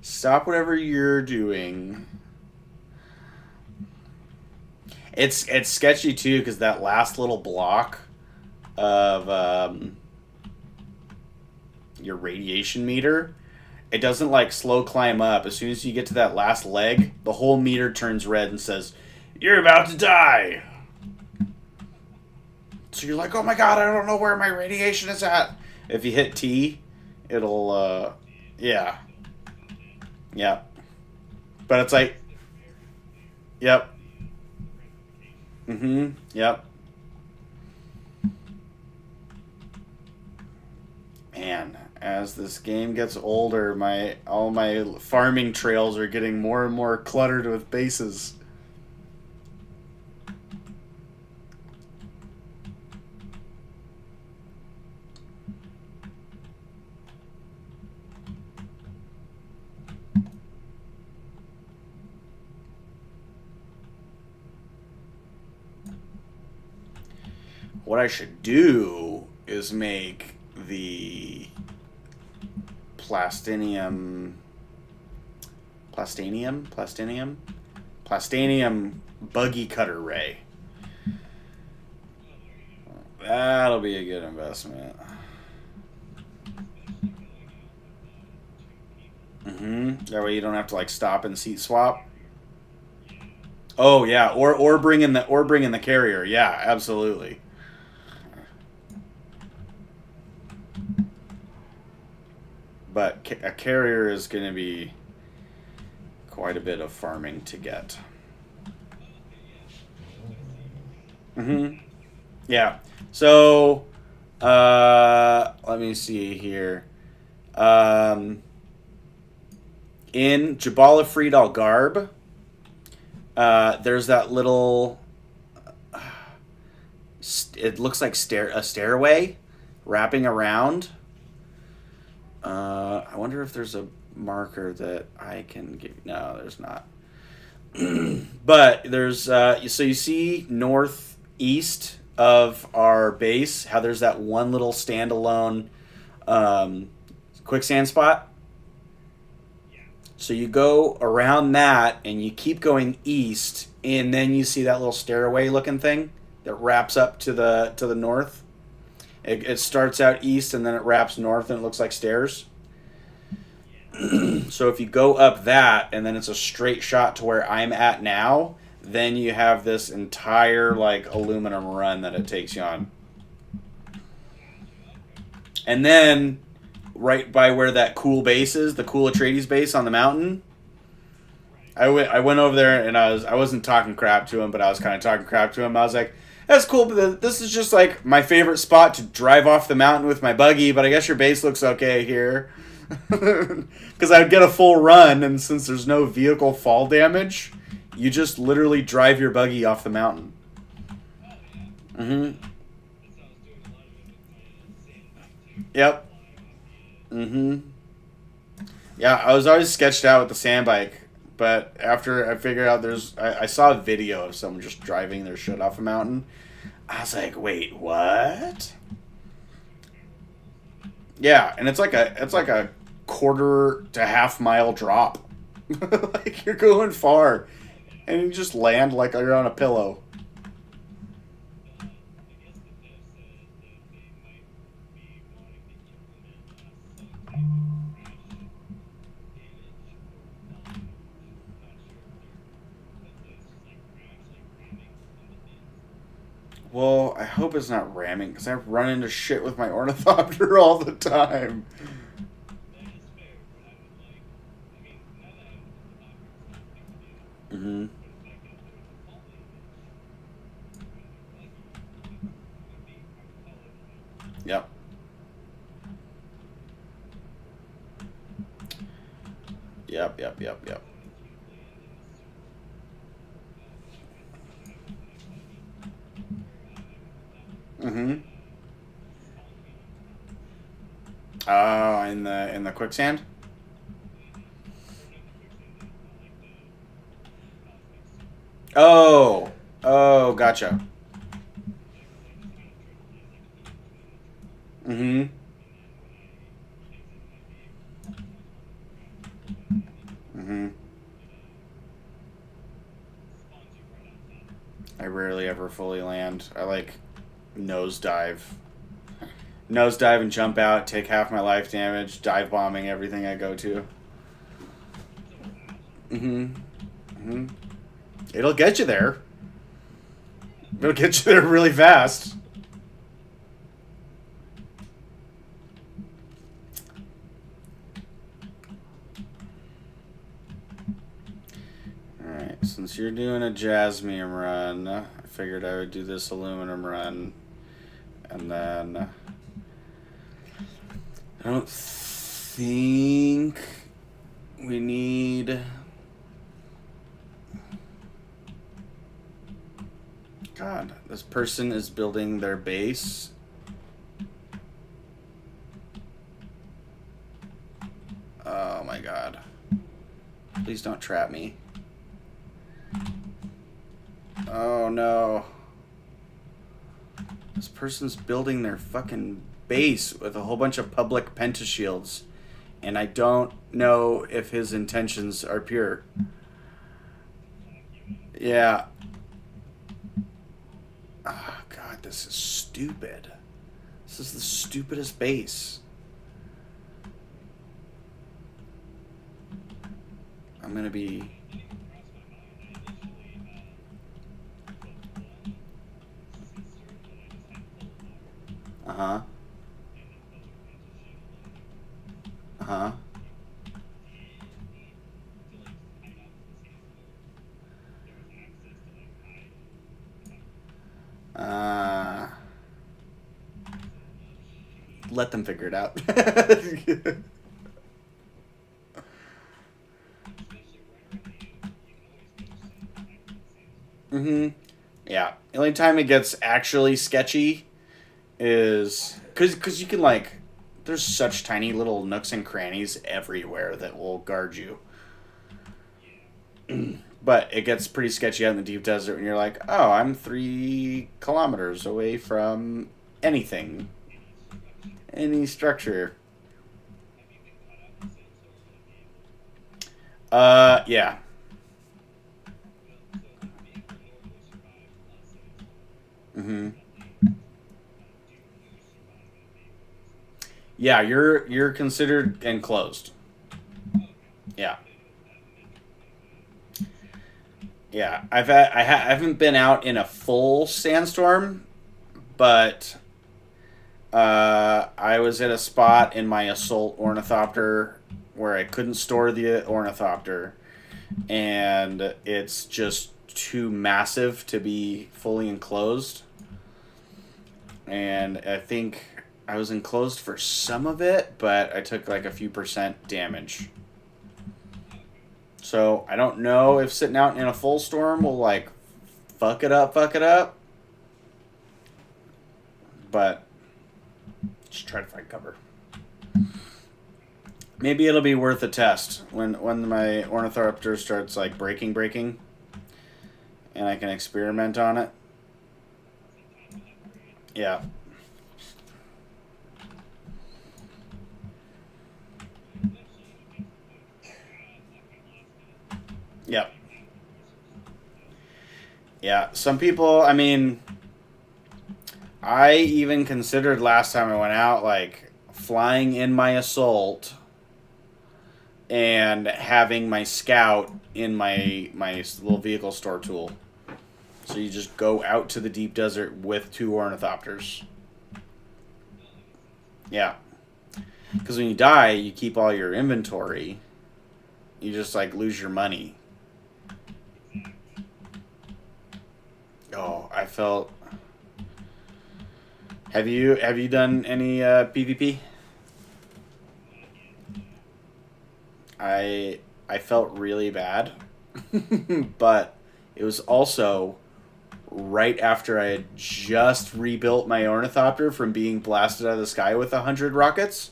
Stop whatever you're doing. It's sketchy too because that last little block of your radiation meter, it doesn't like slow climb up. As soon as you get to that last leg, the whole meter turns red and says, "You're about to die." So you're like, "Oh my god, I don't know where my radiation is at." If you hit T, it'll yeah. But it's like, yep. Yep. Man, as this game gets older, all my farming trails are getting more and more cluttered with bases. What I should do is make the plastinium buggy cutter ray. That'll be a good investment. That way you don't have to like stop and seat swap. Oh yeah, or bring in the carrier. Yeah, absolutely. But a carrier is going to be quite a bit of farming to get. Yeah. So, let me see here. In Jabal Freed Al Garb, there's that little. It looks like a stairway wrapping around. I wonder if there's a marker that I can give. No, there's not. But there's so you see northeast of our base how there's that one little standalone quicksand spot. So you go around that and you keep going east, and then you see that little stairway looking thing that wraps up to the north. It starts out east and then it wraps north and it looks like stairs. So if you go up that and then it's a straight shot to where I'm at now, then you have this entire like aluminum run that it takes you on. And then right by where that cool base is, the cool Atreides base on the mountain, I went over there and I wasn't talking crap to him, but I was kind of talking crap to him. I was like, that's cool, but this is just like my favorite spot to drive off the mountain with my buggy, but I guess your base looks okay here. Because I would get a full run, and since there's no vehicle fall damage, you just literally drive your buggy off the mountain. Mm-hmm. Yep. Mm-hmm. Yeah, I was always sketched out with the sand bike, but after I figured out I saw a video of someone just driving their shit off a mountain. I was like, wait, what? Yeah, and it's like a quarter to half mile drop. Like you're going far, and you just land like you're on a pillow. Well, I hope it's not ramming, because I run into shit with my ornithopter all the time. Mm-hmm. Yep. Yep. Mm-hmm. Oh, in the quicksand? Oh. Oh, gotcha. Mm-hmm. Mm-hmm. I rarely ever fully land. I like nosedive and jump out, take half my life damage, dive bombing everything I go to. It'll get you there. It'll get you there really fast. Alright, since you're doing a jasmine run, I figured I would do this aluminum run. And then I don't think we need. God, this person is building their base. Oh my God. Please don't trap me. Oh no. This person's building their fucking base with a whole bunch of public pentashields, and I don't know if his intentions are pure. Yeah. Oh, God, this is stupid. This is the stupidest base. I'm gonna be... Uh-huh. Uh-huh. Let them figure it out. Mm-hmm. Yeah. The only time it gets actually sketchy is because you can like there's such tiny little nooks and crannies everywhere that will guard you. But it gets pretty sketchy out in the deep desert when you're like, oh, I'm 3 kilometers away from anything, any structure. Yeah. Mm-hmm. Yeah, you're considered enclosed. Yeah. Yeah, I haven't been out in a full sandstorm, but I was at a spot in my assault ornithopter where I couldn't store the ornithopter, and it's just too massive to be fully enclosed. And I think I was enclosed for some of it, but I took like a few percent damage. So I don't know if sitting out in a full storm will like fuck it up, but just try to find cover. Maybe it'll be worth a test when my ornithopter starts like breaking, and I can experiment on it. Yeah. Yep. Yeah. Some people, I mean, I even considered last time I went out, like, flying in my assault and having my scout in my little vehicle store tool. So you just go out to the deep desert with 2 ornithopters. Yeah. Because when you die, you keep all your inventory. You just, like, lose your money. Oh, I felt... Have you done any PvP? I felt really bad, but it was also right after I had just rebuilt my ornithopter from being blasted out of the sky with 100 rockets.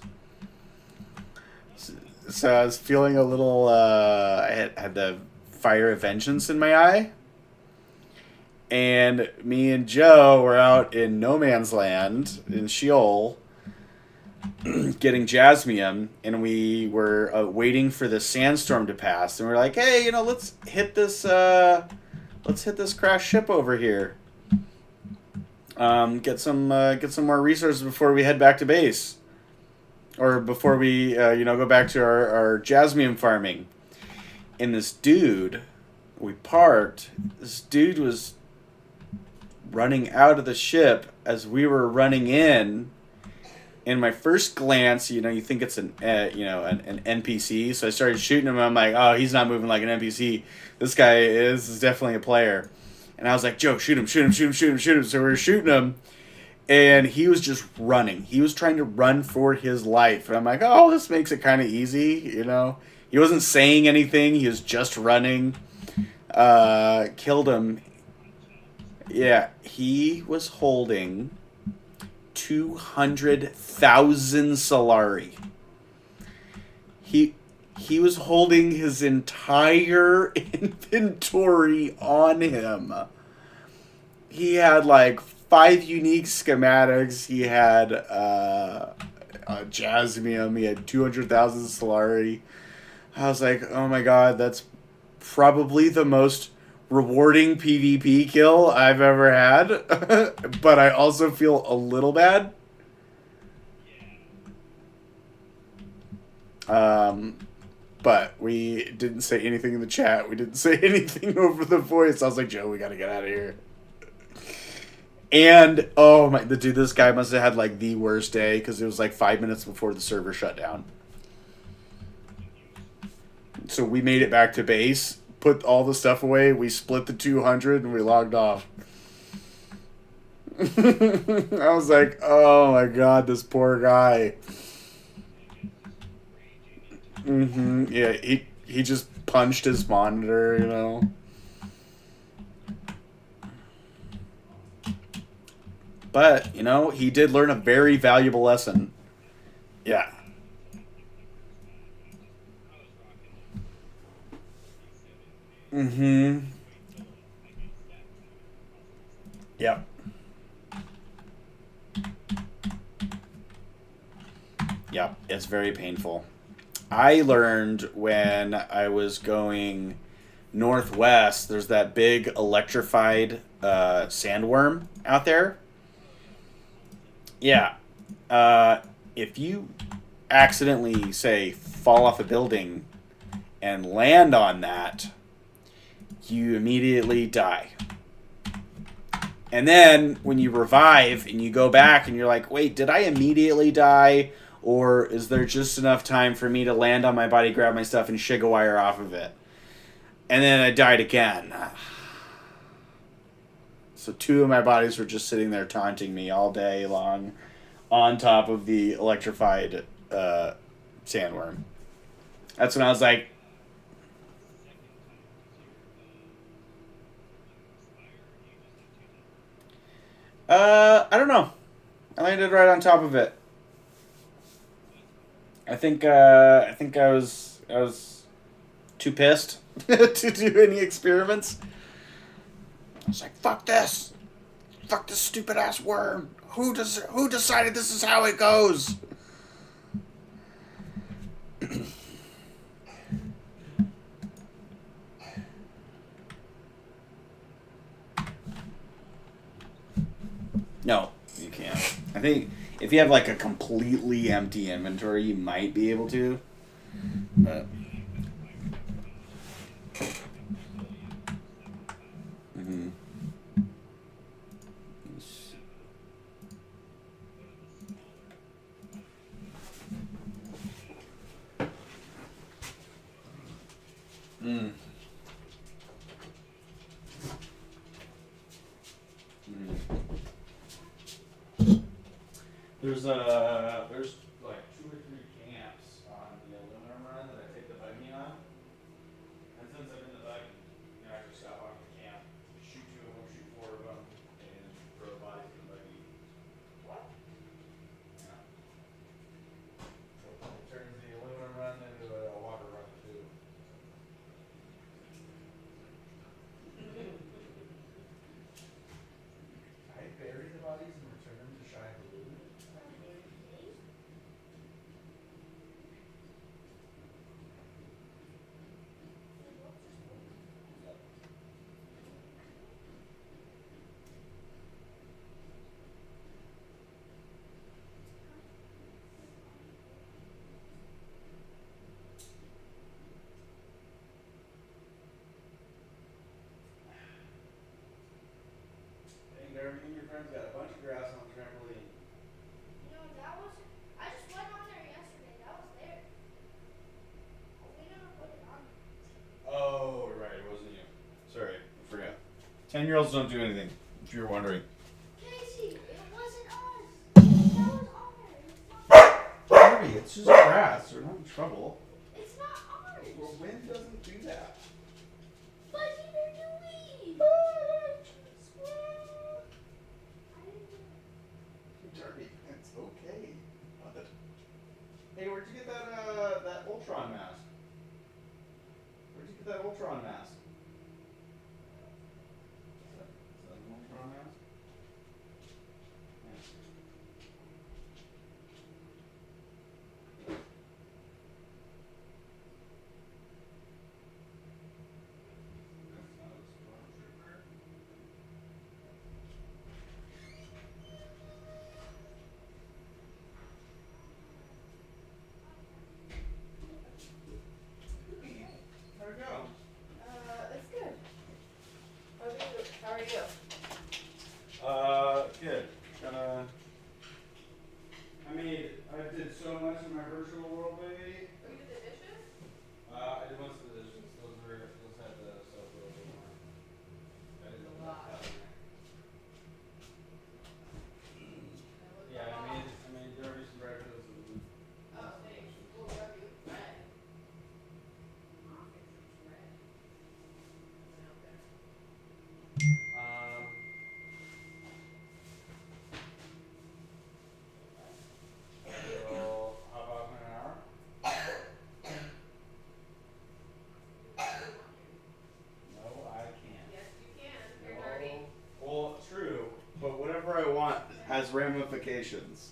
So I was feeling a little. I had the fire of vengeance in my eye. And me and Joe were out in no man's land in Sheol getting jasmium, and we were waiting for the sandstorm to pass, and we're like, hey, let's hit this crash ship over here. Get some more resources before we head back to base, or before we go back to our jasmium farming. And this dude was running out of the ship as we were running in. In my first glance, you think it's an NPC, so I started shooting him. I'm like, oh, he's not moving like an NPC. This guy is definitely a player. And I was like, Joe, shoot him. So we were shooting him, and he was just running. He was trying to run for his life. And I'm like, oh, this makes it kind of easy, He wasn't saying anything. He was just running. Killed him. Yeah, he was holding 200,000 Solari. He was holding his entire inventory on him. He had like 5 unique schematics. He had jasmium. He had 200,000 Solari. I was like, oh my god, that's probably the most rewarding PvP kill I've ever had. But I also feel a little bad. But we didn't say anything in the chat. We didn't say anything over the voice. I was like, Joe, we gotta get out of here. And, oh my, dude, this guy must have had like the worst day, because it was like 5 minutes before the server shut down. So we made it back to base, put all the stuff away, we split the 200, and we logged off. I was like, oh my god, this poor guy. Yeah, he just punched his monitor, But, you know, he did learn a very valuable lesson. Yeah. Mm-hmm. Yep. Yep. It's very painful. I learned when I was going northwest, there's that big electrified sandworm out there. Yeah. If you accidentally, say, fall off a building and land on that, you immediately die. And then when you revive and you go back and you're like, wait, did I immediately die? Or is there just enough time for me to land on my body, grab my stuff, and shake a wire off of it? And then I died again. So 2 of my bodies were just sitting there taunting me all day long on top of the electrified sandworm. That's when I was like, I don't know. I landed right on top of it. I think I was too pissed to do any experiments. I was like, fuck this. Fuck this stupid ass worm. Who decided this is how it goes? No, you can't. I think if you have like a completely empty inventory, you might be able to. But mm-hmm. Mm. There's like 2 or 3 camps on the aluminum run that I take the buggy on, and since I'm in the buggy, you know, I just stop off the camp, shoot 2 of them, shoot 4 of them, and throw the bodies in the buggy. What? Yeah. So it turns the aluminum run into a water run too. I bury the bodies and return them to Shy Blue. Hey, Darby, you and your friends got a bunch of grass on the trampoline. You know, that was. I just went on there yesterday. That was there. We never put it on. Oh, right, it wasn't you. Sorry, I forgot. 10-year-olds don't do anything, if you're wondering. Casey, it wasn't us. That was on there. It's not. Darby, it's just grass. We're not in trouble. It's not ours. Well, wind doesn't do that. But neither do we. Darby, it's okay. Bud. Hey, where'd you get that Ultron mask? Where'd you get that Ultron mask? Is that an Ultron mask? Yeah. That's not a stormtrooper. How'd it go? It's good. How are you? Good. I did so much in my virtual world, baby. Oh, you did the dishes? I did most of the dishes. Those had the soap a little bit more. I did A lot. Yeah, I made Darby some breakfast and. Oh, thanks. Well, you have to get bread. I'll fix some bread. It's out there. has ramifications.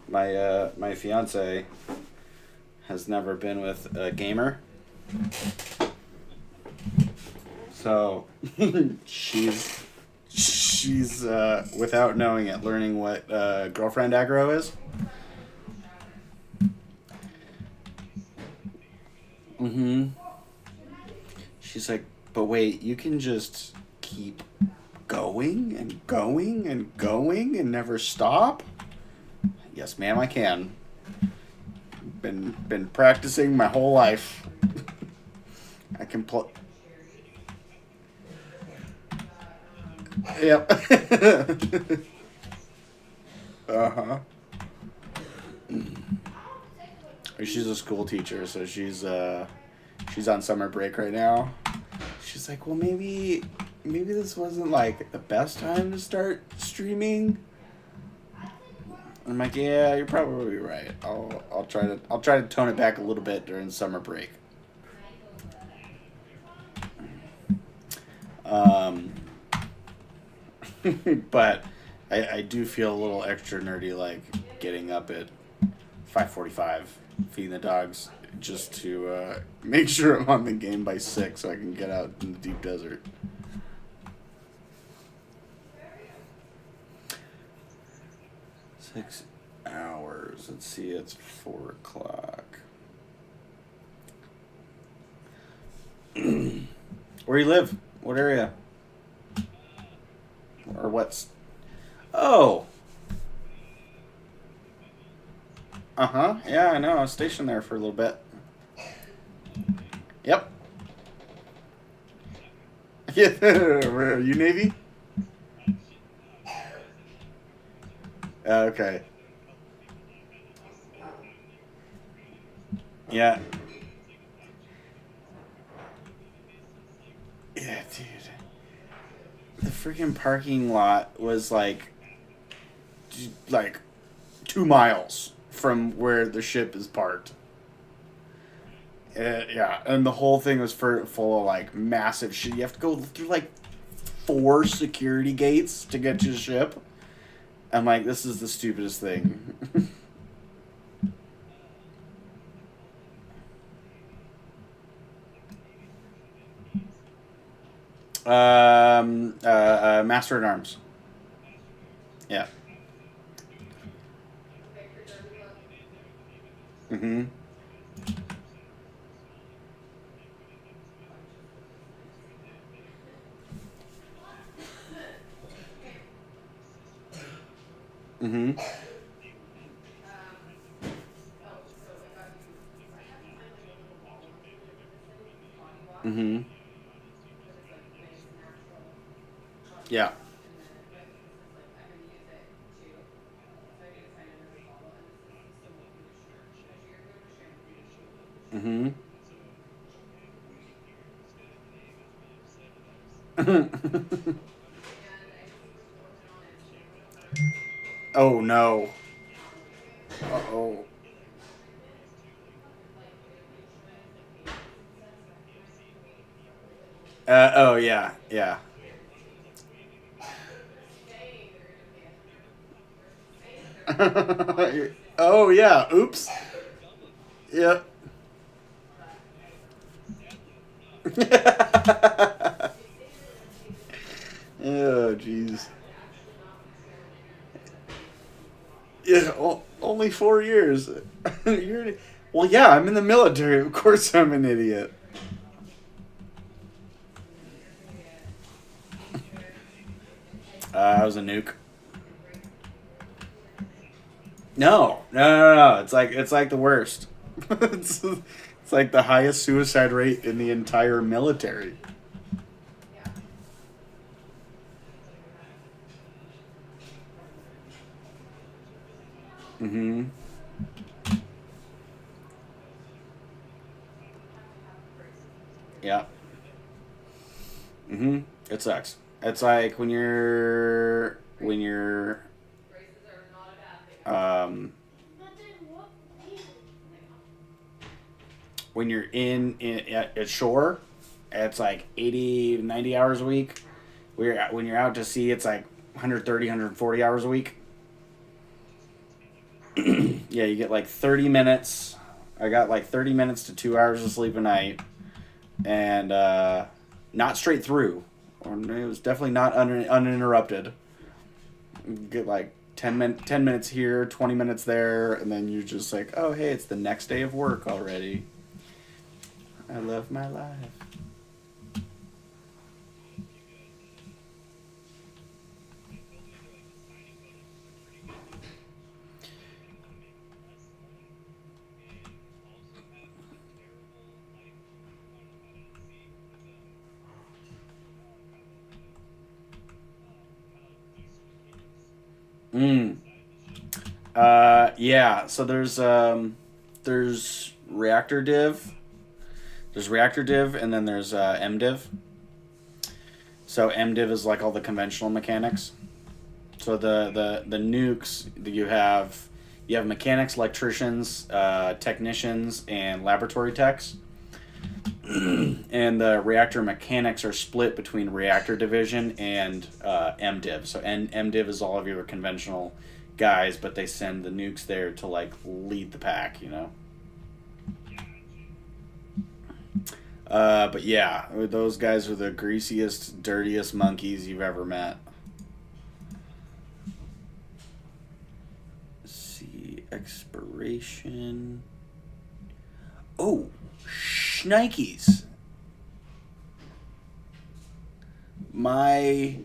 My fiance has never been with a gamer, so she's without knowing it, learning what girlfriend aggro is. She's like, but wait, you can just keep going and going and going and never stop? Yes, ma'am, I can. Been practicing my whole life. I can play. Yep. Uh-huh. She's a school teacher, so she's on summer break right now. She's like, well, maybe this wasn't like the best time to start streaming. I'm like, yeah, you're probably right. I'll try to tone it back a little bit during summer break. But I do feel a little extra nerdy, like getting up at 5:45, feeding the dogs, just to make sure I'm on the game by 6 so I can get out in the deep desert. Six hours. Let's see, it's 4 o'clock. Where you live? What area? Or what's... Oh! Uh-huh. Yeah, I know. I was stationed there for a little bit. Yep. Yeah. Are you Navy? Okay. Yeah. Yeah, dude. The freaking parking lot was like 2 miles from where the ship is parked. Yeah, and the whole thing was full of like massive shit. You have to go through like 4 security gates to get to the ship. I'm like, this is the stupidest thing. Master at Arms. Yeah. Mm-hmm. Mm-hmm. Mm-hmm. Yeah. Mm-hmm. Oh no. Uh-oh. Oh yeah, yeah. Oh yeah, oops. Yep. Oh jeez. Yeah, only 4 years. Well, yeah, I'm in the military. Of course I'm an idiot. I was a nuke. No. It's like the worst. it's like the highest suicide rate in the entire military. Mm-hmm. Yeah. Mm-hmm. It sucks. It's like when you're But then what? when you're at shore, it's like 80, 90 hours a week. When you're out to sea, it's like 130, 140 hours a week. Yeah, you get like 30 minutes. I got like 30 minutes to 2 hours of sleep a night. And not straight through. It was definitely not uninterrupted. You get like 10 minutes here, 20 minutes there, and then you're just like, oh, hey, it's the next day of work already. I love my life. Yeah. So there's reactor div. There's reactor div, and then there's MDiv. So MDiv is like all the conventional mechanics. So the nukes that you have mechanics, electricians, technicians, and laboratory techs. And the reactor mechanics are split between reactor division and MDiv. So MDiv is all of your conventional guys, but they send the nukes there to like lead the pack, you know. But yeah, those guys are the greasiest, dirtiest monkeys you've ever met. Let's see, expiration. Oh, shnikes. My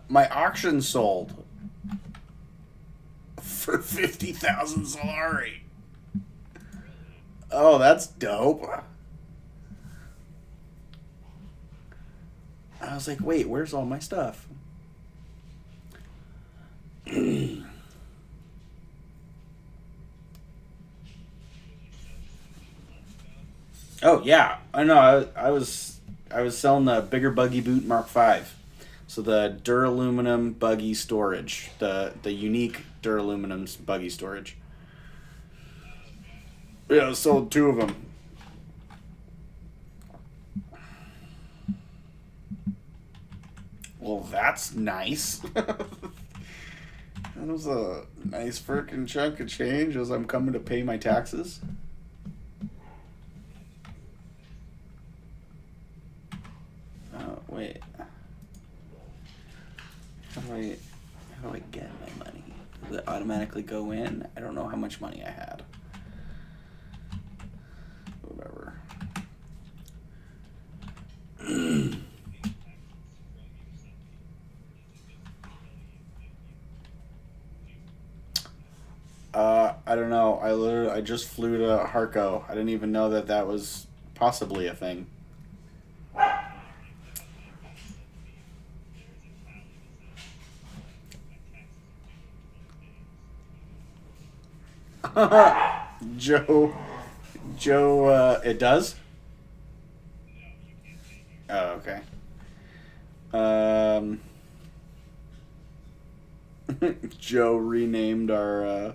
my auction sold for 50,000 Solari. Oh, that's dope. I was like, wait, where's all my stuff? Oh yeah, I know. I was selling the bigger buggy boot Mark V, so the duraluminum buggy storage, the unique duraluminum buggy storage. Yeah, I sold 2 of them. Well, that's nice. That was a nice frickin' chunk of change as I'm coming to pay my taxes. Oh, wait. How do I get my money? Does it automatically go in? I don't know how much money I had. Whatever. I don't know. I just flew to Harco. I didn't even know that was possibly a thing. Joe, it does? Oh, okay. Joe renamed our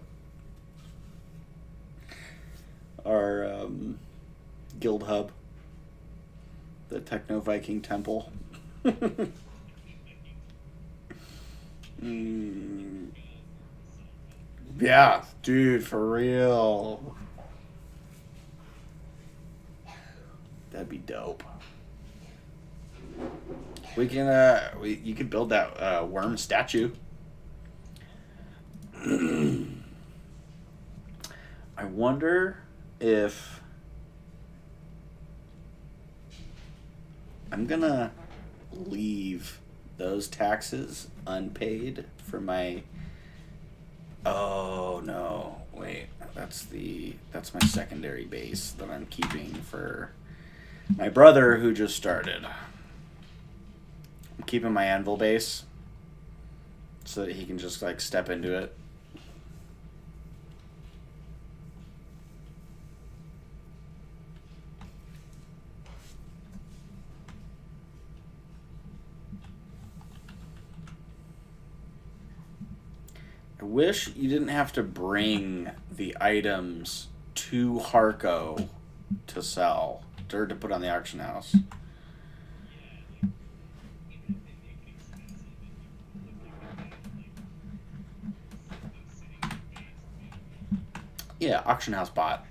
guild hub the Techno Viking Temple. Yeah, dude, for real. That'd be dope. We can you could build that worm statue. I wonder if I'm gonna leave those taxes unpaid for my. Oh no! Wait, that's my secondary base that I'm keeping for my brother who just started. I'm keeping my anvil base so that he can just like step into it. I wish you didn't have to bring the items to Harco to sell or to put on the auction house. Yeah, auction house bot.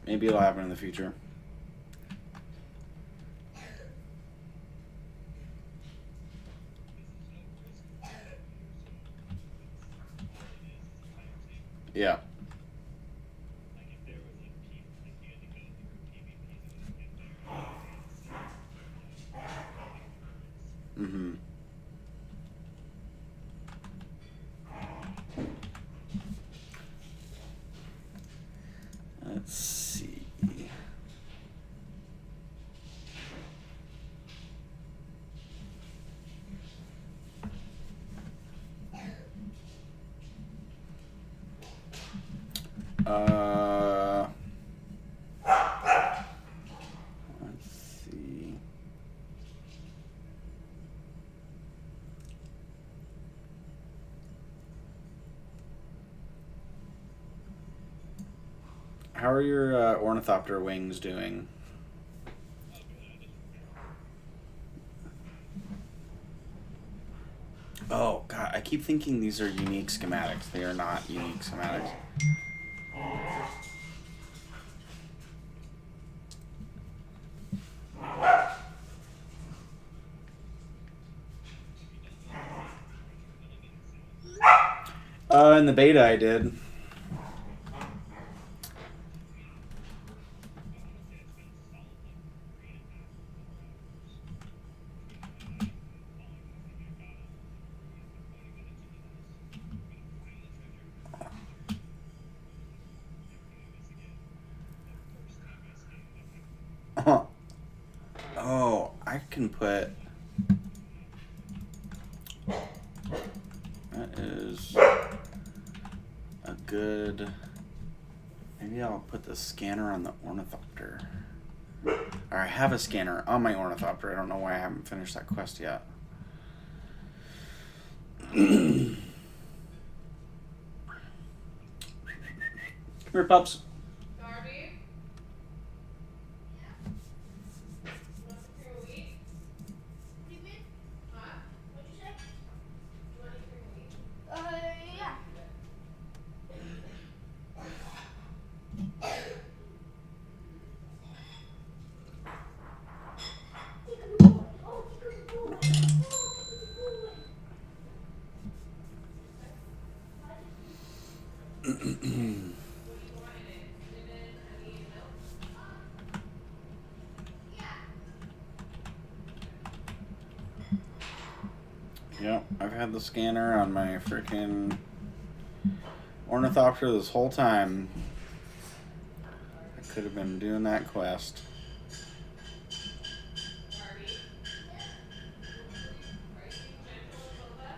Maybe it'll happen in the future. Yeah. Mm-hmm. Let's see. Let's see. How are your ornithopter wings doing? Oh, God, I keep thinking these are unique schematics. They are not unique schematics. In the beta I did. Oh, I can put... That is a good... Maybe I'll put the scanner on the ornithopter. Or I have a scanner on my ornithopter. I don't know why I haven't finished that quest yet. Come here, pups. Darby? Want some cream of wheat? What do you mean? Huh? What'd you say? You want any cream of wheat? Yeah. What do you want in it? Cinnamon, honey, and milk? Yep, I've had the scanner on my freaking ornithopter this whole time. I could have been doing that quest. Darby? Are you being gentle with Lola?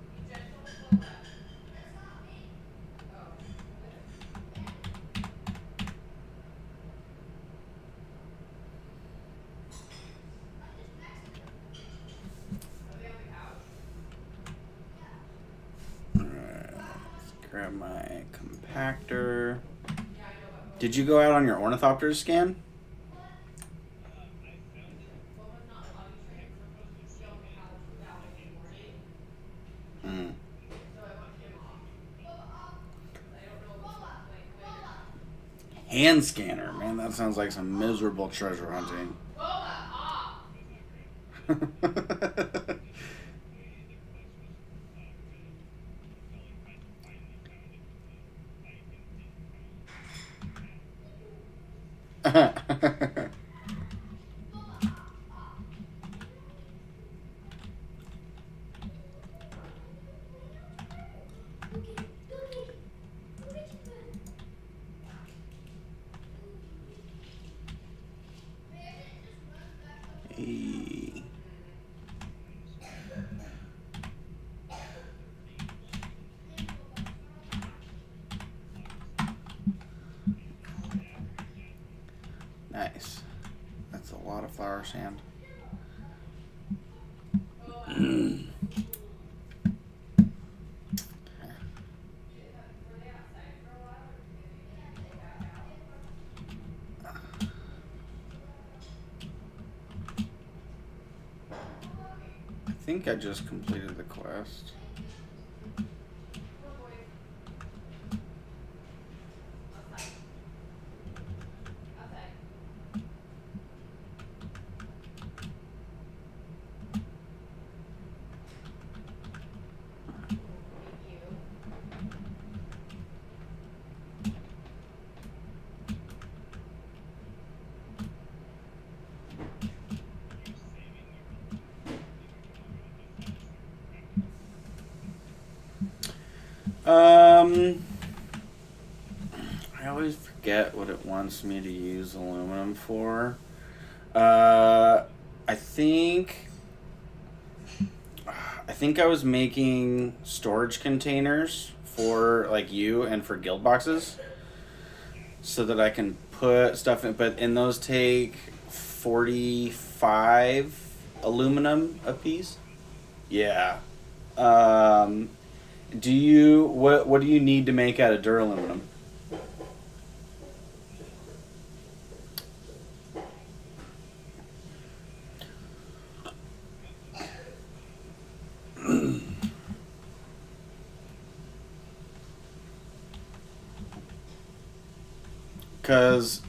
Be gentle with Lola. Oh. Are they on the couch? Alright, let's grab my compactor. Yeah, I know, but Did you go out on your ornithopter scan? Lola's not potty trained, so we're supposed to be on the couch without it in the morning. Mm. So I want him off. I don't know if it's like Hand scanner, man, that sounds like some miserable treasure hunting. Lola, off! think I just completed the quest. I always forget what it wants me to use aluminum for. I think I was making storage containers for like you and for guild boxes, so that I can put stuff in. But in those take 45 aluminum a piece. Yeah. Do you what do you need to make out of duraluminum? Because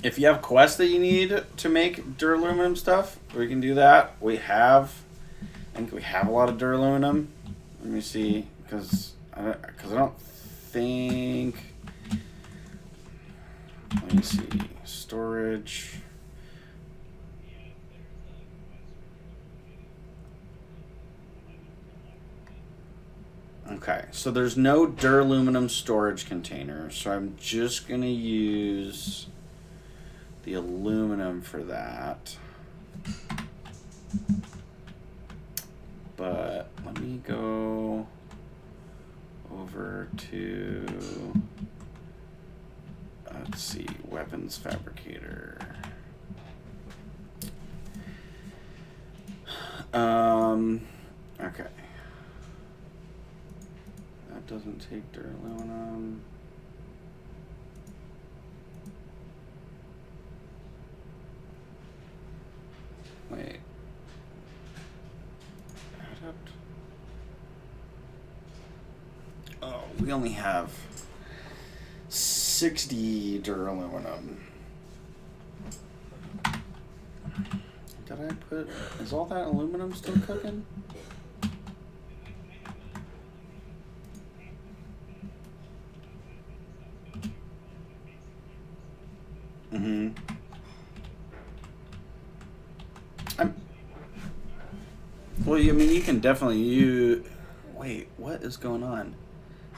if you have quests that you need to make duraluminum stuff, we can do that. I think we have a lot of duraluminum. Let me see, because I don't think. Let me see, storage. Okay, so there's no duraluminum storage container, so I'm just gonna use the aluminum for that. But let me go over to, let's see, weapons fabricator. Okay. That doesn't take duraluminum. Wait. Adapt. Oh, we only have 60 duraluminum. Did I put... Is all that aluminum still cooking? Mm-hmm. Well, I mean, you can definitely use... Wait, what is going on?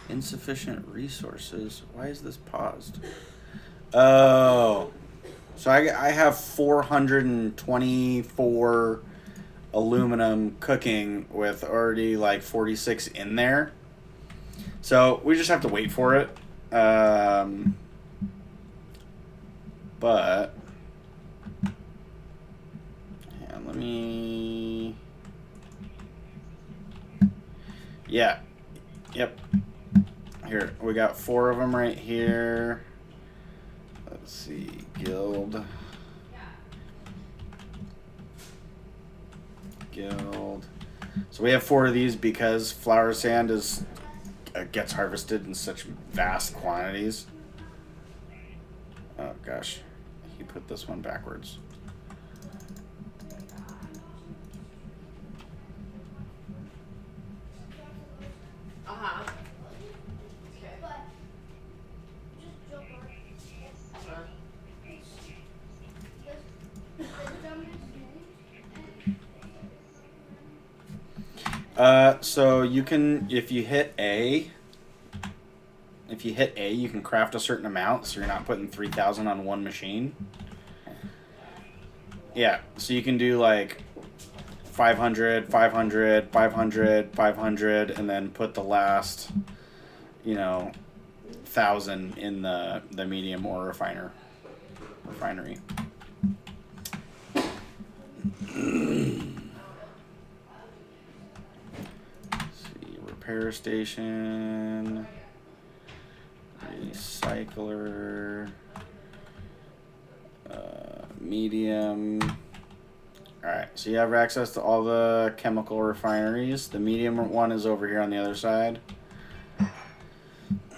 Insufficient resources. Why is this paused? Oh. So I have 424 aluminum cooking with already like 46 in there. So we just have to wait for it. But... Yeah, let me... Yeah. Yep. Here, we got 4 of them right here. Let's see, guild. So we have 4 of these because flower sand is gets harvested in such vast quantities. Oh gosh, he put this one backwards. Uh-huh. Okay. But just joke around. The dumbest thing. So you can, if you hit A, you can craft a certain amount, so you're not putting 3,000 on one machine. Yeah, so you can do like 500, 500, 500, 500, and then put the last, 1,000 in the medium ore refinery. Repair station, recycler, medium. All right, So you have access to all the chemical refineries. The medium one is over here on the other side.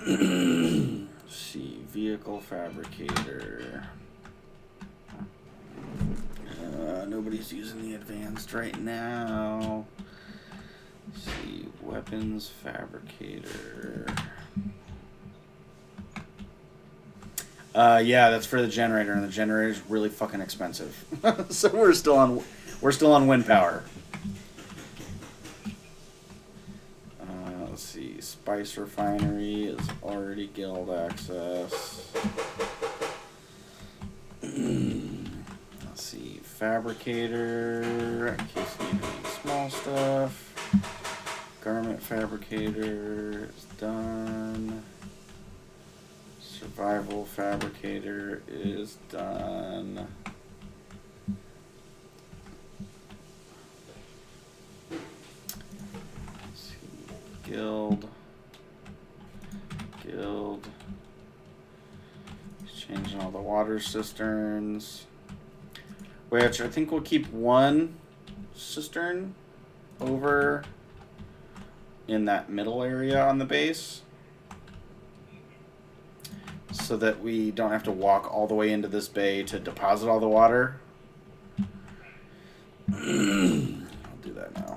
Let's see, vehicle fabricator. Nobody's using the advanced right now. Let's see, weapons fabricator. Yeah, that's for the generator, and the generator's really fucking expensive. So we're still on wind power. Let's see, spice refinery is already guild access. Let's see, fabricator, in case you need any small stuff. Garment fabricator is done. Survival fabricator is done. Let's see, guild. He's changing all the water cisterns. Which I think we'll keep one cistern over in that middle area on the base, so that we don't have to walk all the way into this bay to deposit all the water. I'll do that now.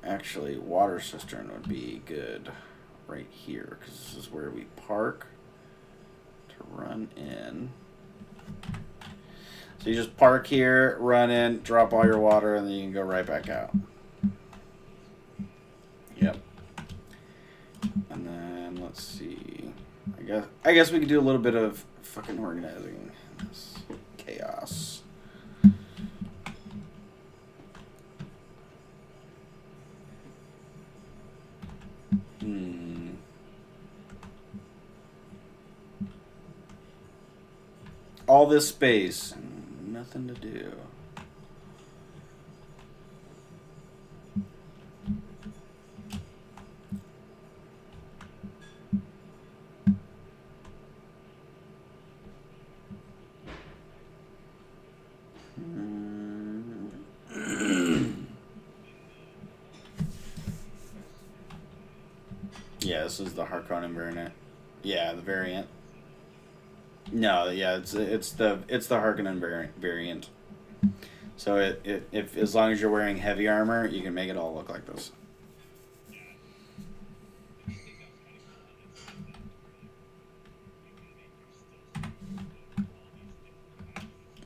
Actually, water cistern would be good right here, because this is where we park to run in. So you just park here, run in, drop all your water, and then you can go right back out. Yep. And then let's see. I guess we could do a little bit of fucking organizing this chaos. All this space, nothing to do. Yeah, this is the Harkonnen variant. Yeah, the variant. No, yeah, it's the Harkonnen variant. So if as long as you're wearing heavy armor, you can make it all look like this.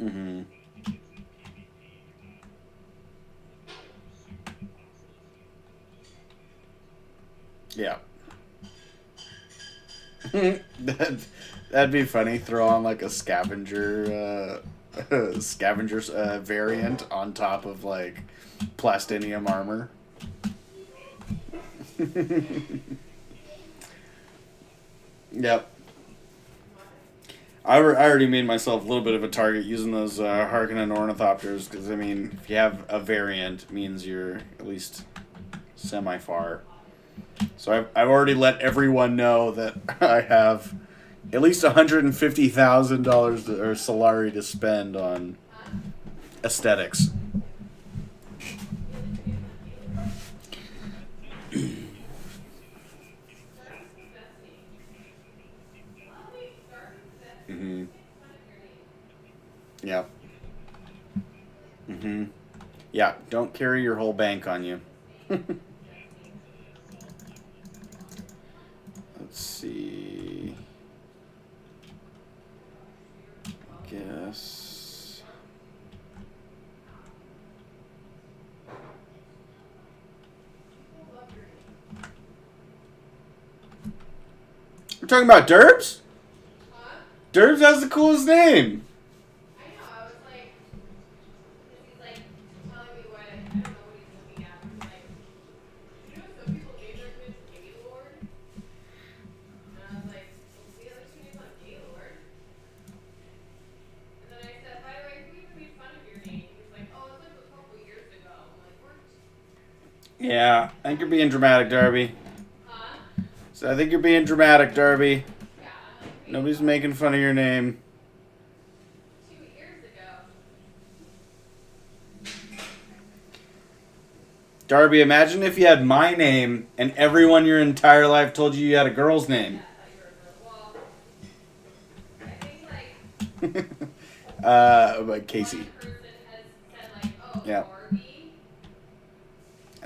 Mm-hmm. Yeah. That'd be funny. Throw on like a scavenger variant on top of like plastinium armor. Yep. I already made myself a little bit of a target using those Harkonnen ornithopters, because I mean, if you have a variant, it means you're at least semi-far. So I've already let everyone know that I have at least $150,000 or Solari to spend on aesthetics. Mm-hmm. Yeah. Mm-hmm. Yeah, don't carry your whole bank on you. Let's see. I guess. We're talking about Derbs? Huh? Derbs has the coolest name. I know, I was like, because he's like telling me what, I don't know what he's looking at. I'm like, you know, some people name their kids Gaylord? And I was like, well, the other two names on Gaylord. And then I said, by the way, who even made fun of your name? He was like, oh, it was like a couple years ago. I'm like, what? Yeah, I think you're being dramatic, Darby. Huh? So I think you're being dramatic, Darby. Yeah, I'm like, wait, Nobody's making fun of your name. 2 years ago. Darby, imagine if you had my name and everyone your entire life told you you had a girl's name. Yeah, I thought you were a girl. Well, I think like But Casey. one person has said like, oh, Yeah. Barbie.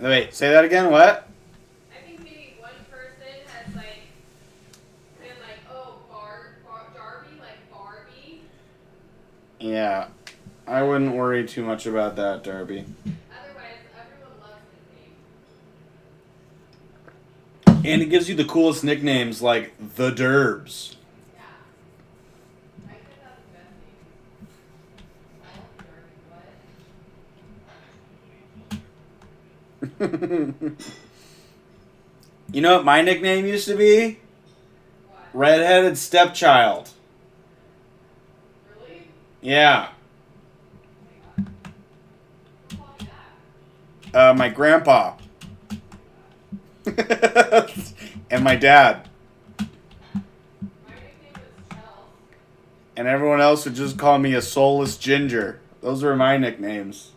Wait, say that again. What? I think maybe one person has like been like, oh, Darby, like Barbie. Yeah, I wouldn't worry too much about that, Darby. Otherwise, everyone loves his name. And it gives you the coolest nicknames like the Derbs. Yeah. I think that's the best name. I love Darby, what? You know what my nickname used to be? What? Redheaded Stepchild. Really? Yeah. Oh my god. Who called you that? My grandpa. And my dad. My nickname was Chels. And everyone else would just call me a soulless ginger. Those were my nicknames.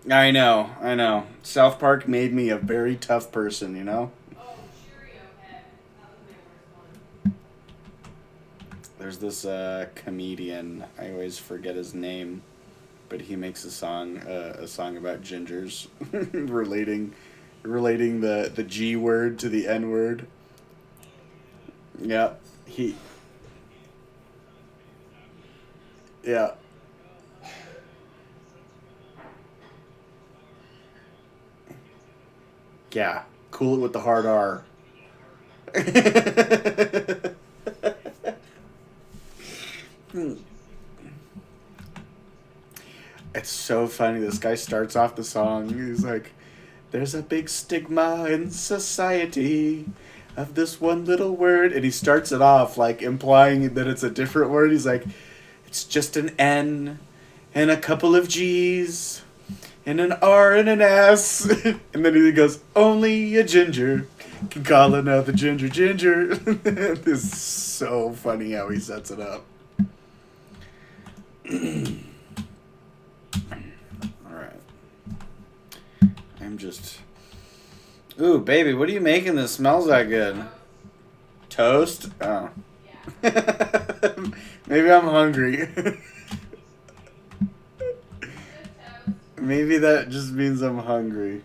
I know. South Park made me a very tough person, you know? Oh, Cheerio Head. That was my worst one. There's this comedian, I always forget his name, but he makes a song about gingers, relating the G word to the N word. Yeah, yeah. Yeah, cool it with the hard R. It's so funny. This guy starts off the song. He's like, there's a big stigma in society of this one little word. And he starts it off like implying that it's a different word. He's like, it's just an N and a couple of G's and an R and an S. And then he goes, only a ginger can call another ginger ginger. This is so funny how he sets it up. Alright. I'm just... Ooh, baby, what are you making that smells that good? Toast? Oh. Yeah. Maybe I'm hungry. Just toast. Maybe that just means I'm hungry.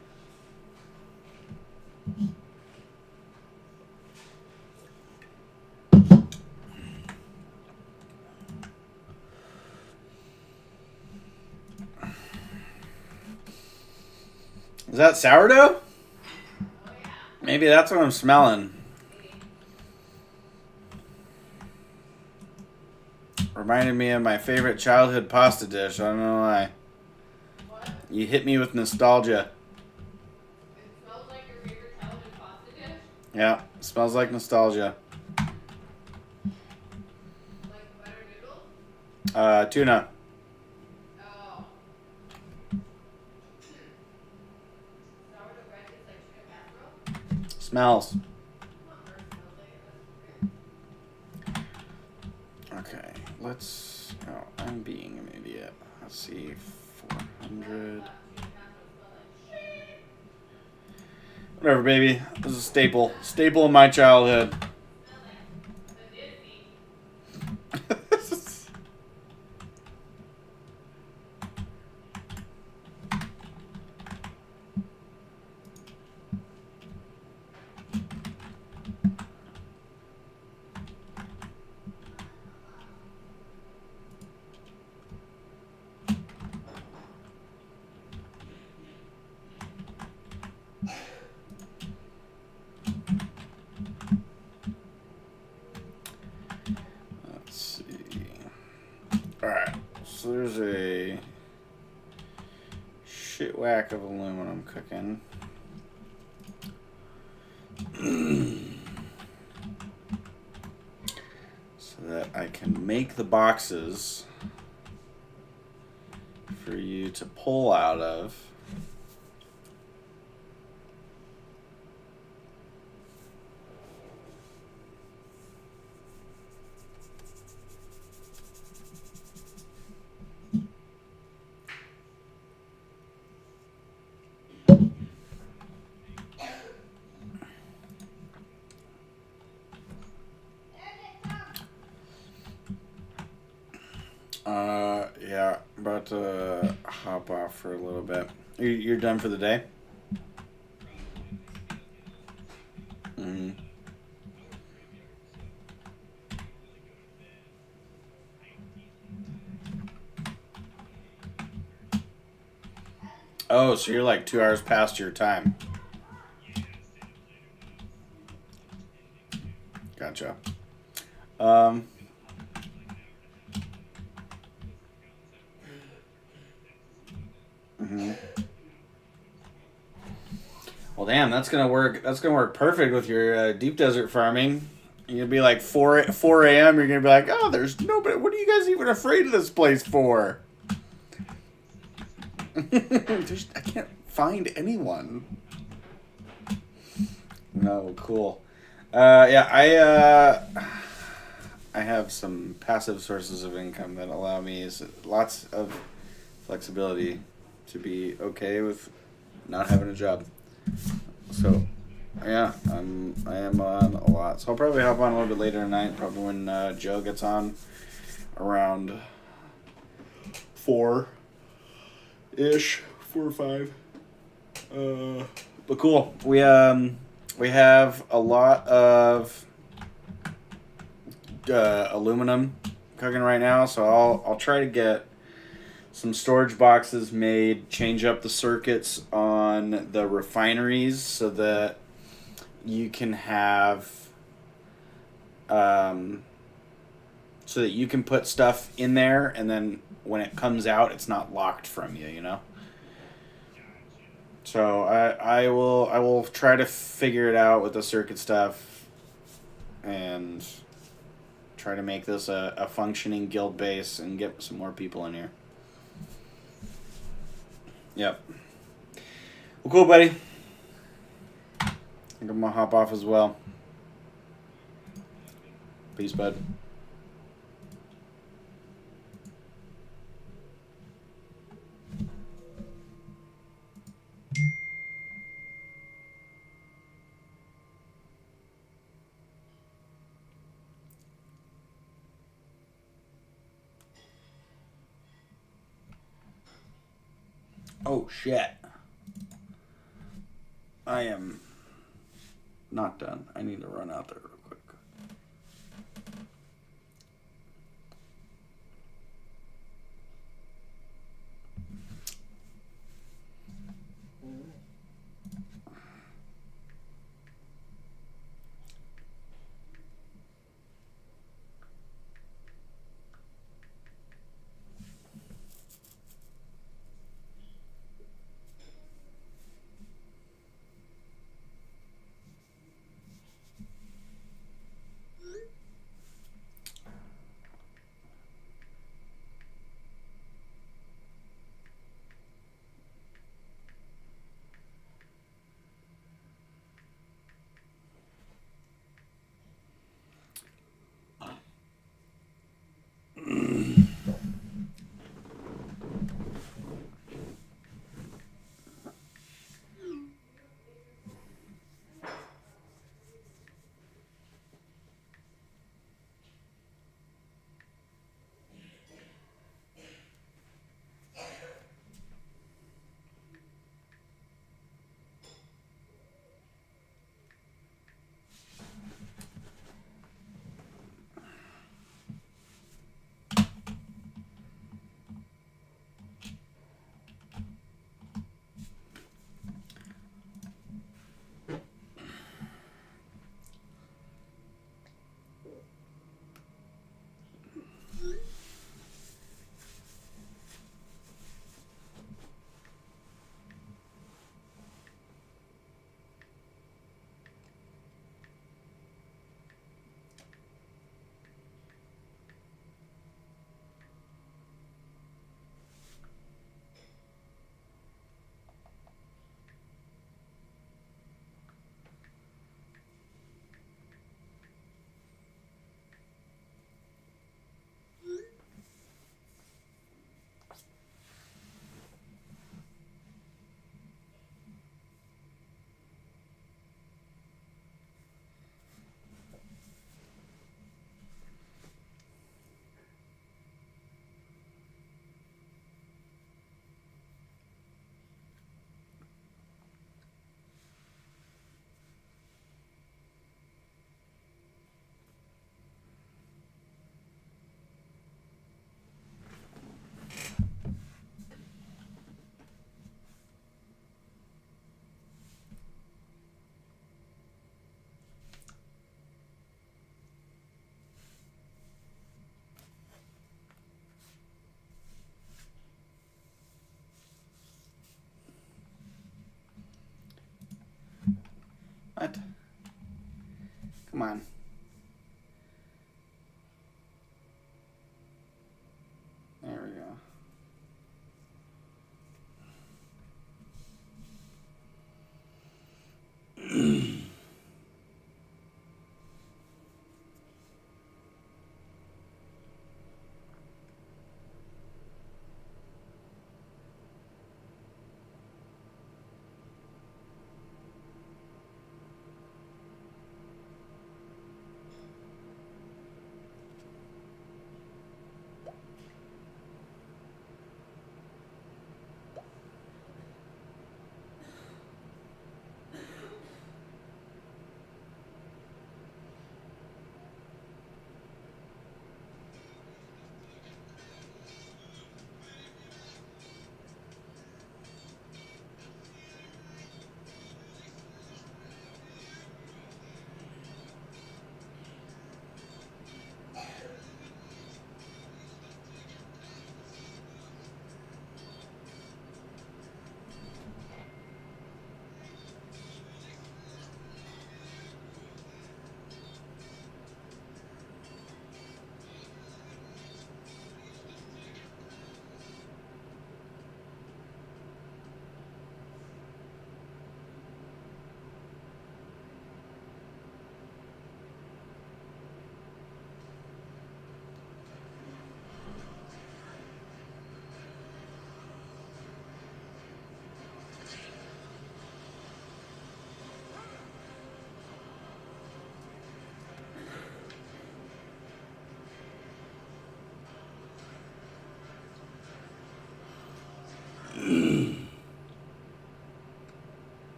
Is that sourdough? Oh yeah. Maybe that's what I'm smelling. Reminded me of my favorite childhood pasta dish. I don't know why. What? You hit me with nostalgia. It smells like your favorite childhood pasta dish? Yeah, smells like nostalgia. Like butter noodles? Tuna. Oh. Sourdough bread tastes like chicken casserole? Smells. Not first smells like it. Okay, let's... Oh, I'm being an idiot. Let's see, 400... Whatever, baby. This is a staple. Staple of my childhood. Let's see. Alright, so there's a shit whack of aluminum cooking. So that I can make the boxes for you to pull out of. Yeah, about to hop off for a little bit. You're done for the day? Mm-hmm. Oh, so you're like 2 hours past your time. Gotcha. Um, mhm. Well, damn, that's gonna work. That's gonna work perfect with your deep desert farming. You're gonna be like 4 a.m. You're gonna be like, oh, there's nobody. What are you guys even afraid of this place for? I can't find anyone. No, cool. Yeah, I have some passive sources of income that allow me lots of flexibility to be okay with not having a job. So, yeah, I am on a lot. So I'll probably hop on a little bit later tonight, probably when Joe gets on around 4-ish, 4 or 5. But cool. We have a lot of aluminum cooking right now, so I'll try to get some storage boxes made, change up the circuits on the refineries so that you can have so that you can put stuff in there, and then when it comes out, it's not locked from you, you know? So I will try to figure it out with the circuit stuff and try to make this a functioning guild base and get some more people in here. Yep. Well, cool, buddy. I think I'm gonna hop off as well. Peace, bud. Oh, shit. I am not done. I need to run out there real quick. What? Come on. There we go.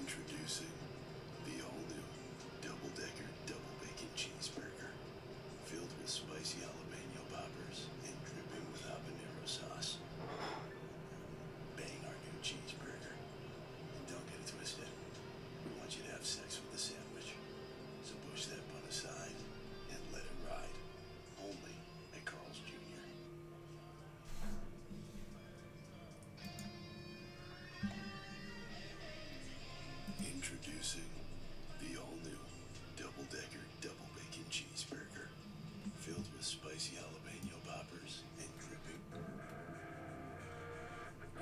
Introducing the all-new double-decker double bacon cheeseburger, filled with spicy jalapeno poppers and dripping with habanero sauce. Bang our new cheeseburger. And don't get it twisted. We want you to have sex with the sandwich. So push that bun aside and let it ride. Only at Carl's Jr. Introducing the all-new double-decker double bacon cheeseburger, filled with spicy jalapeno poppers and dripping.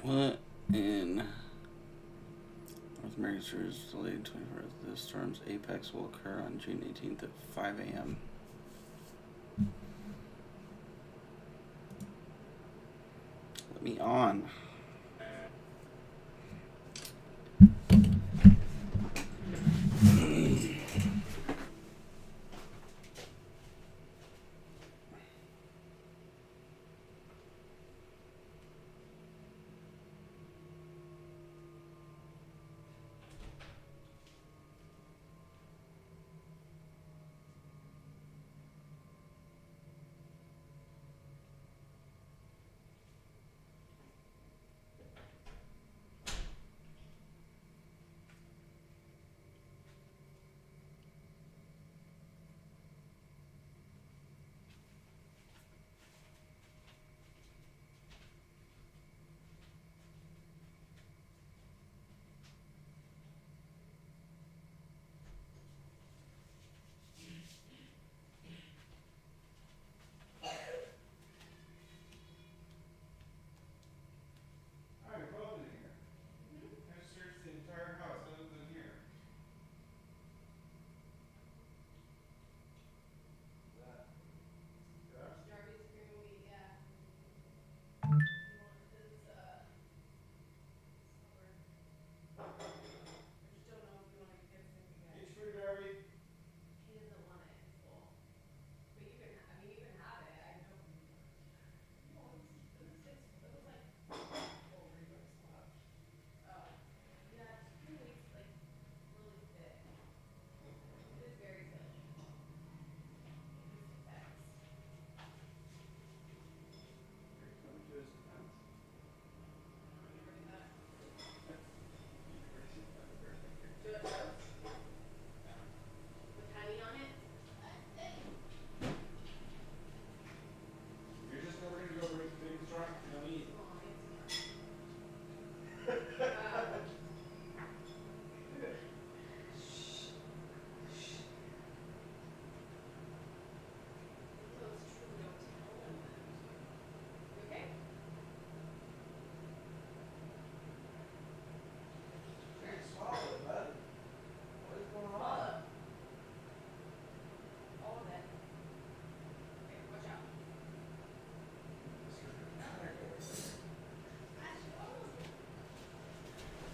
What in North American series delayed 24 hours? The storm's apex will occur on June 18th at 5 a.m. Let me on.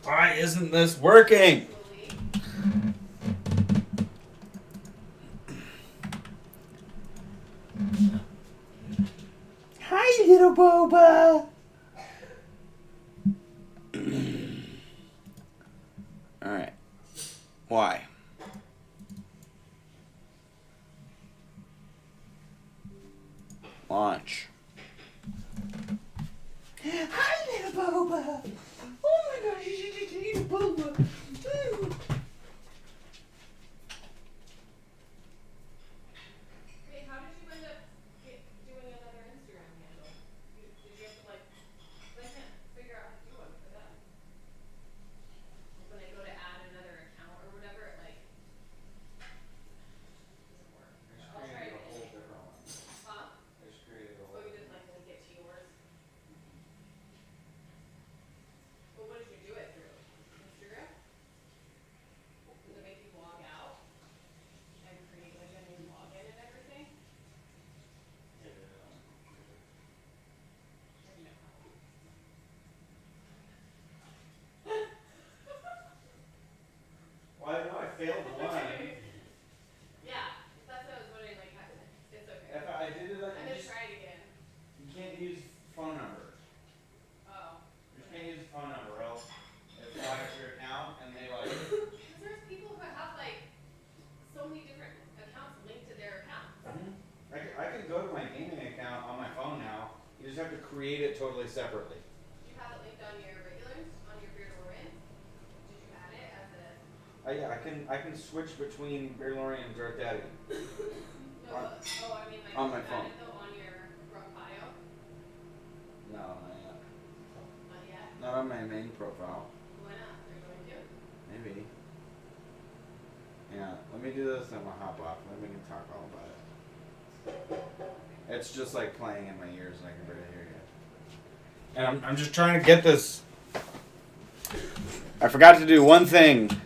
Why isn't this working? Hi, little Boba. All right. Why? Launch. Hi, little Boba. Oh my gosh, you should just eat a Boba. Wait, how did you end up doing another Instagram handle? Did you have to like? I can't figure out how to do one for them. Like when I go to add another account or whatever, it like doesn't work. I'll try it again. different one. Huh? I just created a Oh, you didn't like link it to yours. Well, what did you do it through? Instagram? Does it make you log out and create like a new login and everything? Or no? Well, I know I failed one. Yeah, that's what I was wondering. Like, it's okay. If I did it, I'm gonna try it again. you can't use phone number. Oh. You can't use a phone number, else it flags your account and they like. Because there's people who have like so many different accounts linked to their accounts. I can go to my gaming account on my phone now. You just have to create it totally separately. Do you have it linked on your regulars, on your Beard Lorian? Did you add it as a? Yeah, I can switch between Bear Lori and Darth Daddy. No, On- I mean like on did my you phone. add it though on your bio? No, not yet. Not yet. Not on my main profile. Why not? They're going to. Maybe. Yeah, let me do this and we'll hop off. Then we can talk all about it. It's just like playing in my ears and I can barely hear you. And I'm just trying to get this. I forgot to do one thing. Okay.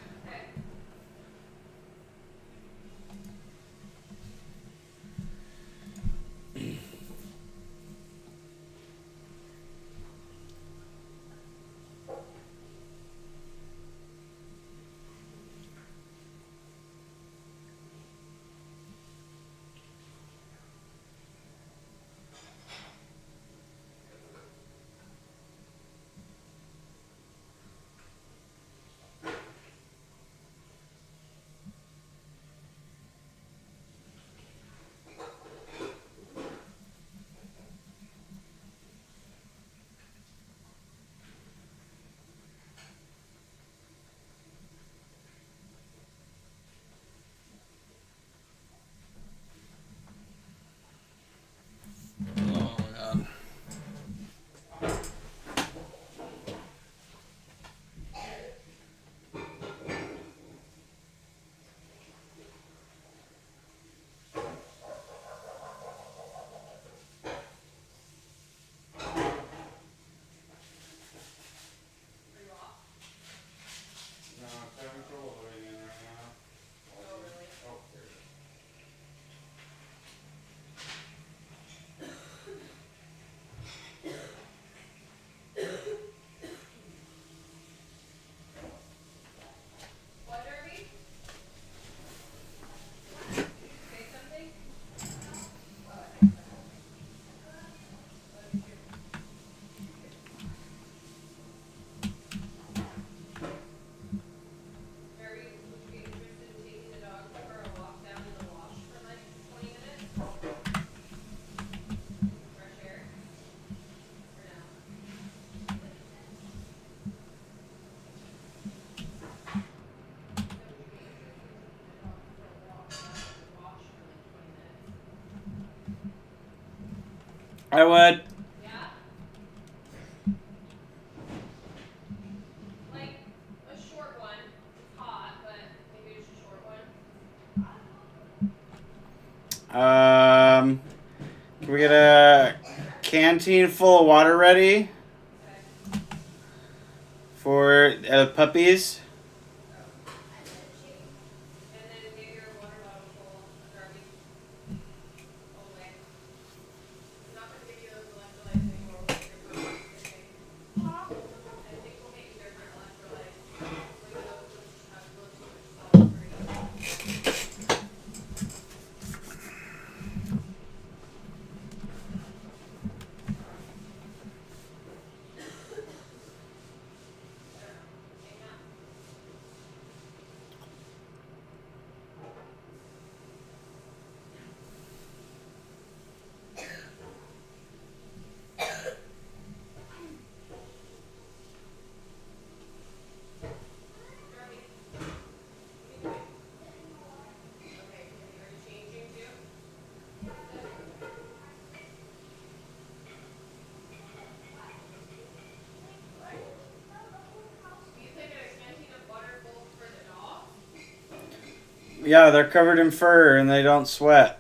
Oh my god. Are you off? No, I'm having trouble loading in right now. Oh really? Oh, here it is. What, Derby? Did you say something? Oh, I think so. What did you? Derby, would you be interested in taking the dog for a walk down to the wash for like 20 minutes? Fresh air? Or no? So would you be interested in taking the dog for a walk down to the wash for like 20 minutes? I would. Yeah? Like a short one. It's hot, but maybe just a short one. Can we get a canteen full of water ready Okay. for puppies? And then get your water bottle full, Darby. All the way. I'm not gonna give you those electrolytes anymore. We'll get your puppies, I think. I think we'll get you different electrolytes. Yeah, they're covered in fur and they don't sweat.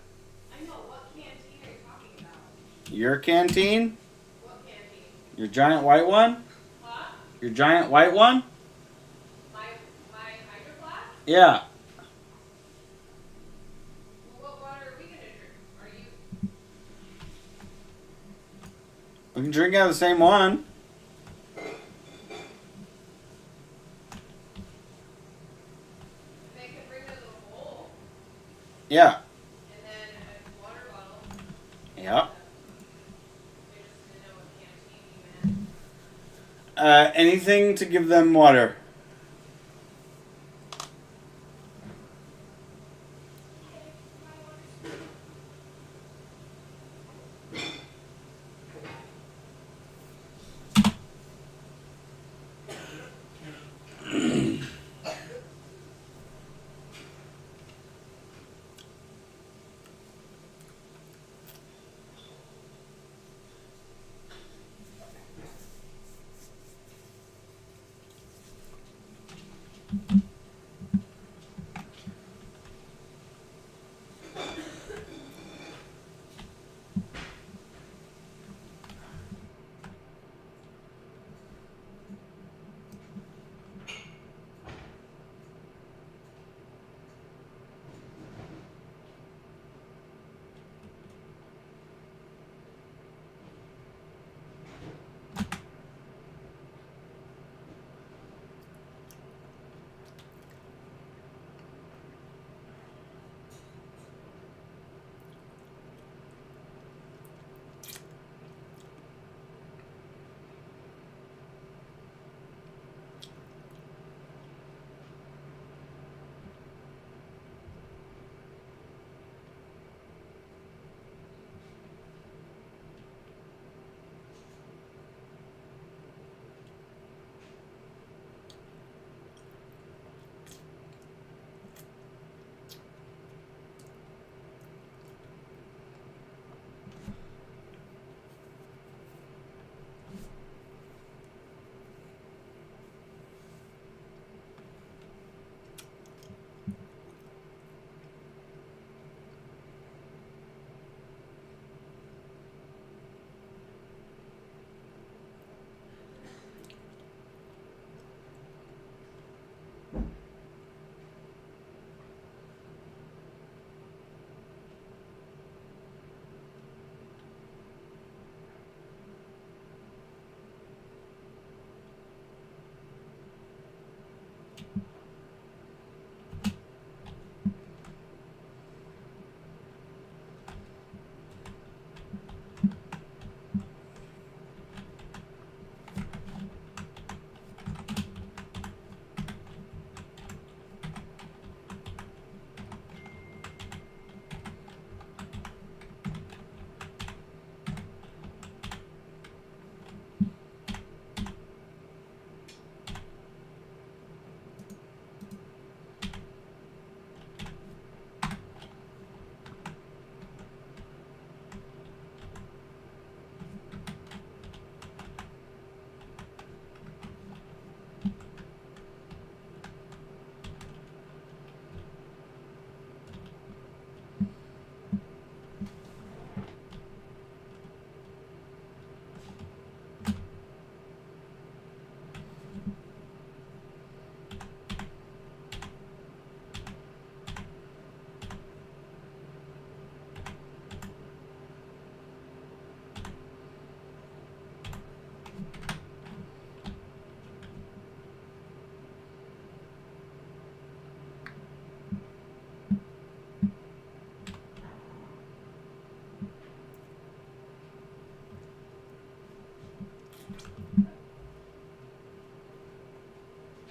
I know. What canteen are you talking about? Your canteen? What canteen? Your giant white one? Huh? Your giant white one? My hydro flask? Yeah. Well, what water are we gonna drink? Are you? We can drink out of the same one. They can bring us a bowl Yeah. and then a water bottle. Yeah. They just didn't know what canteen you meant. Anything to give them water.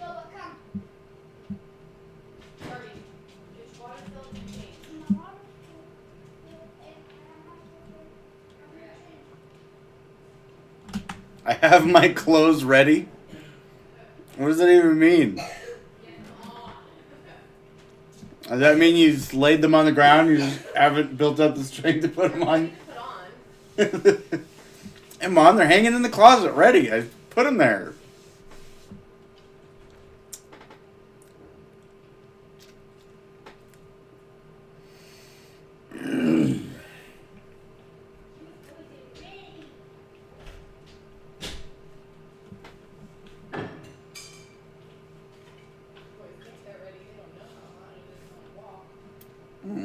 Bubba, come. Sorry. It's water filled container. My water's full. And I have to change. I have my clothes ready. What does that even mean? Get on. Does that mean you just laid them on the ground? You just haven't built up the strength to put them on? Put on. Come on, they're hanging in the closet ready. I put them there.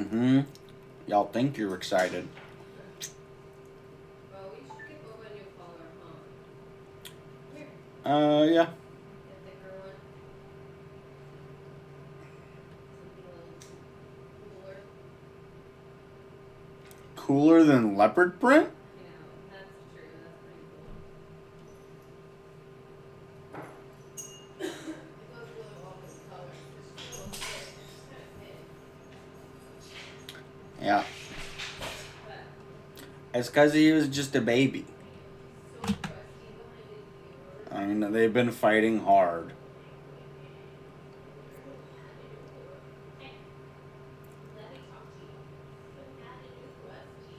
Mm-hmm. Y'all think you're excited. Well, we should give Boba a new collar, huh? Here, Yeah. the thicker one. Something a little cooler. Cooler than leopard print? Yeah, that's true. That's pretty cool. It goes really well with the colors. It's just a little thick. It's kind of thin. Yeah. But It's because he was just a baby. so crusty behind his ears. I mean, they've been fighting hard. Let me talk to you. So now that you're crusty.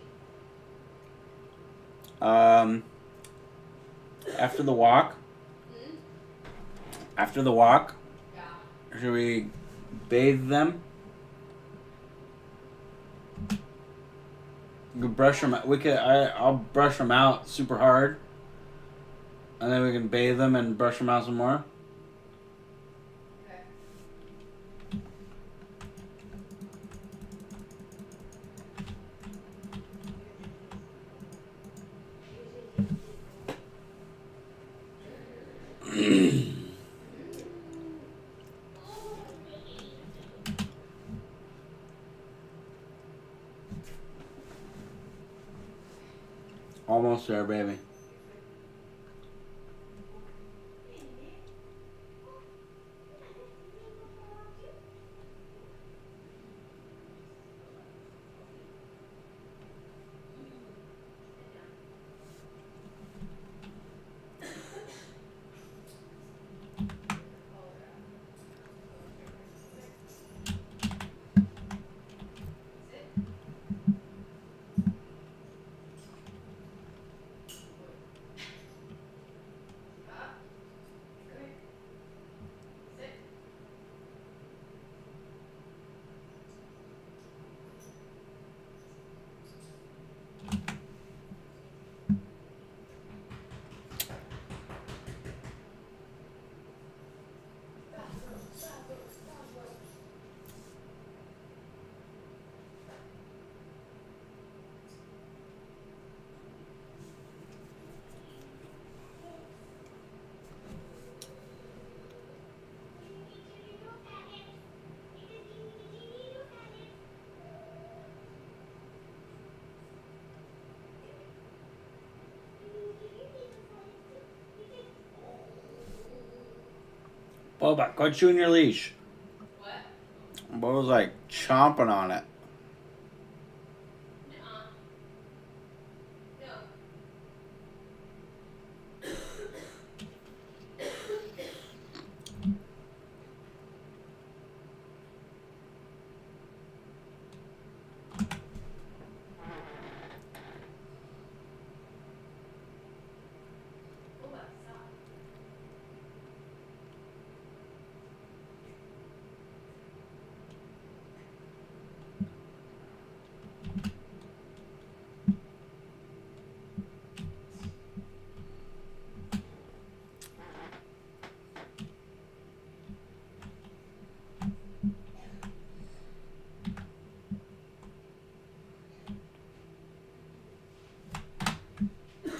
After the walk, Hmm? after the walk, Yeah. should we bathe them? We could brush them. I'll brush them out super hard, and then we can bathe them and brush them out some more. Okay. Almost there, baby. Boba, quit chewing your leash. What? Boba's like chomping on it.